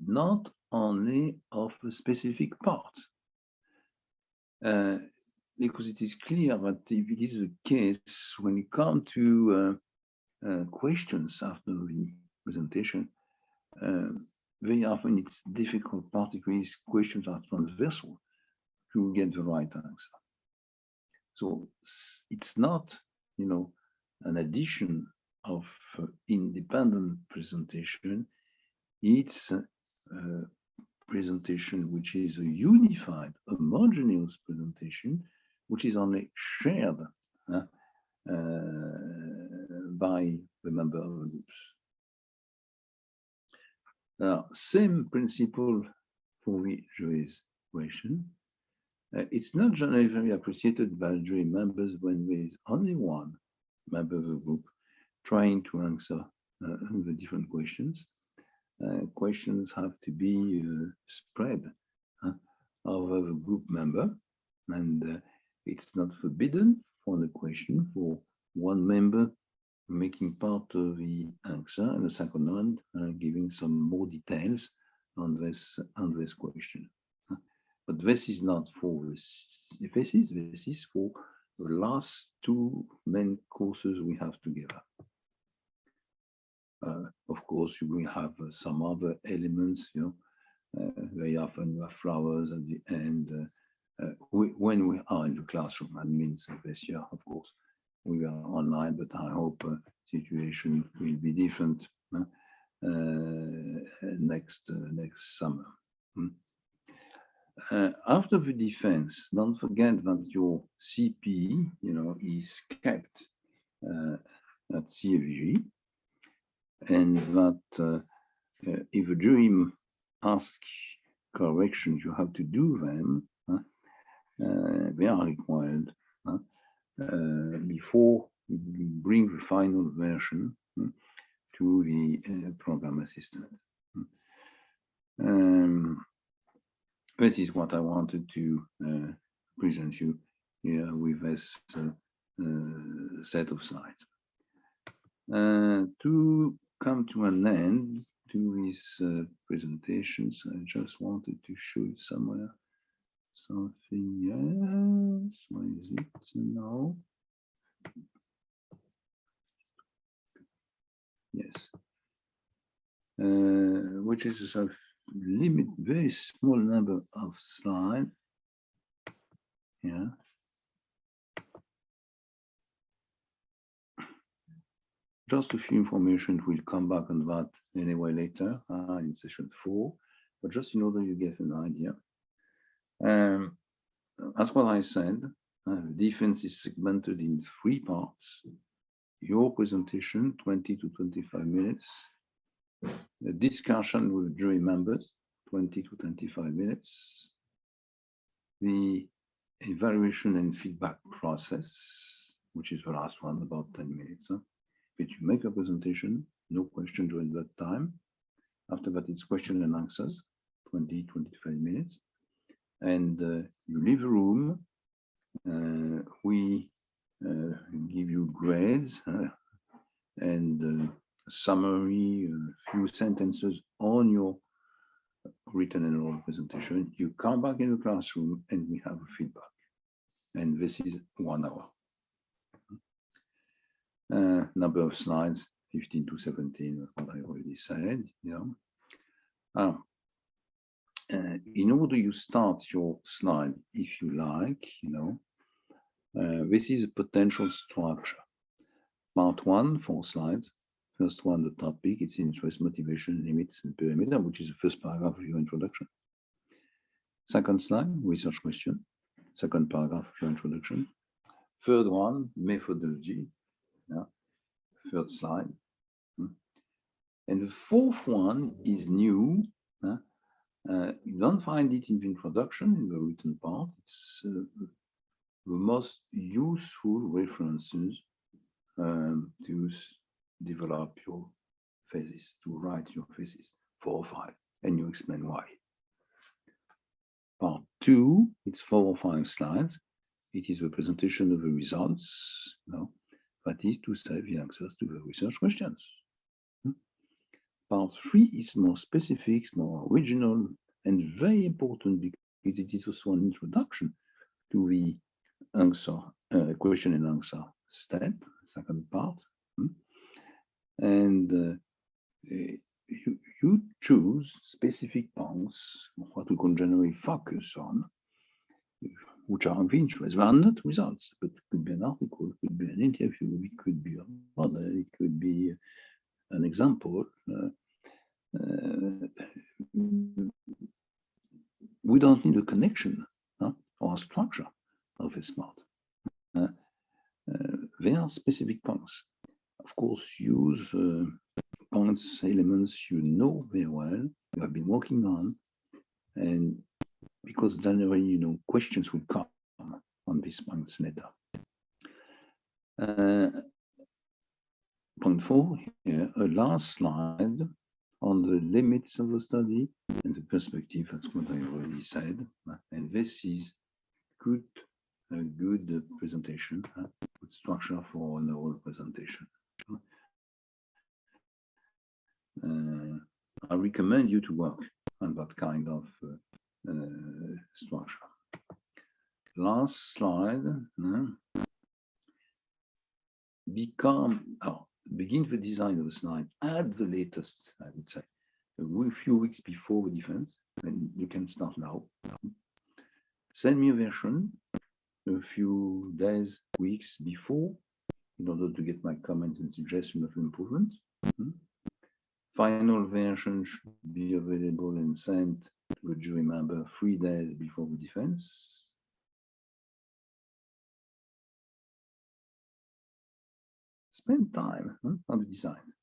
not only of a specific part. Because it is clear that if it is the case, when you come to questions after the presentation, very often it's difficult, particularly if questions are transversal, to get the right answer. So it's not, an addition of independent presentation. It's a presentation which is a unified, homogeneous presentation, which is only shared by the member of the groups. Now, same principle for the jury's question. It's not generally very appreciated by jury members when there is only one member of the group trying to answer the different questions. Questions have to be spread over the group member, and it's not forbidden for the question for one member making part of the answer and the second one giving some more details on this question. But this is not for the thesis, this is for the last two main courses we have together. Of course, you will have some other elements, very often you have flowers at the end. When we are in the classroom, that means this year, of course, we are online, but I hope situation will be different next summer. After the defense, don't forget that your CP, is kept at CFG, and that if a jury asks corrections, you have to do them. They are required before you bring the final version to the program assistant. This is what I wanted to present you here with this set of slides. To come to an end to these presentations, I just wanted to show you somewhere something else. Why is it now? Yes. Which is a sort of very small number of slides. Yeah. Just a few information. We'll come back on that anyway later in session 4, but just in order you get an idea. As what I said, the defense is segmented in 3 parts. Your presentation, 20 to 25 minutes. A discussion with jury members, 20 to 25 minutes. The evaluation and feedback process, which is the last one, about 10 minutes. But you make a presentation, no question during that time. After that, it's question and answers, 20, 25 minutes. And you leave the room. We give you grades and summary, a few sentences on your written and oral presentation. You come back in the classroom and we have a feedback. And this is 1 hour. Number of slides, 15 to 17, what I already said. In order you start your slide, if you like, this is a potential structure. Part 1, 4 slides. First one, the topic, its interest, motivation, limits, and perimeter, which is the first paragraph of your introduction. Second slide, research question. Second paragraph of your introduction. Third one, methodology. Third slide. And the fourth one is new. You don't find it in the introduction, in the written part. It's the most useful references to develop your thesis, to write your thesis, 4 or 5, and you explain why. Part 2, it's 4 or 5 slides. It is a presentation of the results, that is to say the answers to the research questions. Part 3 is more specific, more original, and very important because it is also an introduction to the answer, question and answer step, second part. And you choose specific points, what we can generally focus on, which are of interest. They are not results, but it could be an article, it could be an interview, it could be a model, it could be an example. We don't need a connection or a structure of a smart. There are specific points. Of course, use points, elements you know very well, you have been working on, and because generally, questions will come on these points later. Point 4, here, a last slide on the limits of the study and the perspective. That's what I already said. And this is a good presentation, good structure for an oral presentation. I recommend you to work on that kind of structure. Last slide. Begin the design of the slide at the latest, I would say, a few weeks before the defense, and you can start now. Send me a version a few days, weeks before, in order to get my comments and suggestions of improvement. Final version should be available and sent to a jury member 3 days before the defense. Spend time on the design.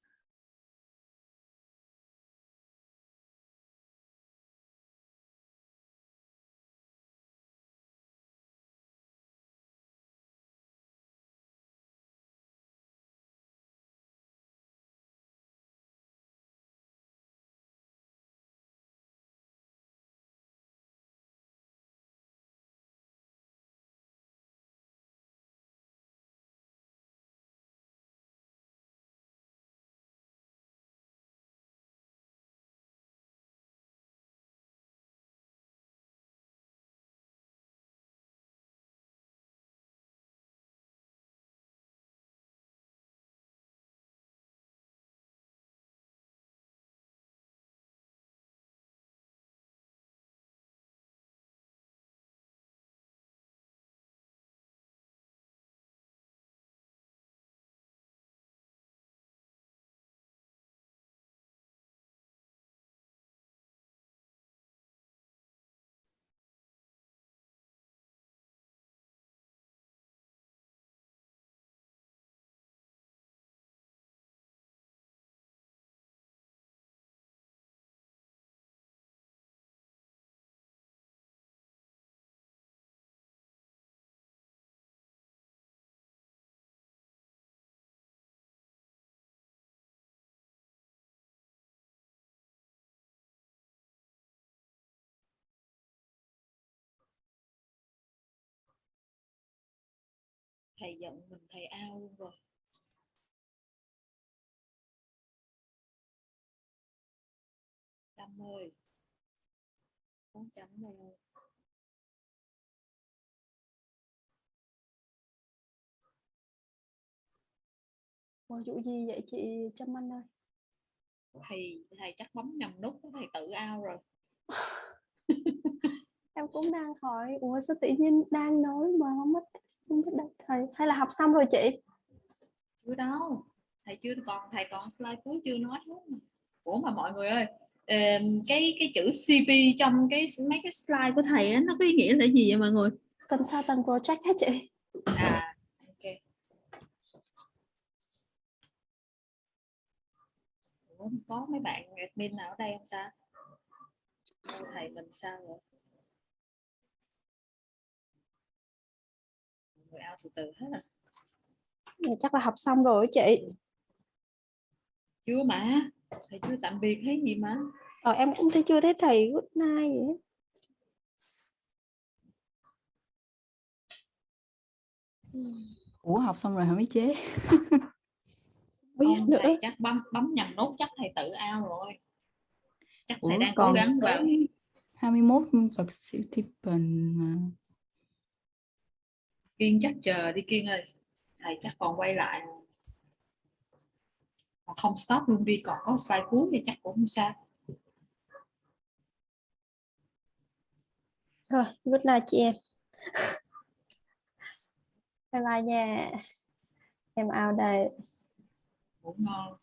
Thầy giận mình thầy ao luôn rồi. 450. 400 này. Ủa, vụ gì vậy chị Trâm Anh ơi? Thầy chắc bấm nhầm nút, thầy tự out rồi. Em cũng đang hỏi, ủa sao tự nhiên đang nói mà không biết đâu thầy, hay là học xong rồi chị? Chưa đâu, thầy còn slide cuối chưa nói hết mà. Ủa mà mọi người ơi, cái chữ CP trong mấy cái slide của thầy á, nó có ý nghĩa là gì vậy mọi người? Consultant project hả chị? À, ok. Ủa, có mấy bạn admin nào ở đây không ta? Thầy mình sao rồi? Người out từ từ hết à? Dạ, chắc là học xong rồi chị. Chưa mà, thầy chưa tạm biệt hay gì mà. Em cũng chưa thấy thầy good night vậy. Ủa học xong rồi hả mấy chế? Biết Không, nữa. thầy chắc bấm nhầm nút, chắc thầy tự out rồi. Chắc thầy Ủa đang cố còn gắng vào. tới 21 participant mà. Kiên chắc chờ đi Kiên ơi, thầy chắc còn quay lại, còn không stop luôn đi, còn có slide cuối thì chắc cũng không sao. Thôi, good night chị em. Bye bye nha. Em out đây. Ngủ ngon.